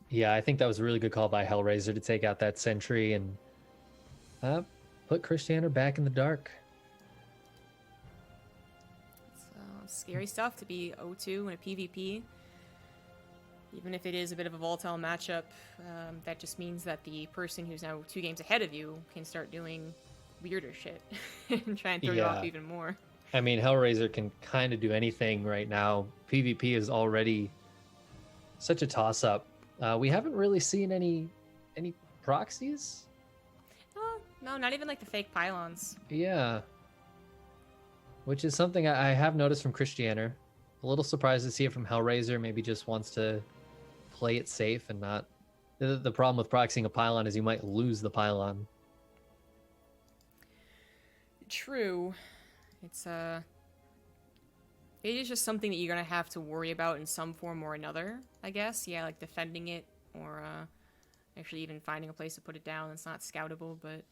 Yeah, I think that was a really good call by Hellraiser to take out that sentry and put Christianer back in the dark. So, scary stuff to be 0-2 in a PvP. Even if it is a bit of a volatile matchup, that just means that the person who's now 2 games ahead of you can start doing weirder shit and try and throw you off even more. I mean, Hellraiser can kind of do anything right now. PvP is already such a toss-up. We haven't really seen any proxies. Oh, no, not even like the fake pylons. Yeah. Which is something I have noticed from Christianer. A little surprised to see it from Hellraiser. Maybe just wants to play it safe and not... The problem with proxying a pylon is you might lose the pylon. True. It is just something that you're gonna have to worry about in some form or another, I guess. Yeah, like defending it, or actually even finding a place to put it down that's not scoutable, but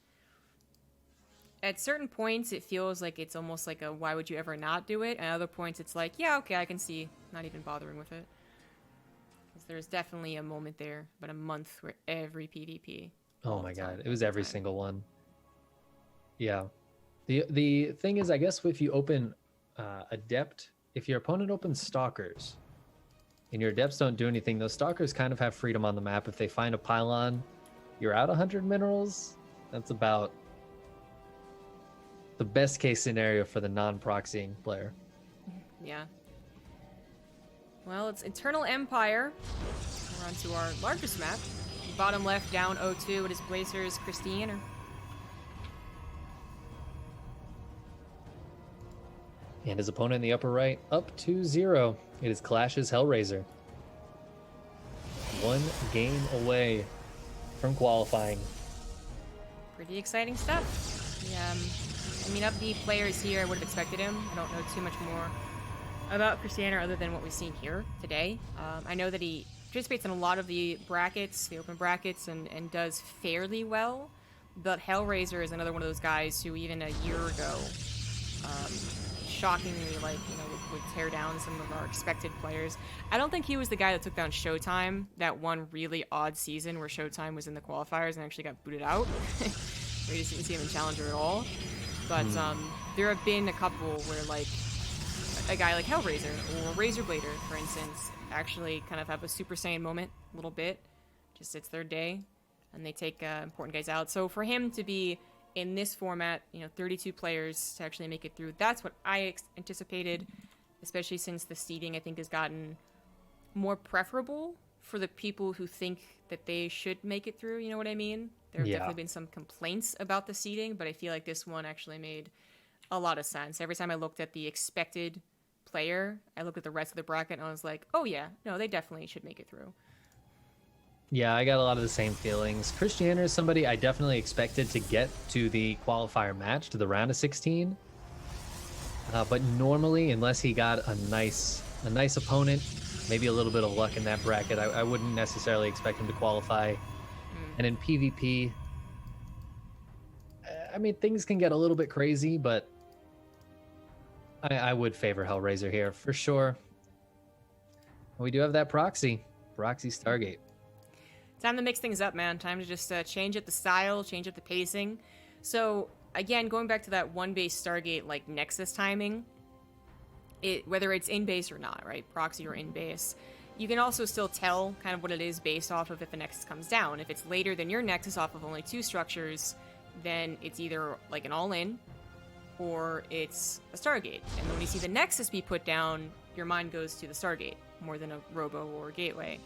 at certain points it feels like it's almost like a why would you ever not do it, and at other points it's like, yeah, okay, I can see not even bothering with it. Because there's definitely a moment there, about a month, where every PvP. Oh my god, it was every single one. Yeah. The thing is, I guess if you open Adept, if your opponent opens Stalkers, and your Adepts don't do anything, those Stalkers kind of have freedom on the map. If they find a pylon, you're out 100 minerals. That's about the best case scenario for the non-proxying player. Yeah. Well, it's Eternal Empire. We're on to our largest map. Bottom left, down 0-2. It is Blazers, Christianer. And his opponent in the upper right, up 2-0. It is Clash's Hellraiser. 1 game away from qualifying. Pretty exciting stuff. Yeah, I mean, of the players here, I would have expected him. I don't know too much more about Christianer other than what we've seen here today. I know that he participates in a lot of the brackets, the open brackets, and does fairly well. But Hellraiser is another one of those guys who even a year ago, shockingly, like, you know, would tear down some of our expected players. I don't think he was the guy that took down Showtime that one really odd season where Showtime was in the qualifiers and actually got booted out. We just didn't see him in Challenger at all. But there have been a couple where, like, a guy like Hellraiser or Razorblader, for instance, actually kind of have a Super Saiyan moment a little bit. Just it's their day, and they take important guys out. So for him to be in this format, you know, 32 players to actually make it through, that's what I anticipated, especially since the seeding, I think, has gotten more preferable for the people who think that they should make it through, you know what I mean? There have definitely been some complaints about the seeding, but I feel like this one actually made a lot of sense. Every time I looked at the expected player, I looked at the rest of the bracket and I was like, oh yeah, no, they definitely should make it through. Yeah, I got a lot of the same feelings. Christianer is somebody I definitely expected to get to the qualifier match, to the round of 16. But normally, unless he got a nice opponent, maybe a little bit of luck in that bracket, I wouldn't necessarily expect him to qualify. And in PvP, I mean, things can get a little bit crazy, but I would favor Hellraiser here for sure. We do have that proxy Stargate. Time to mix things up, man. Time to just change up the style, change up the pacing. So, again, going back to that one-base Stargate, like, Nexus timing, whether it's in-base or not, right? Proxy or in-base, you can also still tell kind of what it is based off of if the Nexus comes down. If it's later than your Nexus off of only 2 structures, then it's either, like, an all-in, or it's a Stargate. And when you see the Nexus be put down, your mind goes to the Stargate, more than a Robo or a Gateway.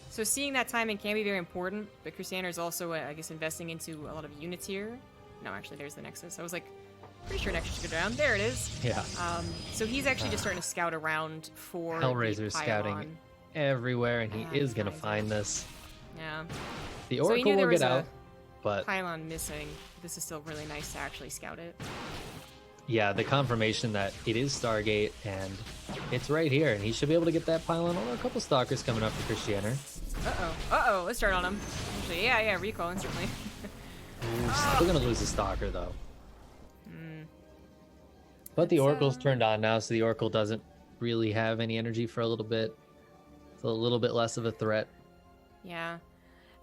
So seeing that timing can be very important, but Christianer is also, I guess, investing into a lot of units here. No, actually, there's the Nexus. I was like, pretty sure Nexus should go down. There it is. Yeah. So he's actually just starting to scout around for Hellraiser's scouting everywhere, and he is going to find this. Yeah. The Oracle will get out, but pylon missing. This is still really nice to actually scout it. Yeah, the confirmation that it is Stargate, and it's right here, and he should be able to get that pylon. Oh, a couple Stalkers coming up for Christianer. Uh-oh, let's start on him. Actually, yeah, recall instantly. Ooh, still gonna lose the Stalker, though. But the Oracle's turned on now, so the Oracle doesn't really have any energy for a little bit. It's a little bit less of a threat. Yeah.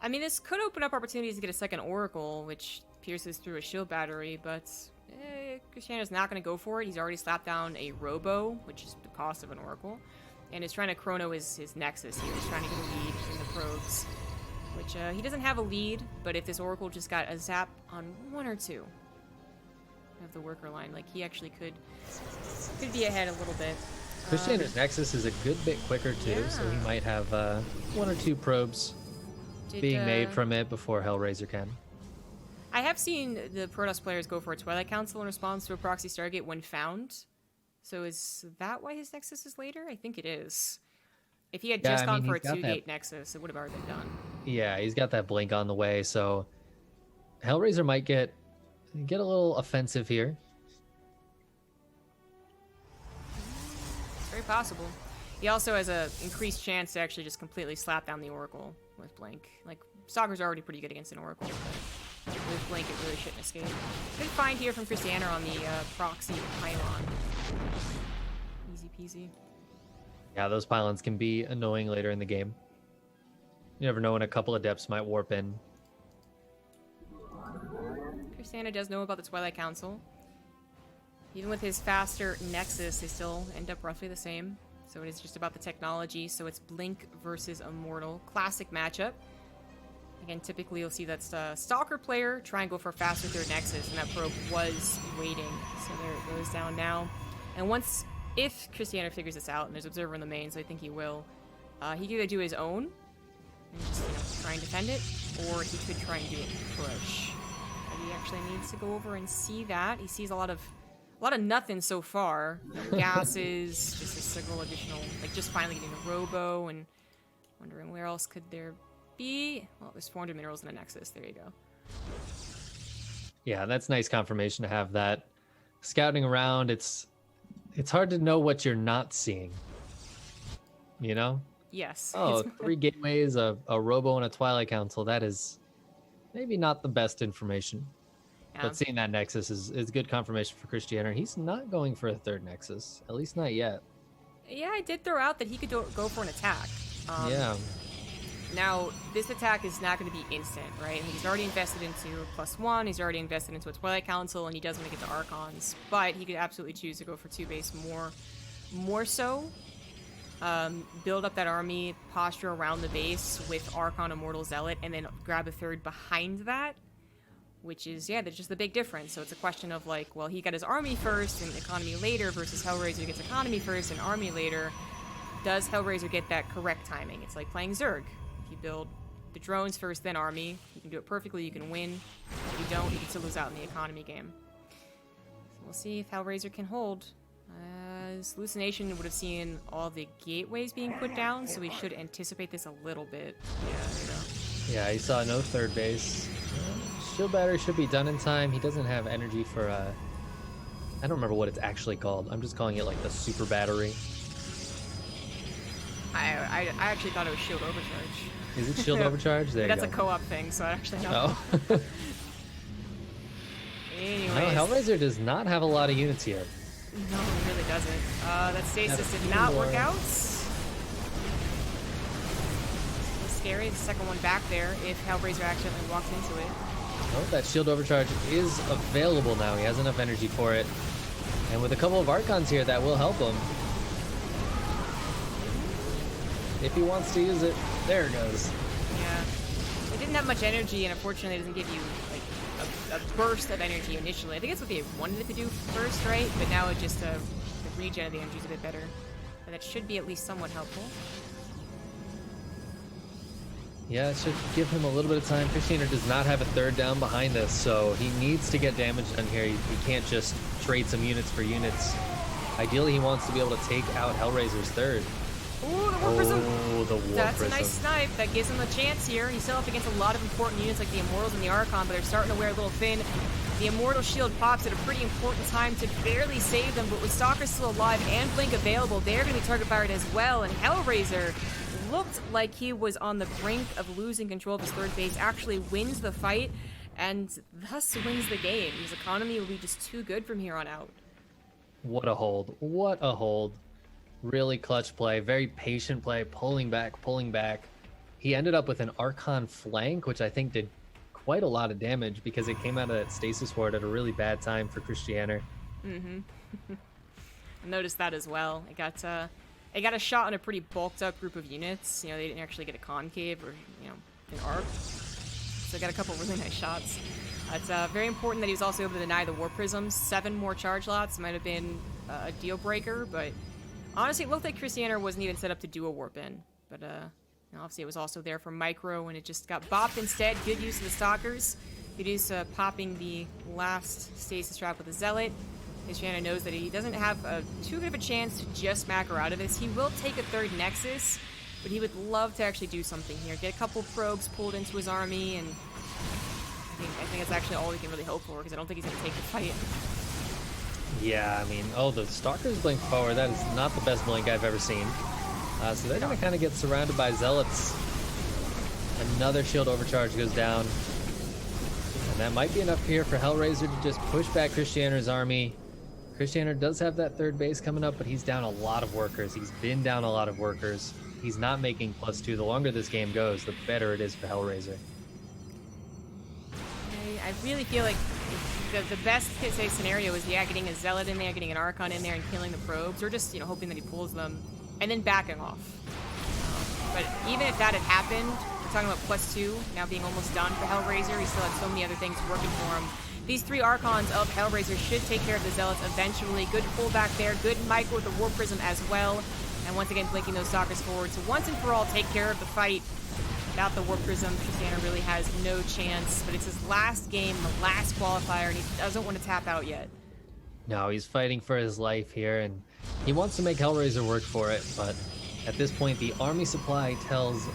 I mean, this could open up opportunities to get a second Oracle, which pierces through a shield battery, but Cristiano's not going to go for it. He's already slapped down a Robo, which is the cost of an Oracle, and is trying to chrono his Nexus here. He's trying to get a lead in the probes, which he doesn't have a lead, but if this Oracle just got a zap on one or two of the worker line, like, he actually could be ahead a little bit. Cristiano's Nexus is a good bit quicker too, so he Yeah. might have one or two probes being made from it before Hellraiser can. I have seen the Protoss players go for a Twilight Council in response to a proxy Stargate when found. So is that why his Nexus is later? I think it is. If he had Yeah, just I gone mean, for a he's got two-gate that- Nexus, it would have already been done. Yeah, he's got that blink on the way, so Hellraiser might get a little offensive here. It's very possible. He also has a increased chance to actually just completely slap down the Oracle with Blink. Like, Stalker's already pretty good against an Oracle, but with Blink it really shouldn't escape. Good find here from Cristiano on the proxy pylon. Easy peasy. Yeah, those pylons can be annoying later in the game. You never know when a couple of depths might warp in. Cristiano does know about the Twilight Council. Even with his faster Nexus, they still end up roughly the same. So it is just about the technology. So it's Blink versus Immortal. Classic matchup. Again, typically you'll see that Stalker player try and go for a faster third Nexus, and that probe was waiting. So there it goes down now. And if Cristiano figures this out, and there's Observer in the main, so I think he will, he could either do his own, and just, try and defend it, or he could try and do a push. But he actually needs to go over and see that. He sees a lot of nothing so far. No gases, just a single additional, just finally getting a Robo, and wondering where else could there be. Well, there's 400 minerals in a Nexus. There you go. Yeah, that's nice confirmation to have that. Scouting around, it's hard to know what you're not seeing. You know? Yes. Oh, 3 gateways, a Robo, and a Twilight Council. That is maybe not the best information. Yeah. But seeing that Nexus is good confirmation for Cristiano. He's not going for a third Nexus, at least not yet. Yeah, I did throw out that he could go for an attack. Yeah. Now, this attack is not going to be instant, right? He's already invested into +1, he's already invested into a Twilight Council, and he does want to get to Archons. But he could absolutely choose to go for 2 base more so. Build up that army, posture around the base with Archon, Immortal, Zealot, and then grab a third behind that. Which is, that's just the big difference. So it's a question of, well, he got his army first and economy later versus Hellraiser gets economy first and army later. Does Hellraiser get that correct timing? It's like playing Zerg. If you build the drones first, then army, you can do it perfectly, you can win. If you don't, you can still lose out in the economy game. So we'll see if Hellraiser can hold. His hallucination would have seen all the gateways being put down, so we should anticipate this a little bit. Yeah, there you go. Yeah, he saw no third base. Shield battery should be done in time. He doesn't have energy for I don't remember what it's actually called. I'm just calling it the super battery. I actually thought it was shield overcharge. Is it shield overcharge? There That's you a go. co-op thing, so I actually know. Oh. Anyways, No, Hellraiser does not have a lot of units here. no, it really doesn't. That stasis Have a did few not work more. out. It's scary. The second one back there if Hellraiser accidentally walked into it. Oh, that shield overcharge is available now. He has enough energy for it. And with a couple of Archons here, that will help him. If he wants to use it, there it goes. Yeah. It didn't have much energy, and unfortunately it doesn't give you, a burst of energy initially. I think that's what they wanted it to do first, right? But now it just, the regen of the energy is a bit better. But that should be at least somewhat helpful. Yeah, it should give him a little bit of time. Cristiano does not have a third down behind this, so he needs to get damage done here. He can't just trade some units for units. Ideally, he wants to be able to take out Hellraiser's third. Ooh, the Warp Prism! Oh, the Warp That's Prism. a nice snipe. That gives him a chance here. He's still up against a lot of important units like the Immortals and the Archon, but they're starting to wear a little thin. The Immortal shield pops at a pretty important time to barely save them, but with Stalker still alive and Blink available, they're going to be target fired as well, and Hellraiser looked like he was on the brink of losing control of his third base, actually wins the fight, and thus wins the game. His economy will be just too good from here on out. What a hold. What a hold. Really clutch play. Very patient play. Pulling back, pulling back. he ended up with an Archon flank, which I think did quite a lot of damage because it came out of that stasis ward at a really bad time for Christianer. Mm-hmm. I noticed that as well. It got a shot on a pretty bulked up group of units. You know, they didn't actually get a concave or, you know, an arc. So got a couple really nice shots. It's very important that he was also able to deny the War Prisms. 7 more charge lots might have been a deal breaker, but honestly, it looked like Christianer wasn't even set up to do a warp in. But you know, obviously, it was also there for micro, and it just got bopped instead. Good use of the Stalkers. Good use popping the last stasis trap with a Zealot. Christianer knows that he doesn't have too good of a chance to just macro out of this. He will take a 3rd Nexus, but he would love to actually do something here. Get a couple probes pulled into his army, and I think that's actually all we can really hope for, because I don't think he's going to take the fight. Yeah, I mean, oh, the Stalkers blink forward. That is not the best blink I've ever seen. So they're going to kind of get surrounded by Zealots. Another shield overcharge goes down. And that might be enough here for Hellraiser to just push back Christianer's army. Christianer does have that 3rd base coming up, but he's down a lot of workers. He's been down a lot of workers. He's not making +2. The longer this game goes, the better it is for Hellraiser. I really feel like the best case scenario is, yeah, getting a Zealot in there, getting an Archon in there, and killing the probes, or just, you know, hoping that he pulls them, and then backing off. But even if that had happened, we're talking about +2 now being almost done for Hellraiser. He still had so many other things working for him. These 3 Archons of Hellraiser should take care of the Zealots eventually. Good pullback there. Good micro with the War Prism as well. And once again, blinking those Stalkers forward. So once and for all, take care of the fight. Without the War Prism, Christianer really has no chance. But it's his last game, the last qualifier, and he doesn't want to tap out yet. No, he's fighting for his life here, and he wants to make Hellraiser work for it. But at this point, the army supply tells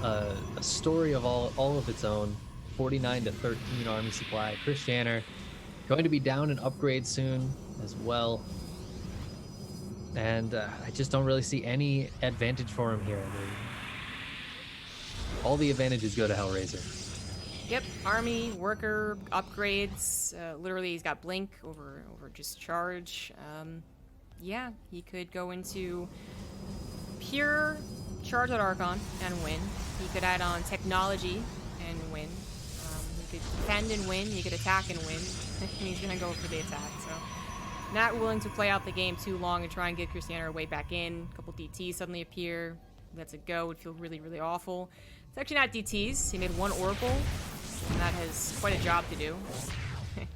a story of all of its own. 49 to 13 army supply. Christianer going to be down an upgrade soon as well. And I just don't really see any advantage for him here. All the advantages go to Hellraiser. Yep, army, worker, upgrades. Literally, he's got blink over just charge. Yeah, he could go into pure charge at Archon and win. He could add on technology and win. He could defend and win. He could attack and win. And he's gonna go for the attack. So, not willing to play out the game too long and try and get Christianer way back in. A couple DTs suddenly appear. Lets it go. Would feel really, really awful. It's actually not DTs. He made 1 Oracle, and that has quite a job to do.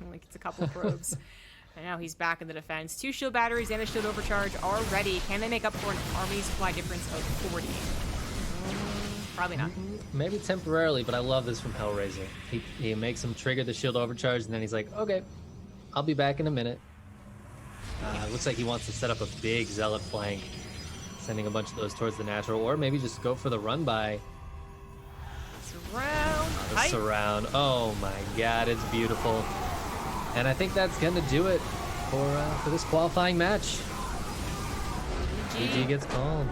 Like, it's a couple probes. And now he's back in the defense. 2 shield batteries and a shield overcharge are ready. Can they make up for an army supply difference of 40? Probably not. Maybe temporarily, but I love this from Hellraiser. He makes him trigger the shield overcharge, and then he's like, okay, I'll be back in a minute. Looks like he wants to set up a big Zealot flank, sending a bunch of those towards the natural, or maybe just go for the run-by. Surround. The surround. Oh my god, it's beautiful. And I think that's going to do it for this qualifying match. GG gets called.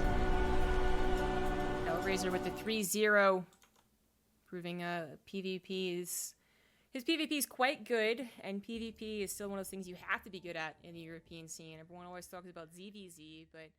Hellraiser with the 3-0, proving PvP's... His PvP is quite good, and PvP is still one of those things you have to be good at in the European scene. Everyone always talks about ZVZ, but